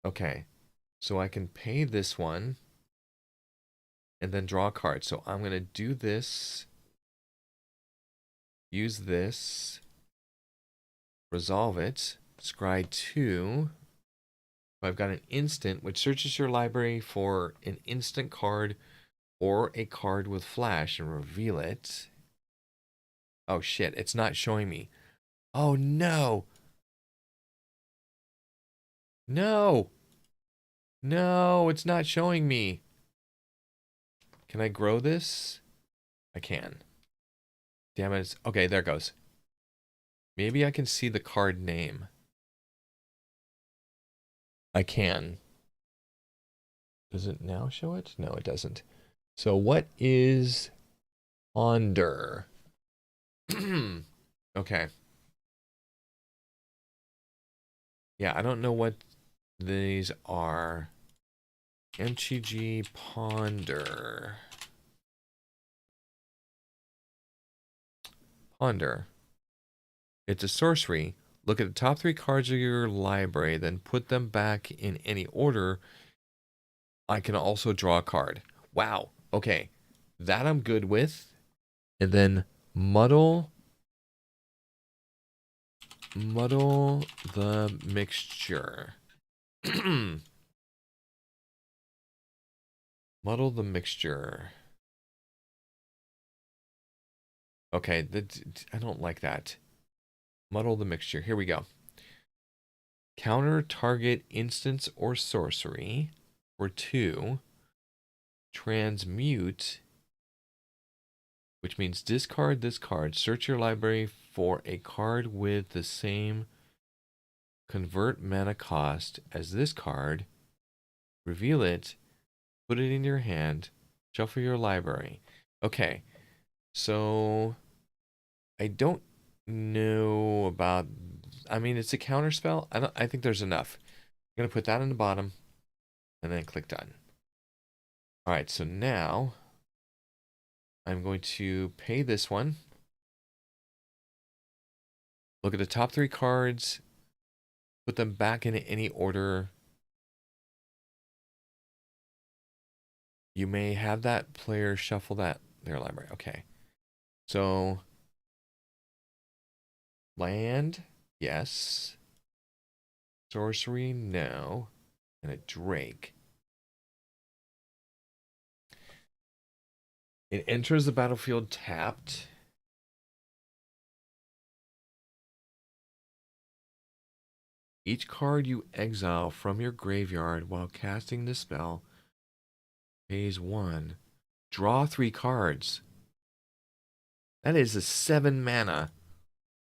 Okay, so I can pay this one and then draw a card. So I'm going to do this, use this, resolve it, scry 2. I've got an instant which searches your library for an instant card or a card with flash and reveal it. Oh shit, it's not showing me. Oh no! No! No, it's not showing me. Can I grow this? I can. Damn it. Okay, there it goes. Maybe I can see the card name. I can. Does it now show it? No, it doesn't. So what is Onder? Okay. Yeah, I don't know what these are. MTG Ponder. Ponder. It's a sorcery. Look at the top 3 cards of your library, then put them back in any order. I can also draw a card. Wow. Okay. That I'm good with. And then muddle the mixture. Muddle the mixture. Okay, I don't like that. Muddle the mixture. Here we go. Counter target instance or sorcery for 2. Transmute which means discard this card. Search your library for a card with the same convert mana cost as this card. Reveal it, put it in your hand, shuffle your library. Okay, so I don't know about. I mean, it's a counter spell. I think there's enough. I'm gonna put that in the bottom, and then click done. All right, so now I'm going to pay this one. Look at the top 3 cards, put them back in any order. You may have that player shuffle their library. Okay. So land, yes. Sorcery, no. And a Drake. It enters the battlefield tapped. Each card you exile from your graveyard while casting the spell pays 1. Draw 3 cards. That is a 7 mana.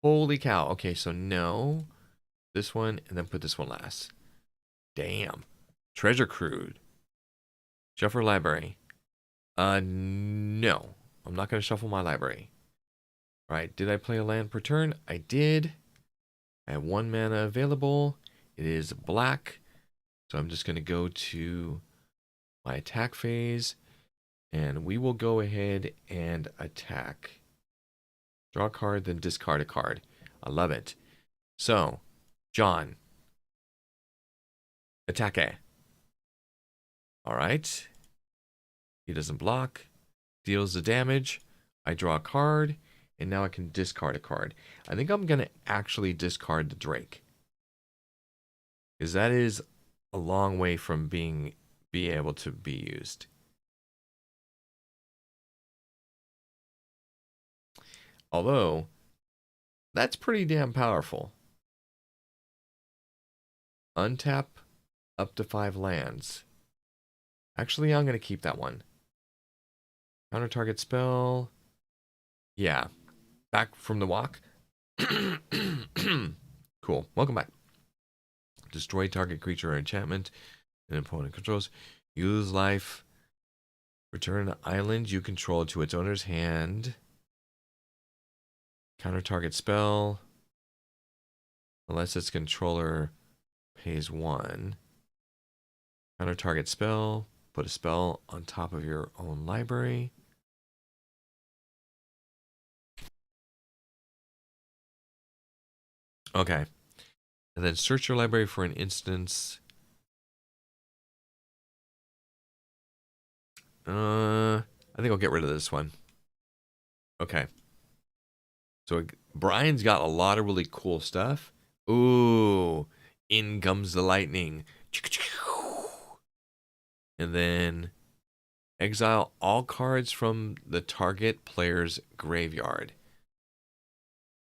Holy cow. Okay, so no. This one, and then put this one last. Damn. Treasure Crude. Shuffle library. No. I'm not going to shuffle my library. All right, did I play a land per turn? I did. I have 1 mana available. It is black. So I'm just going to go to my attack phase. And we will go ahead and attack. Draw a card, then discard a card. I love it. So, John. Attack A. Alright. He doesn't block. Deals the damage. I draw a card. And now I can discard a card. I think I'm going to actually discard the Drake. Because that is a long way from being able to be used. Although, that's pretty damn powerful. Untap up to 5 lands. Actually, I'm going to keep that one. Counter target spell. Yeah. Back from the walk. Cool. Welcome back. Destroy target creature or enchantment an opponent controls. Use life. Return an island you control to its owner's hand. Counter target spell. Unless its controller pays 1. Counter target spell. Put a spell on top of your own library. Okay. And then search your library for an instance. I think I'll get rid of this one. Okay. So Brian's got a lot of really cool stuff. Ooh. In comes the lightning. And then exile all cards from the target player's graveyard.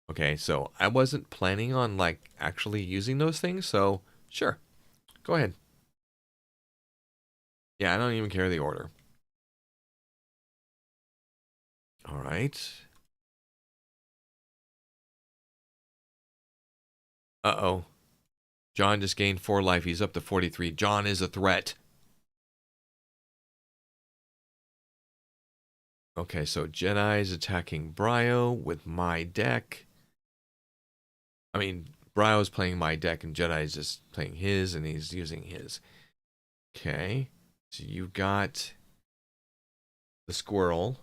Okay, so I wasn't planning on like actually using those things, so sure. Go ahead. Yeah, I don't even care the order. All right. Uh-oh. John just gained 4 life. He's up to 43. John is a threat. Okay, so Jedi is attacking Bryo with my deck. I mean, Bryo is playing my deck and Jedi is just playing his and he's using his. Okay, so you got the squirrel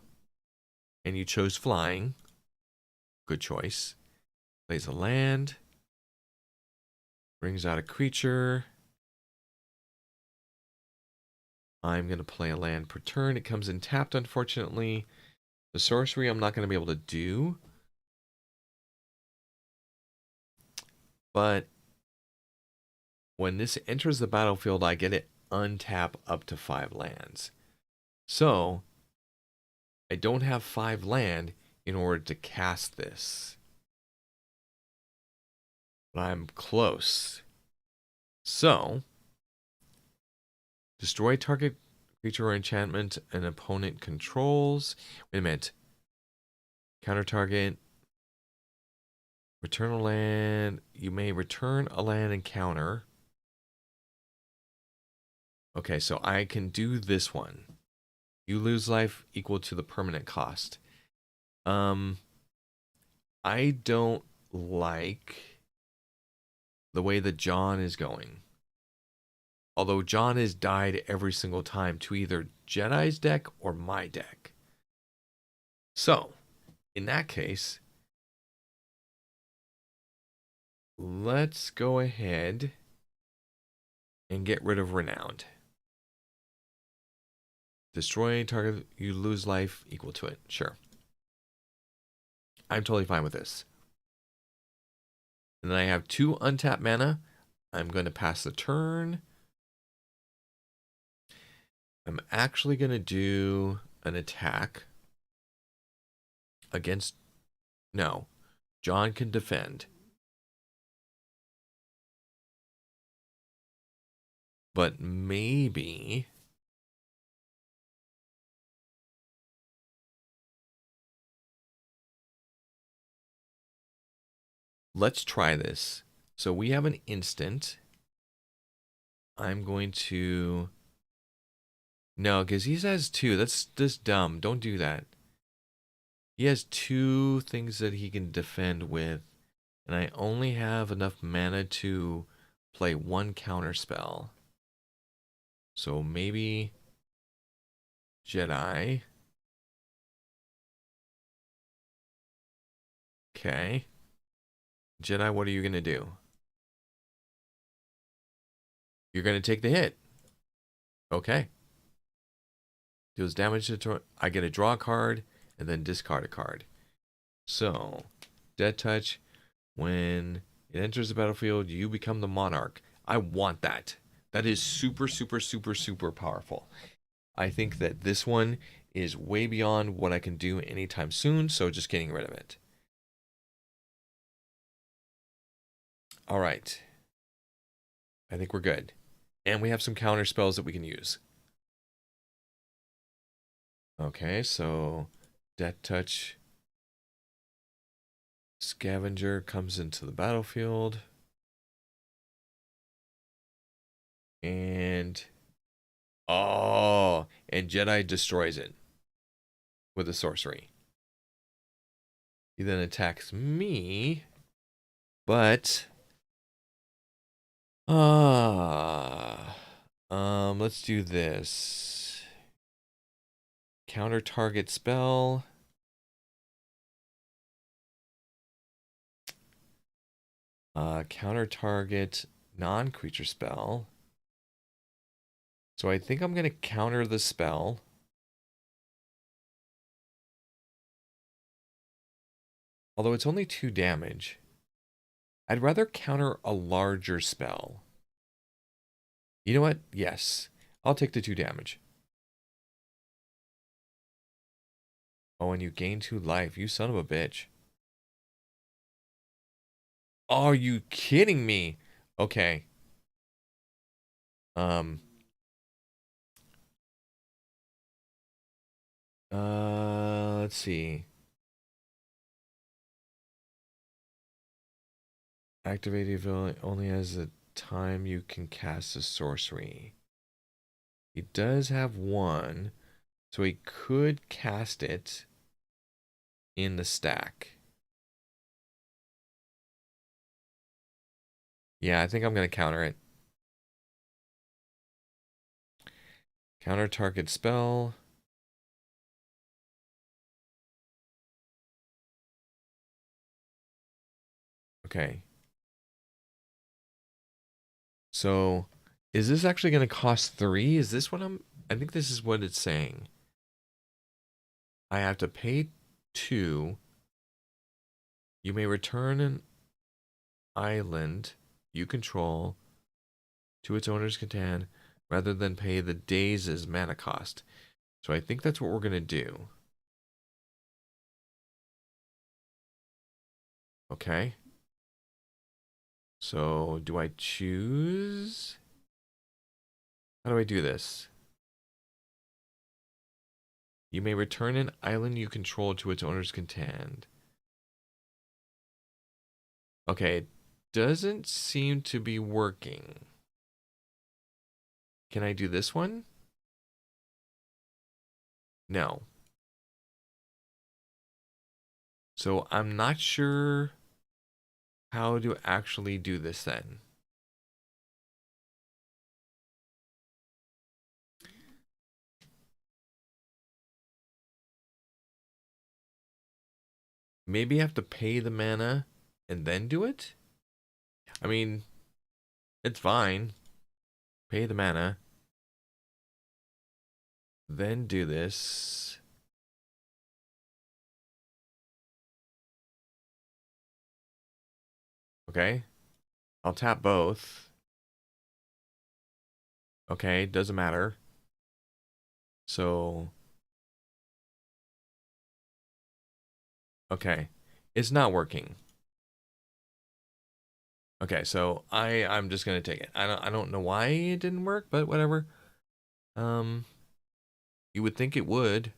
and you chose flying. Good choice. Plays a land. Brings out a creature. I'm going to play a land per turn. It comes in tapped, unfortunately. The sorcery I'm not going to be able to do. But when this enters the battlefield, I get it untap up to 5 lands. So, I don't have 5 land in order to cast this. But I'm close. So, destroy target creature or enchantment an opponent controls. Wait a minute. Counter target. Return a land. You may return a land and counter. Okay, so I can do this one. You lose life equal to the permanent cost. I don't like the way that John is going. Although John has died every single time to either Jedi's deck or my deck. So, in that case, let's go ahead and get rid of Renowned. Destroy target, you lose life equal to it. Sure. I'm totally fine with this. And then I have 2 untapped mana. I'm going to pass the turn. I'm actually going to do an attack against... No. John can defend. But maybe... Let's try this. So we have an instant. I'm going to... No, because he has 2. That's just dumb. Don't do that. He has 2 things that he can defend with. And I only have enough mana to play 1 counter spell. So maybe Jedi. Okay. Jedi, what are you going to do? You're going to take the hit. Okay. Deals damage to... I get a draw card and then discard a card. So, Dead Touch. When it enters the battlefield, you become the monarch. I want that. That is super, super, super, super powerful. I think that this one is way beyond what I can do anytime soon, so just getting rid of it. All right. I think we're good. And we have some counter spells that we can use. Okay, so Death Touch. Scavenger comes into the battlefield. And... Oh! And Jedi destroys it. With a sorcery. He then attacks me. But... let's do this. Counter target spell. Counter target non-creature spell. So I think I'm going to counter the spell. Although it's only 2 damage. I'd rather counter a larger spell. You know what? Yes. I'll take the 2 damage. Oh, and you gain 2 life. You son of a bitch. Are you kidding me? Okay. Let's see. Activated ability only has the time you can cast a sorcery. He does have 1, so he could cast it in the stack. Yeah, I think I'm going to counter it. Counter target spell. Okay. So, is this actually going to cost 3? Is this what I think this is what it's saying. I have to pay 2. You may return an island you control to its owner's Catan rather than pay the days' mana cost. So I think that's what we're going to do. Okay. So do I choose? How do I do this? You may return an island you control to its owner's contend. Okay, it doesn't seem to be working. Can I do this one? No. So I'm not sure how to actually do this then. Maybe I have to pay the mana and then do it? I mean, it's fine. Pay the mana. Then do this. Okay. I'll tap both. Okay, doesn't matter. So, okay. It's not working. Okay, so I'm just gonna take it. I don't know why it didn't work, but whatever. Um, you would think it would.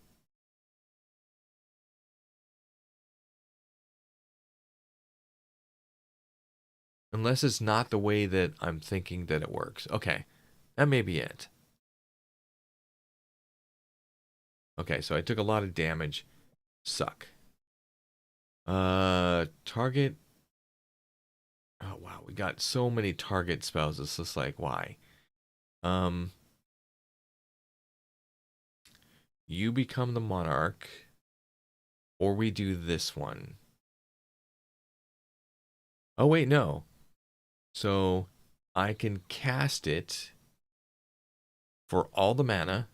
Unless it's not the way that I'm thinking that it works. Okay, that may be it. Okay, so I took a lot of damage. Suck. Target. Oh wow, we got so many target spells. It's just like, why? Um, you become the monarch, or we do this one. Oh wait, no. So I can cast it for all the mana.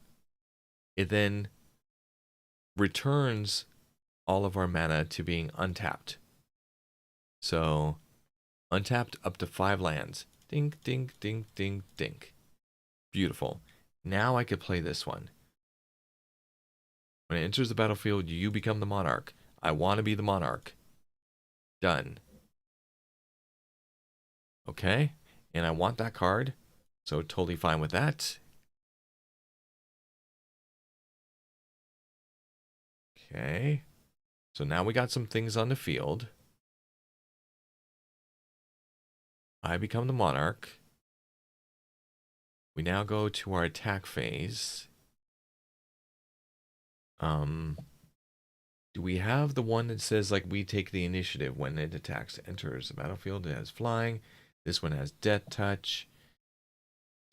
It then returns all of our mana to being untapped. So untapped up to 5 lands. Dink, dink, dink, dink, dink. Beautiful. Now I could play this one. When it enters the battlefield, you become the monarch. I want to be the monarch. Done. Okay. And I want that card. So totally fine with that. Okay. So now we got some things on the field. I become the monarch. We now go to our attack phase. Do we have the one that says like we take the initiative when it attacks, enters the battlefield? It has flying. This one has death touch.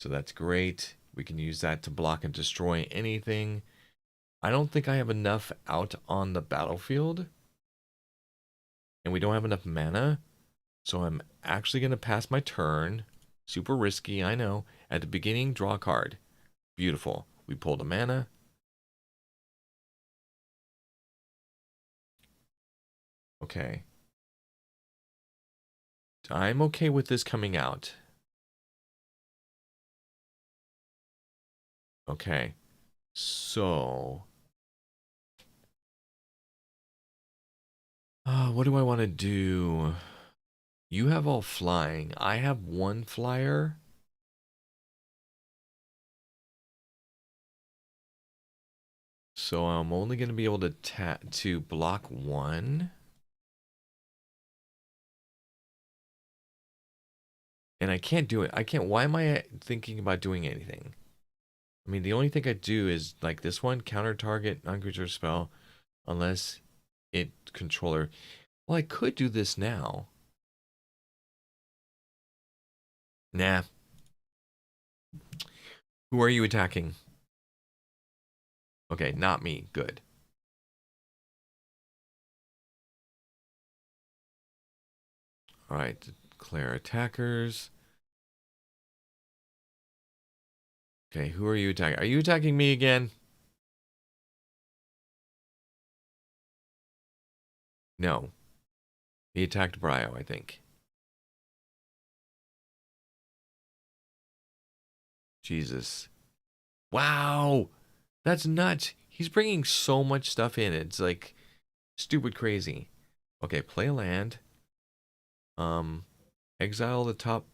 So that's great. We can use that to block and destroy anything. I don't think I have enough out on the battlefield. And we don't have enough mana. So I'm actually going to pass my turn. Super risky, I know. At the beginning, draw a card. Beautiful. We pulled a mana. Okay. I'm okay with this coming out. Okay. So, what do I want to do? You have all flying. I have one flyer. So I'm only going to be able to block one. And I can't do it. I can't. Why am I thinking about doing anything? I mean, the only thing I do is like this one, counter target non-creature spell, unless it controller. Well, I could do this now. Nah. Who are you attacking? Okay, not me. Good. All right, declare attackers. Okay, who are you attacking? Are you attacking me again? No. He attacked Brio, I think. Jesus. Wow. That's nuts. He's bringing so much stuff in. It's like stupid crazy. Okay, play a land. Um, exile the top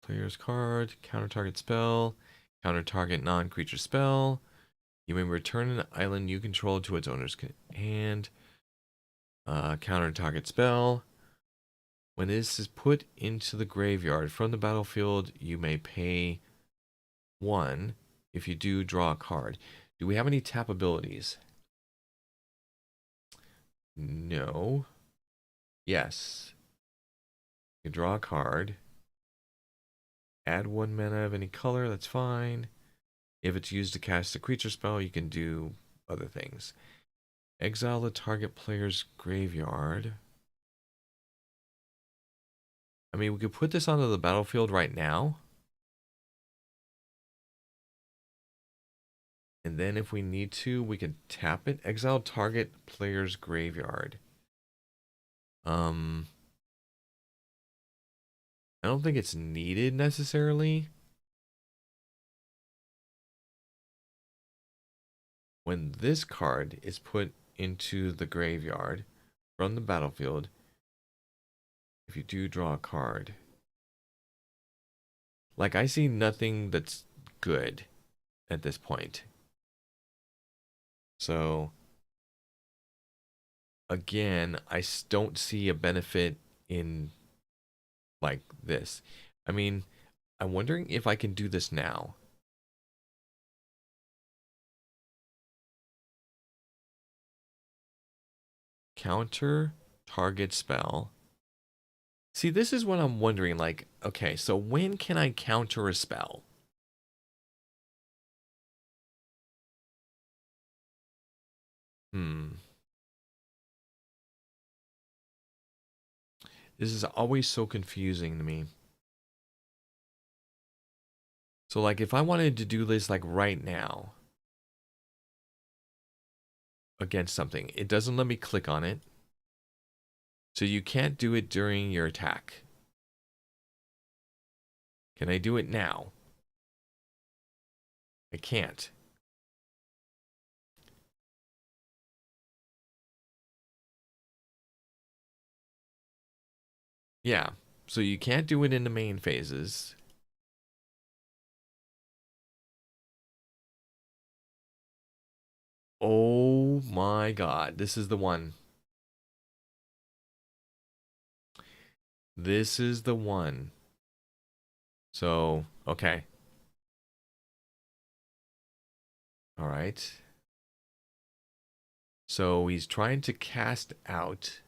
player's card. Counter target spell. Counter target non-creature spell. You may return an island you control to its owner's hand. Counter target spell. When this is put into the graveyard from the battlefield, you may pay 1. If you do, draw a card. Do we have any tap abilities? No. Yes. You can draw a card. Add 1 mana of any color, that's fine. If it's used to cast a creature spell, you can do other things. Exile the target player's graveyard. I mean, we could put this onto the battlefield right now. And then if we need to, we can tap it. Exile target player's graveyard. I don't think it's needed necessarily. When this card is put into the graveyard from the battlefield, if you do draw a card, like I see nothing that's good at this point. So again, I don't see a benefit in like this. I mean, I'm wondering if I can do this now. Counter target spell. See, this is what I'm wondering. Like, okay, so when can I counter a spell? This is always so confusing to me. So, like, if I wanted to do this, like, right now against something, it doesn't let me click on it. So you can't do it during your attack. Can I do it now? I can't. Yeah. So you can't do it in the main phases. Oh my god. This is the one. This is the one. So, okay. All right. So he's trying to cast out.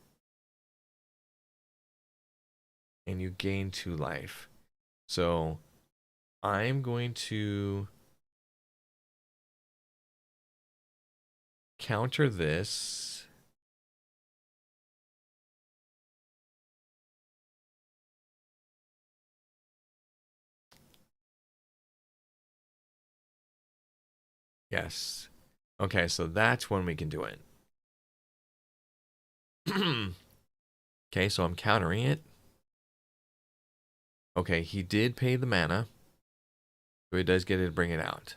And you gain 2 life. So I'm going to counter this. Yes. Okay, so that's when we can do it. Okay, so I'm countering it. Okay, he did pay the mana. So he does get it to bring it out.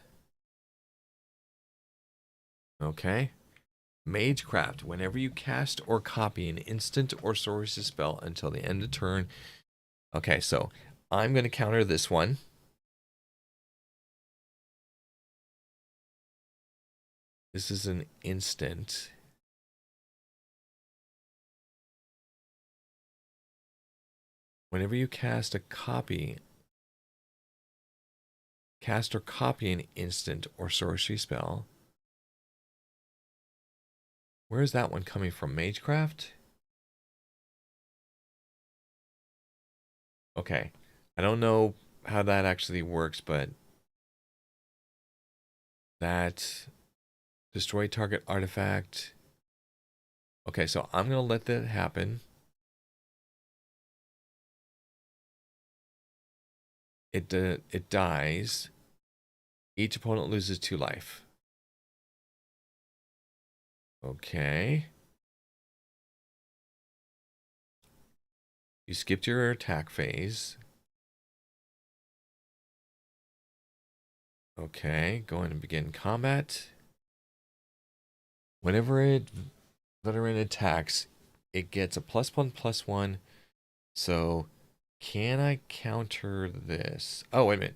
Okay. Magecraft. Whenever you cast or copy an instant or sorcery spell until the end of turn. Okay, so I'm going to counter this one. This is an instant. Whenever you cast or copy an instant or sorcery spell. Where is that one coming from? Magecraft? Okay. I don't know how that actually works, but that destroy target artifact. Okay, so I'm going to let that happen. It dies. Each opponent loses 2 life. Okay. You skipped your attack phase. Okay, going to begin combat. Whenever veteran attacks, it gets a +1/+1. So, can I counter this? Oh, wait a minute.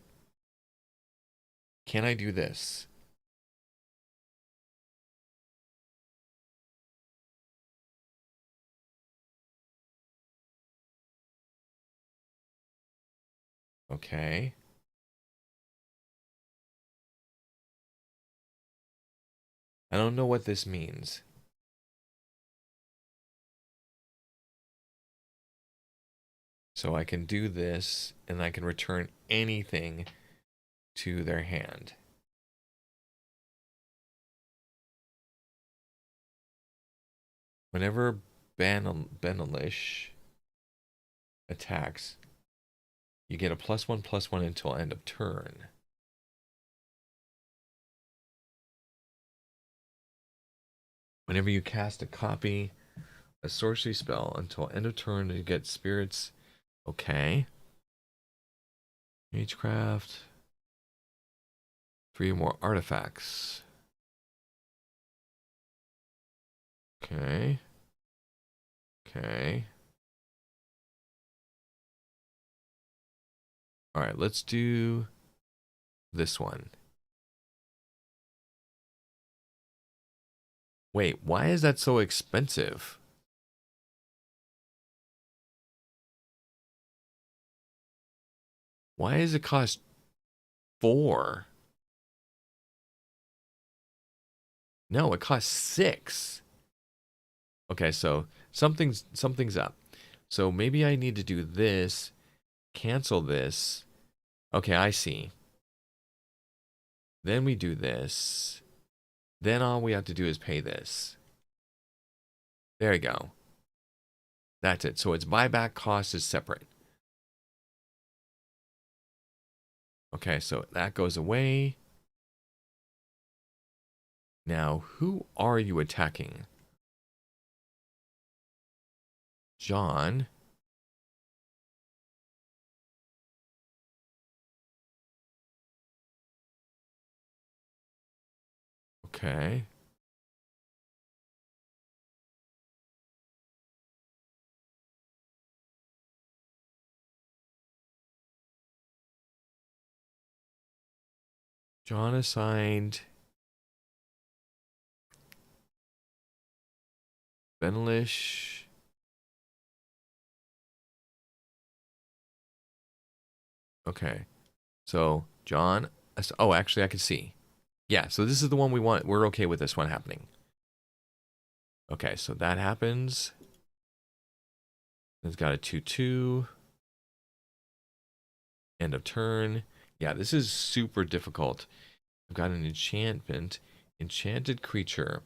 Can I do this? Okay. I don't know what this means. So I can do this, and I can return anything to their hand. Whenever Benelish attacks, you get a +1/+1 until end of turn. Whenever you cast a copy, a sorcery spell until end of turn, you get spirits. Okay. Magecraft. 3 more artifacts. Okay. Okay. All right, let's do this one. Wait, why is that so expensive? Why does it cost 4? No, it costs 6. Okay, so something's up. So maybe I need to do this, cancel this. Okay, I see. Then we do this. Then all we have to do is pay this. There you go. That's it. So its buyback cost is separate. Okay, so that goes away. Now, who are you attacking? John. Okay. John assigned Benelish. Okay. So, John. Oh, actually, I can see. Yeah, so this is the one we want. We're okay with this one happening. Okay, so that happens. It's got a 2/2. End of turn. Yeah, this is super difficult. I've got an enchantment. Enchanted creature.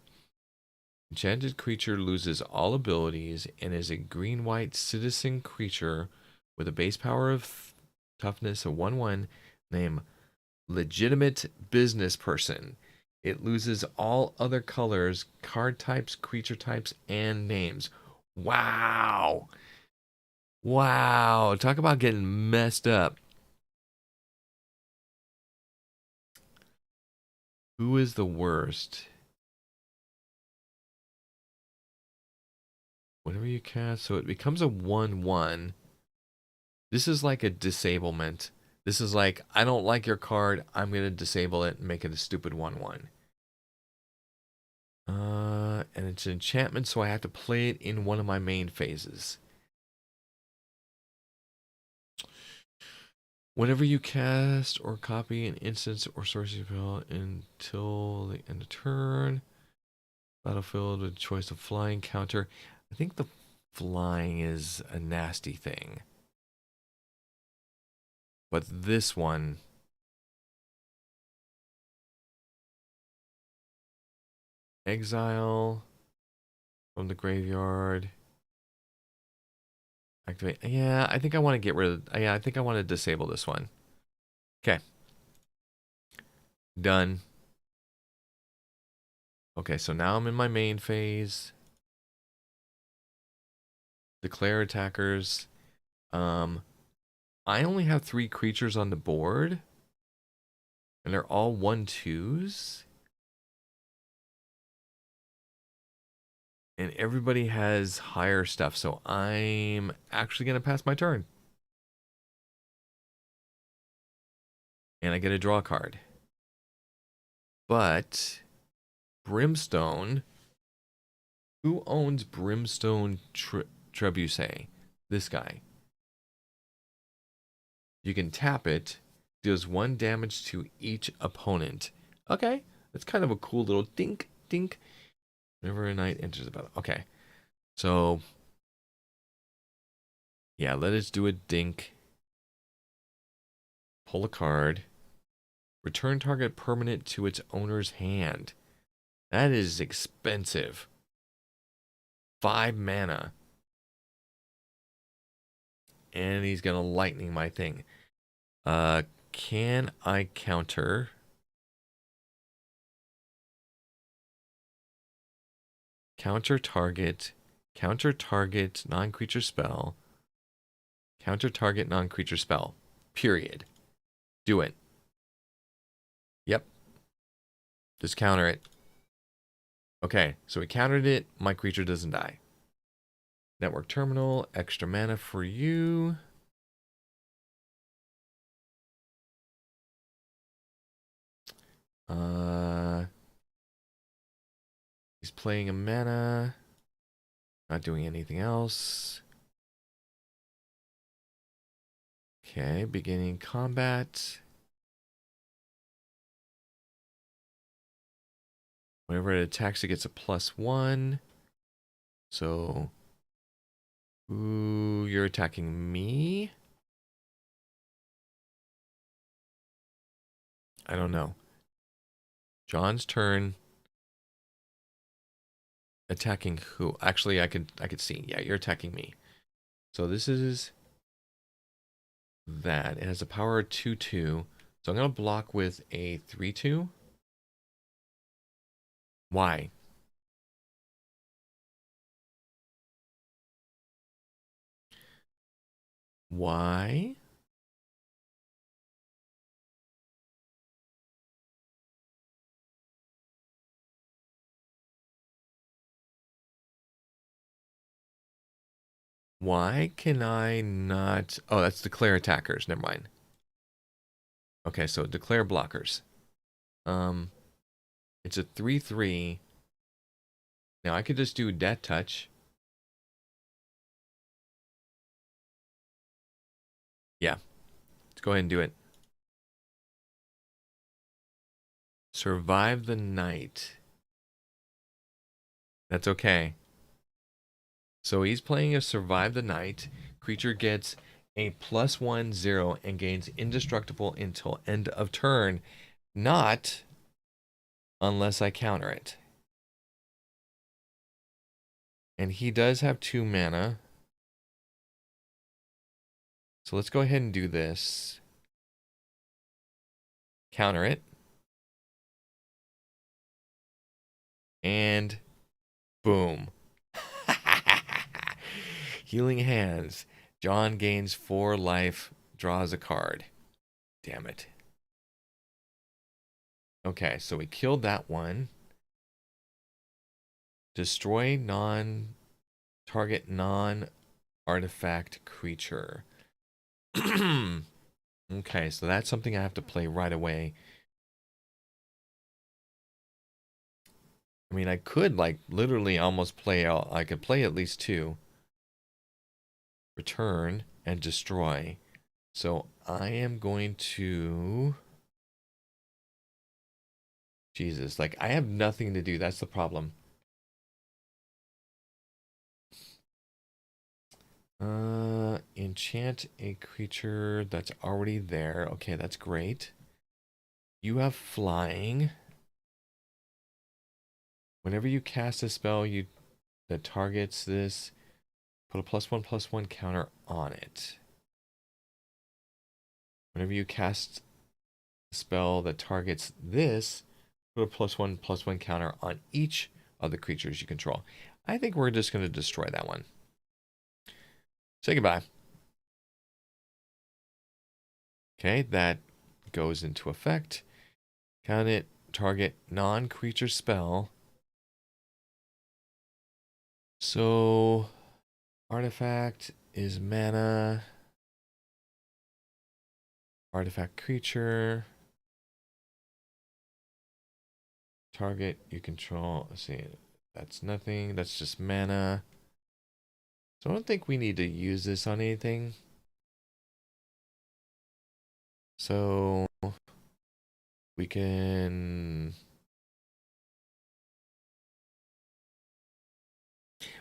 Enchanted creature loses all abilities and is a green-white citizen creature with a base power of toughness of 1/1 named Legitimate Business Person. It loses all other colors, card types, creature types, and names. Wow. Wow. Talk about getting messed up. Who is the worst? Whenever you cast, so it becomes a 1/1. This is like a disablement. This is like, I don't like your card. I'm going to disable it and make it a stupid 1/1. And it's an enchantment, so I have to play it in one of my main phases. Whenever you cast or copy an instance or sorcery spell until the end of turn, battlefield with choice of flying counter. I think the flying is a nasty thing. But this one, exile from the graveyard. Activate. Yeah, I think I want to get rid of. Yeah, I think I want to disable this one. Okay. Done. Okay, so now I'm in my main phase. Declare attackers. I only have 3 creatures on the board. And they're all 1/2s. And everybody has higher stuff, so I'm actually going to pass my turn. And I get a draw card. But Brimstone, who owns Brimstone Trebuchet? This guy. You can tap it. Deals 1 damage to each opponent. Okay. That's kind of a cool little dink, dink. Whenever a knight enters the battle. Okay. So, yeah, let us do a dink. Pull a card. Return target permanent to its owner's hand. That is expensive. 5 mana. And he's going to lightning my thing. Can I counter? Counter target non-creature spell. Counter target non-creature spell. Period. Do it. Yep. Just counter it. Okay, so we countered it. My creature doesn't die. Network terminal. Extra mana for you. He's playing a mana. Not doing anything else. Okay, beginning combat. Whenever it attacks, it gets a +1. So, ooh, you're attacking me? I don't know. John's turn. Attacking who? Actually, I could see. Yeah, you're attacking me. So this is that. It has a power of 2/2. So I'm gonna block with a 3/2. Why? Why? Why can I not? Oh, that's declare attackers. Never mind. Okay, so declare blockers. It's a 3/3. Now I could just do death touch. Yeah, let's go ahead and do it. Survive the night. That's okay. So he's playing a survive the night. Creature gets a +1/0 and gains indestructible until end of turn. Not unless I counter it. And he does have 2 mana. So let's go ahead and do this. Counter it. And boom. Healing Hands. John gains 4 life, draws a card. Damn it. Okay, so we killed that one. Destroy target non-artifact creature. Okay, so that's something I have to play right away. I mean, I could like literally almost play out. I could play at least 2. Return and destroy. So I am going to... Jesus, like I have nothing to do. That's the problem. Enchant a creature that's already there. Okay, that's great. You have flying. Whenever you cast a spell that targets this, put a +1/+1 counter on it. Whenever you cast a spell that targets this, put a +1/+1 counter on each of the creatures you control. I think we're just going to destroy that one. Say goodbye. Okay, that goes into effect. Count it, target non-creature spell. So, artifact is mana. Artifact creature. Target you control. Let's see. That's nothing. That's just mana. So I don't think we need to use this on anything. So we can.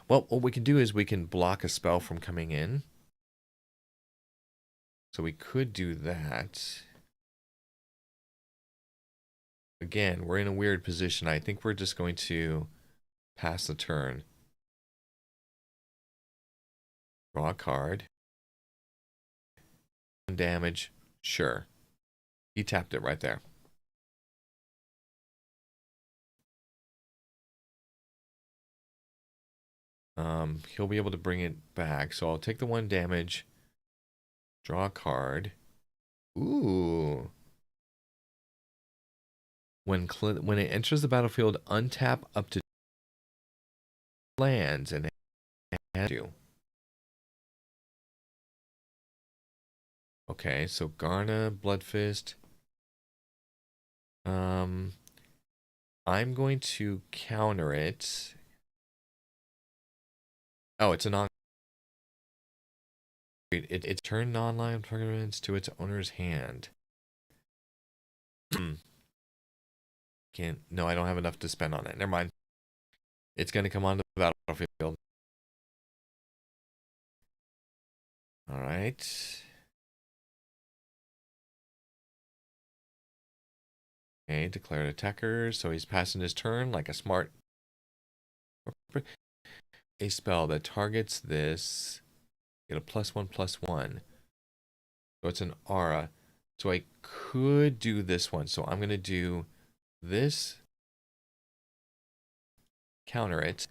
Well, what we can do is we can block a spell from coming in. So we could do that. Again, we're in a weird position. I think we're just going to pass the turn. Draw a card. Damage. Sure. He tapped it right there. He'll be able to bring it back. So I'll take the 1 damage. Draw a card. Ooh. When it enters the battlefield, untap up to lands and add you. Okay, so Garna, Bloodfist. I'm going to counter it. Oh, it's a non. It's turned non-live tournaments to its owner's hand. Can't. No, I don't have enough to spend on it. Never mind. It's going to come onto the battlefield. All right. Okay, declared attacker. So he's passing his turn like a smart. A spell that targets this. Get a +1/+1. So it's an aura. So I could do this one. So I'm going to do this. Counter it.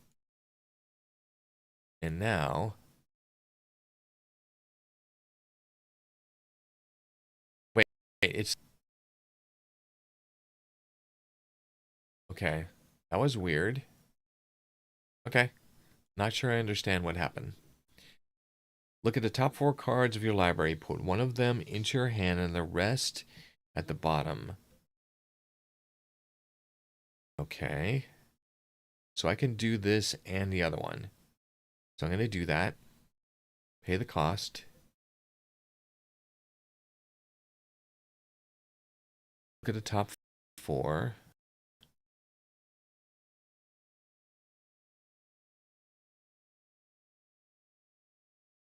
And now. Wait, it's. Okay. That was weird. Okay. Not sure I understand what happened. Look at the top 4 cards of your library. Put one of them into your hand and the rest at the bottom. Okay. So I can do this and the other one. So I'm going to do that. Pay the cost. Look at the top 4.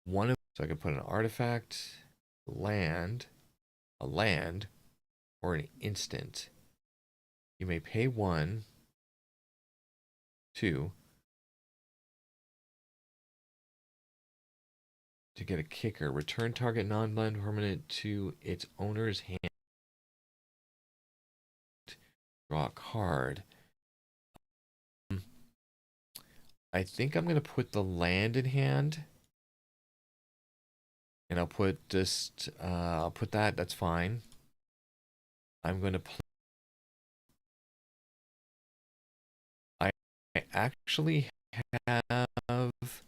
One of so I can put an artifact, land, a land, or an instant. You may pay 1, 2 to get a kicker. Return target non-land permanent to its owner's hand. Draw a card. I think I'm going to put the land in hand. And I'll put just, I'll put that, that's fine. I'm going to play. I actually have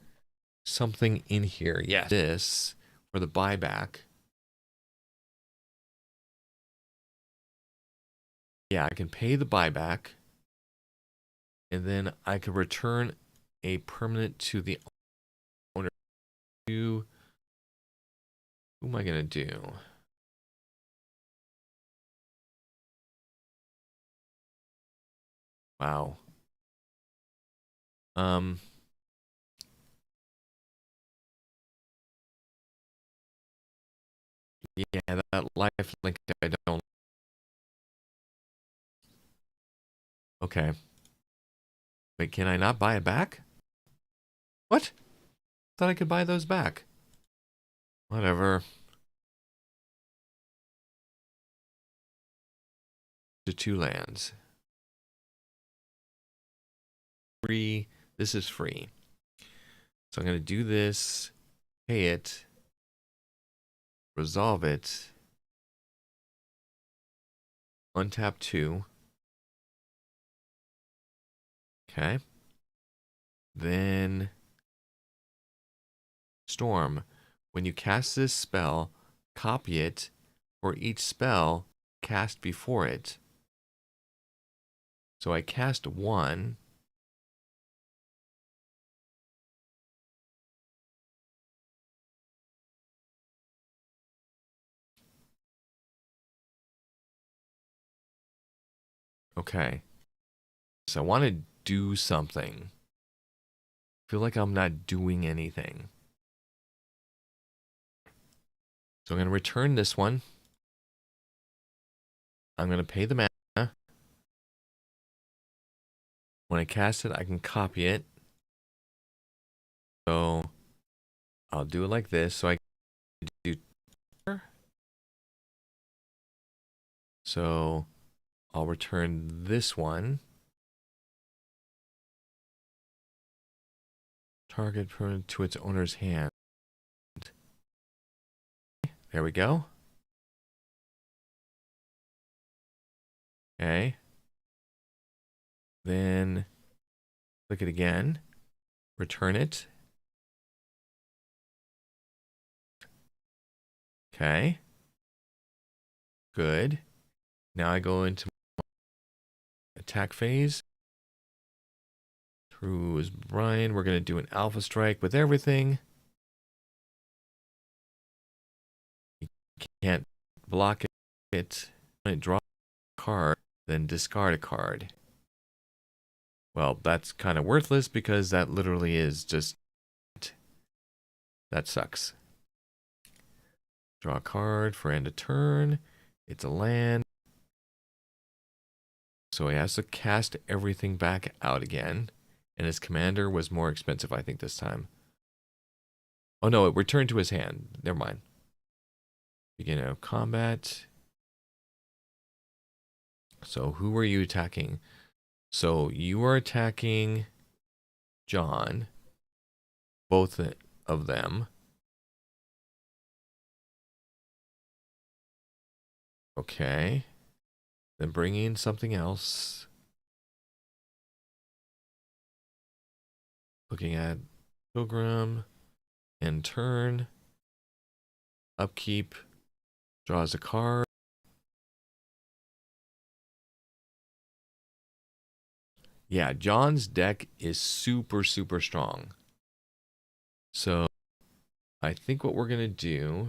something in here. Yes. This for the buyback. Yeah, I can pay the buyback. And then I can return a permanent to the owner. Who am I going to do? Wow. Yeah, that life link I don't. Okay. Wait, can I not buy it back? What? Thought I could buy those back. Whatever. To 2 lands. Free. This is free. So I'm going to do this, pay it, resolve it, untap 2. Okay. Then Storm. When you cast this spell, copy it for each spell cast before it. So I cast 1. Okay. So I want to do something. Feel like I'm not doing anything. So I'm going to return this one. I'm going to pay the mana. When I cast it, I can copy it. So I'll do it like this. So I do. So I'll return this one. Target permanent to its owner's hand. There we go. Okay. Then click it again. Return it. Okay. Good. Now I go into attack phase. Through is Brian. We're going to do an alpha strike with everything. You can't block it. When it draws a card, then discard a card. Well, that's kind of worthless because that literally is just... That sucks. Draw a card for end of turn. It's a land. So he has to cast everything back out again. And his commander was more expensive, I think, this time. Oh, no, it returned to his hand. Never mind. Beginning of combat. So who are you attacking? So you are attacking John. Both of them. Okay. Then bring in something else. Looking at Pilgrim. End turn. Upkeep. Draws a card. Yeah, John's deck is super, super strong. So I think what we're going to do...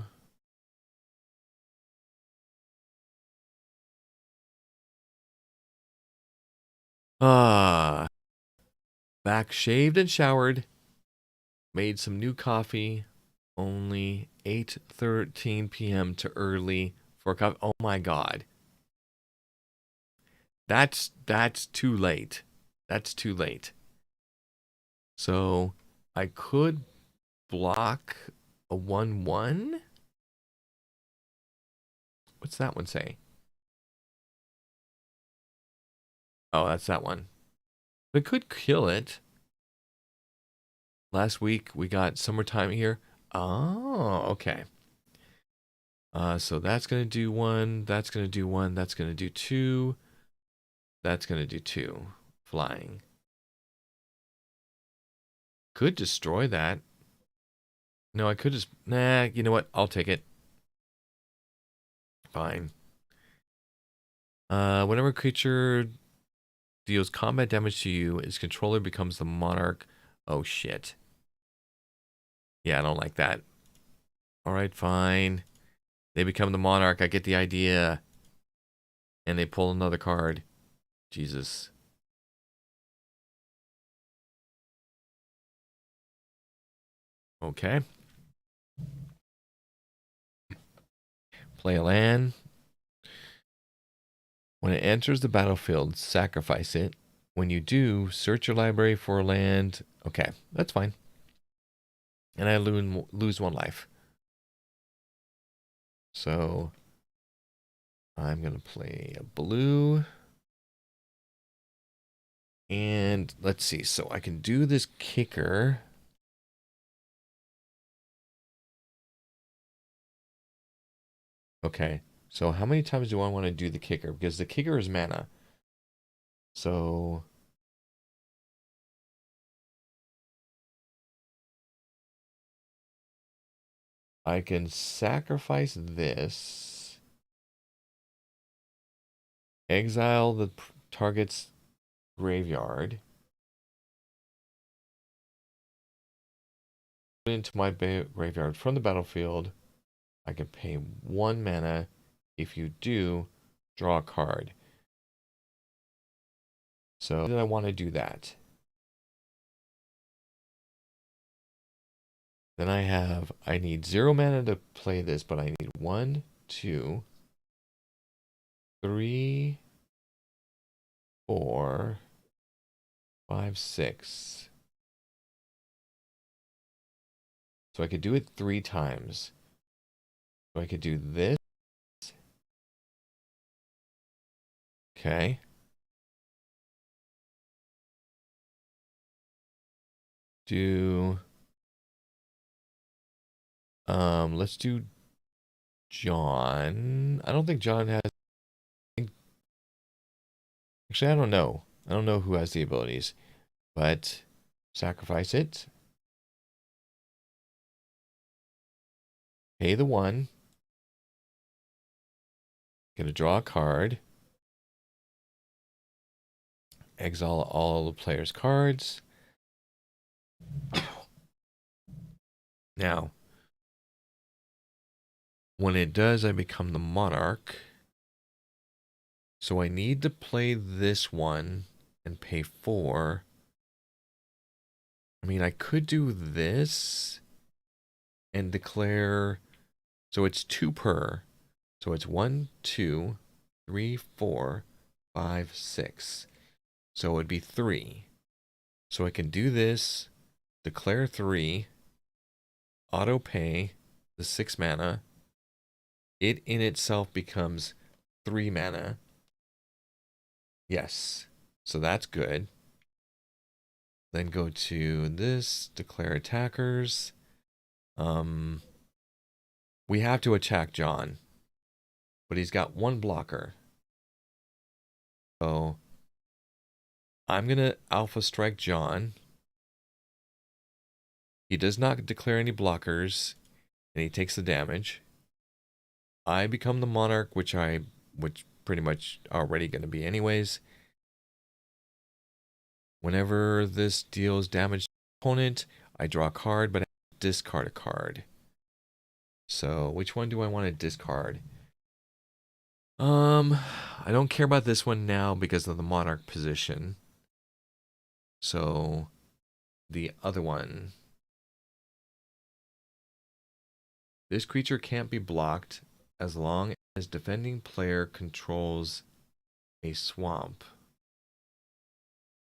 Back shaved and showered. Made some new coffee. Only 8:13 p.m. to early for coffee. Oh my god. That's too late. That's too late. So I could block a 1/1. What's that one say? Oh, that's that one. We could kill it. Last week we got summertime here. Oh, okay. So that's gonna do one. That's gonna do one. That's gonna do two. That's gonna do two. Flying. Could destroy that. No, I could just... Nah, you know what? I'll take it. Fine. Whenever a creature deals combat damage to you, its controller becomes the monarch. Oh, shit. Yeah, I don't like that. Alright, fine. They become the monarch. I get the idea. And they pull another card. Jesus. Okay. Play a land. When it enters the battlefield, sacrifice it. When you do, search your library for a land. Okay, that's fine. And I lose one life. So I'm going to play a blue. And let's see. So I can do this kicker. Okay. So how many times do I want to do the kicker? Because the kicker is mana. So I can sacrifice this. Exile the target's graveyard. Put into my graveyard from the battlefield. I can pay 1 mana. If you do, draw a card. So then I want to do that. Then I need 0 mana to play this, but I need 1, 2, 3, 4, 5, 6. So I could do it 3 times. So I could do this. Okay. Let's do John. I don't think John has. Actually, I don't know. I don't know who has the abilities, but sacrifice it. Pay the 1. Gonna draw a card. Exile all the players' cards. Now, when it does, I become the monarch. So I need to play this one and pay 4. I mean, I could do this and declare. So it's 2 per. So it's 1, 2, 3, 4, 5, 6. So it would be 3. So I can do this, declare 3, auto pay the 6 mana. It in itself becomes 3 mana. Yes. So that's good. Then go to this, declare attackers. We have to attack John, but he's got 1 blocker. So I'm going to alpha strike John. He does not declare any blockers, and he takes the damage. I become the monarch, which pretty much already going to be anyways. Whenever this deals damage to the opponent, I draw a card, but I discard a card. So which one do I want to discard? I don't care about this one now because of the monarch position. So the other one. This creature can't be blocked as long as defending player controls a swamp.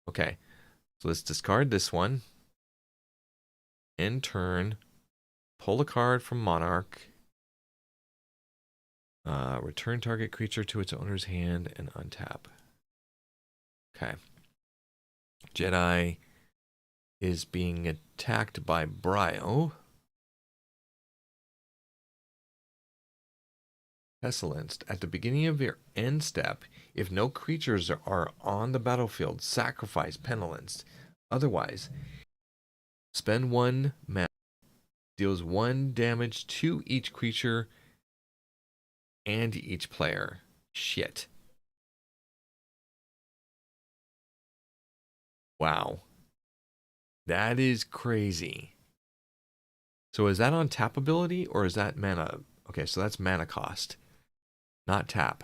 Okay, so let's discard this one. End turn, pull a card from Monarch. Return target creature to its owner's hand and untap. Okay. Jedi is being attacked by Bryo. Pestilence. At the beginning of your end step, if no creatures are on the battlefield, sacrifice Pestilence. Otherwise, spend 1 mana, deals 1 damage to each creature and each player. Shit. Wow. That is crazy. So is that on tap ability or is that mana? Okay, so that's mana cost, not tap.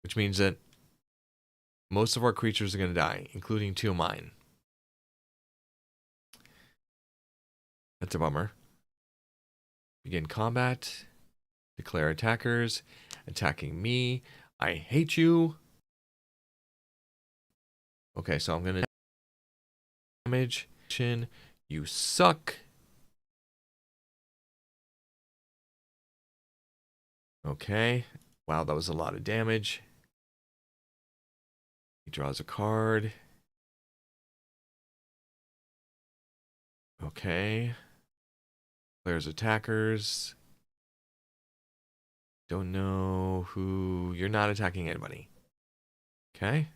Which means that most of our creatures are going to die, including 2 of mine. That's a bummer. Begin combat. Declare attackers. Attacking me. I hate you. Okay, so I'm going to damage. You suck. Okay. Wow, that was a lot of damage. He draws a card. Okay. Players attackers. Don't know who. You're not attacking anybody. Okay.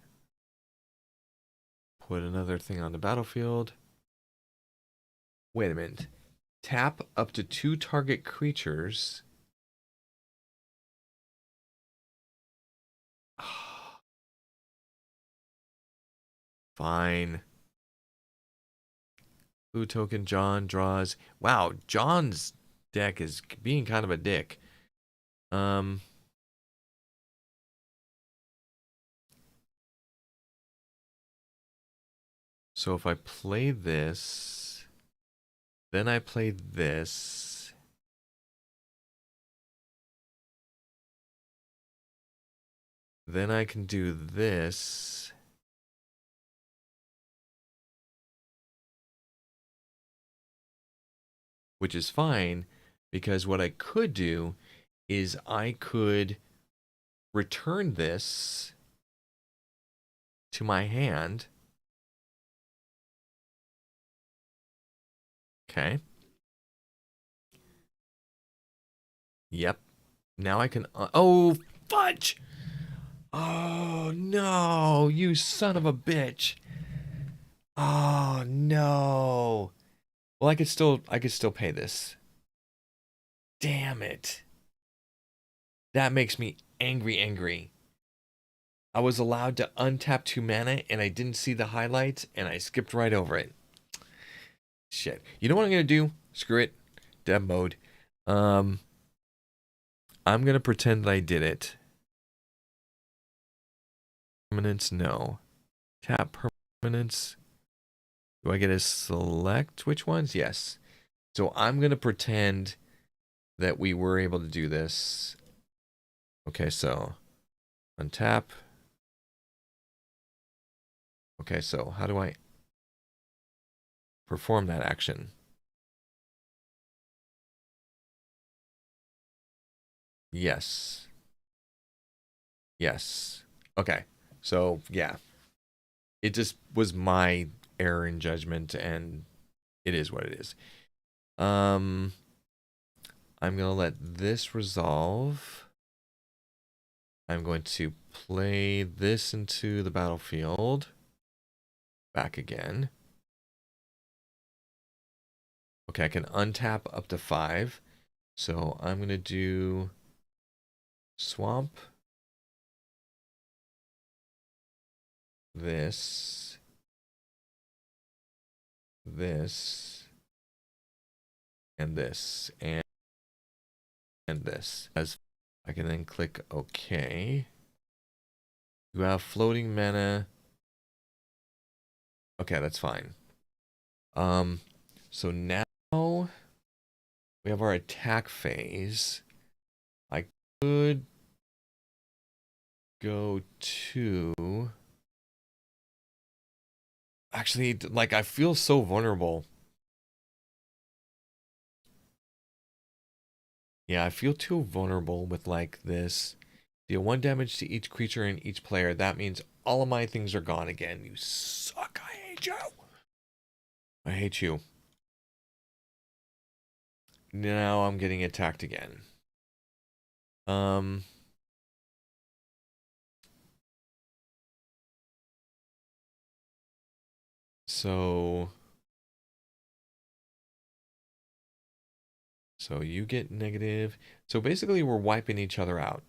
Put another thing on the battlefield. Wait a minute. Tap up to 2 target creatures. Fine. Blue token John draws. Wow, John's deck is being kind of a dick. So if I play this, then I play this. Then I can do this. Which is fine, because what I could do is I could return this to my hand. Okay. Yep. Now I can... oh, fudge! Oh, no, you son of a bitch. Oh, no. Well, I could still pay this. Damn it. That makes me angry. I was allowed to untap 2 mana and I didn't see the highlights and I skipped right over it. Shit. You know what I'm going to do? Screw it. Dev mode. I'm going to pretend that I did it. Permanence, no. Tap permanence. Do I get to select which ones? Yes. So I'm going to pretend that we were able to do this. Okay, so untap. Okay, so how do I perform that action? Yes. Yes. Okay. So, yeah. It just was my error in judgment, and it is what it is. I'm going to let this resolve. I'm going to play this into the battlefield. Back again. Okay, I can untap up to 5. So I'm going to do swamp. This. This. And this. And this. As I can then click OK. You have floating mana. Okay, that's fine. So now we have our attack phase. I could go to... Actually, like, I feel so vulnerable. Yeah, I feel too vulnerable with, like, this. Deal 1 damage to each creature and each player. That means all of my things are gone again. You suck. I hate you. I hate you. Now I'm getting attacked again. So you get negative. So basically we're wiping each other out.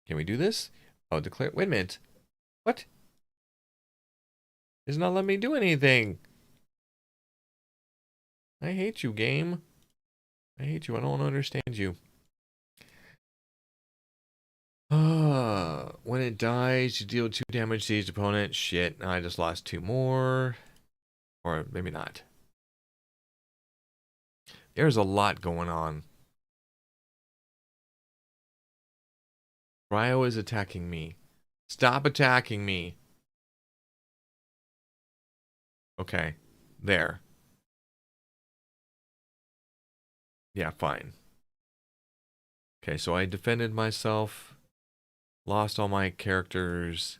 Can we do this? Oh, declare. Wait a minute. What? It's not letting me do anything. I hate you, game. I hate you. I don't understand you. When it dies, you deal 2 damage to each opponent. Shit, I just lost 2 more. Or maybe not. There's a lot going on. Ryo is attacking me. Stop attacking me. Okay. There. Yeah, fine. Okay, so I defended myself. Lost all my characters.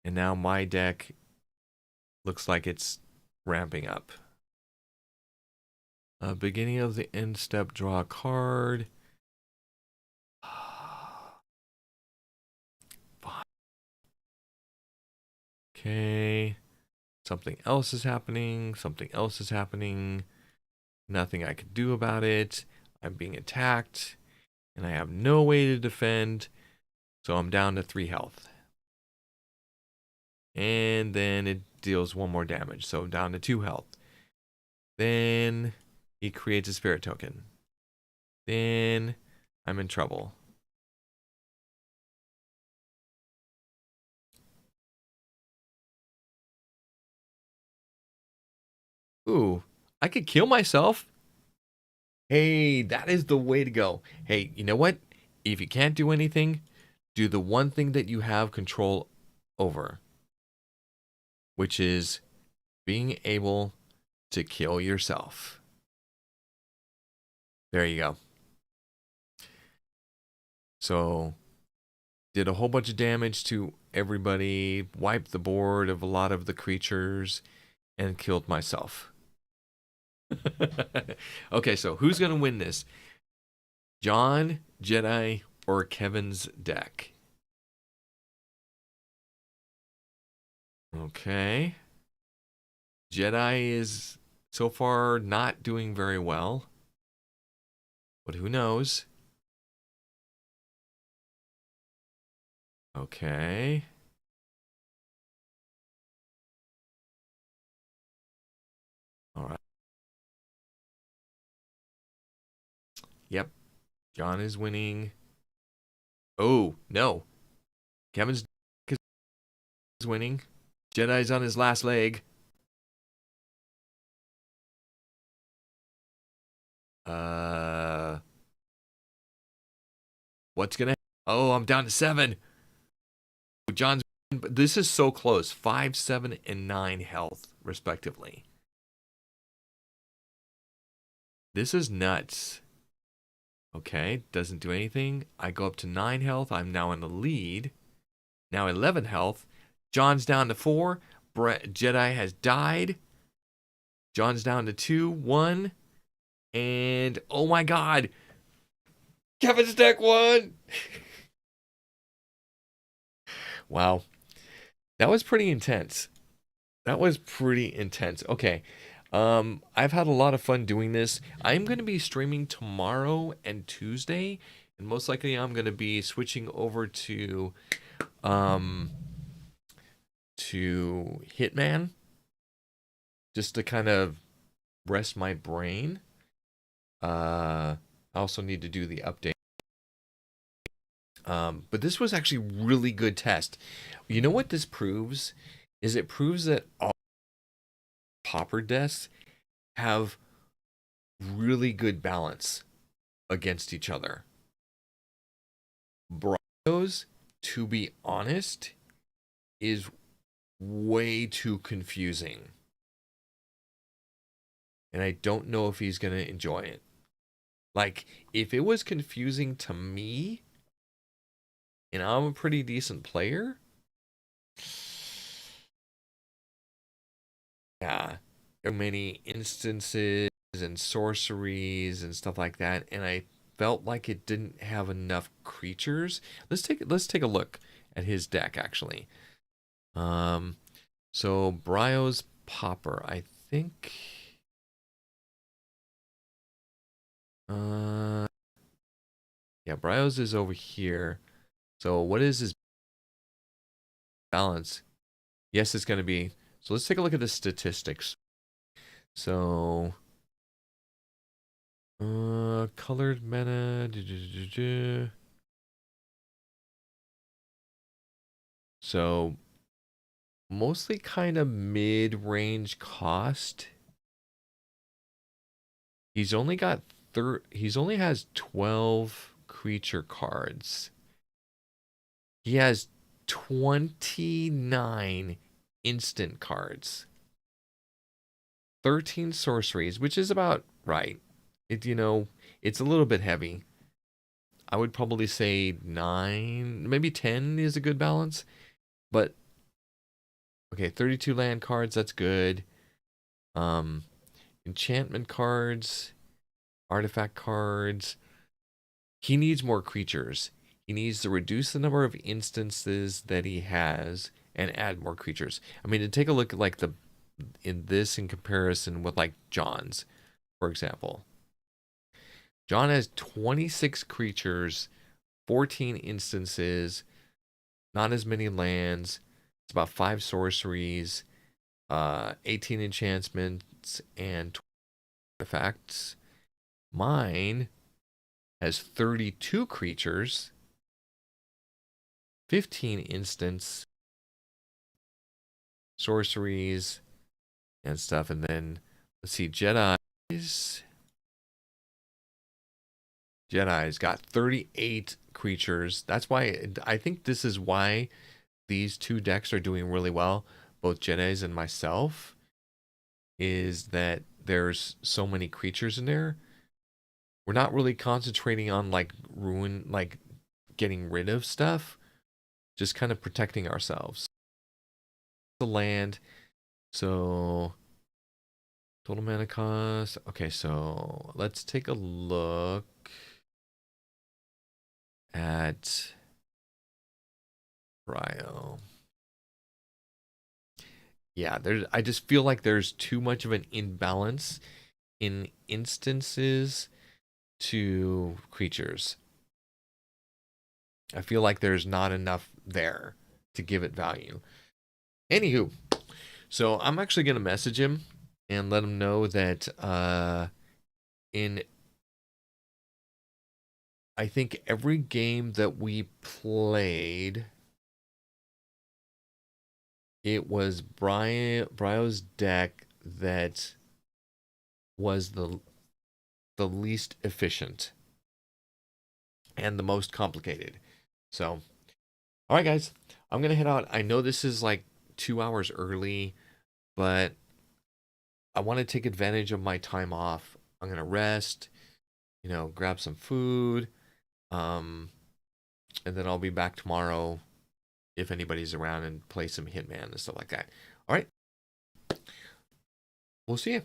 And now my deck looks like it's ramping up. Beginning of the end step, draw a card. Okay. Something else is happening. Something else is happening. Nothing I can do about it. I'm being attacked. And I have no way to defend. So I'm down to 3 health. And then it deals 1 more damage. So down to 2 health. Then he creates a spirit token. Then I'm in trouble. Ooh, I could kill myself. Hey, that is the way to go. Hey, you know what? If you can't do anything, do the one thing that you have control over, which is being able to kill yourself. There you go. So, did a whole bunch of damage to everybody, wiped the board of a lot of the creatures, and killed myself. Okay, so who's going to win this? John, Jedi, or Kevin's deck? Okay. Jedi is so far not doing very well, but who knows? Okay. All right. Yep. John is winning. Oh, no. Kevin's deck is winning. Jedi's on his last leg. Uh, what's gonna? Oh, I'm down to 7. John's. This is so close. 5, 7, and 9 health, respectively. This is nuts. Okay, doesn't do anything. I go up to 9 health. I'm now in the lead. Now 11 health. John's down to 4. Jedi has died. John's down to 2, 1. And oh my god. Kevin's deck won. Wow. That was pretty intense. That was pretty intense. Okay. I've had a lot of fun doing this. I'm going to be streaming tomorrow and Tuesday, and most likely I'm going to be switching over um to Hitman just to kind of rest my brain. I also need to do the update. But this was actually really good test. You know what this proves? Is it proves that all popper deaths have really good balance against each other. Bravos, to be honest, is way too confusing. And I don't know if he's going to enjoy it. Like, if it was confusing to me, and I'm a pretty decent player, yeah, there are many instances and sorceries and stuff like that, and I felt like it didn't have enough creatures. Let's take a look at his deck actually. Um, so Brio's Popper, I think. Uh, yeah, Brio's is over here. So what is his balance? Yes, it's going to be. So let's take a look at the statistics. So, colored mana. So mostly kind of mid-range cost. He's only got he's only has 12 creature cards. He has 29 instant cards. 13 sorceries, which is about right. It's a little bit heavy. I would probably say 9, maybe 10 is a good balance. But okay, 32 land cards, that's good. Um enchantment cards, artifact cards. He needs more creatures. He needs to reduce the number of instances that he has and add more creatures. I mean, to take a look at like in comparison with like John's, for example. John has 26 creatures, 14 instances, not as many lands. It's about 5 sorceries, 18 enchantments, and 20 artifacts. Mine has 32 creatures, 15 instants, sorceries, and stuff. And then let's see, Jedi's got 38 creatures. That's why I think this is why these two decks are doing really well, both Jedi's and myself, is that there's so many creatures in there. We're not really concentrating on like getting rid of stuff, just kind of protecting ourselves. The land, so total mana cost. Okay, so let's take a look at Cryo. Yeah, I just feel like there's too much of an imbalance in instances to creatures. I feel like there's not enough there to give it value. Anywho, so I'm actually going to message him and let him know that in I think every game that we played, it was Bryo's deck that was the least efficient and the most complicated. So, all right, guys, I'm gonna head out. I know this is like 2 hours early, but I want to take advantage of my time off. I'm gonna rest, grab some food, and then I'll be back tomorrow if anybody's around and play some Hitman and stuff like that. All right, we'll see you.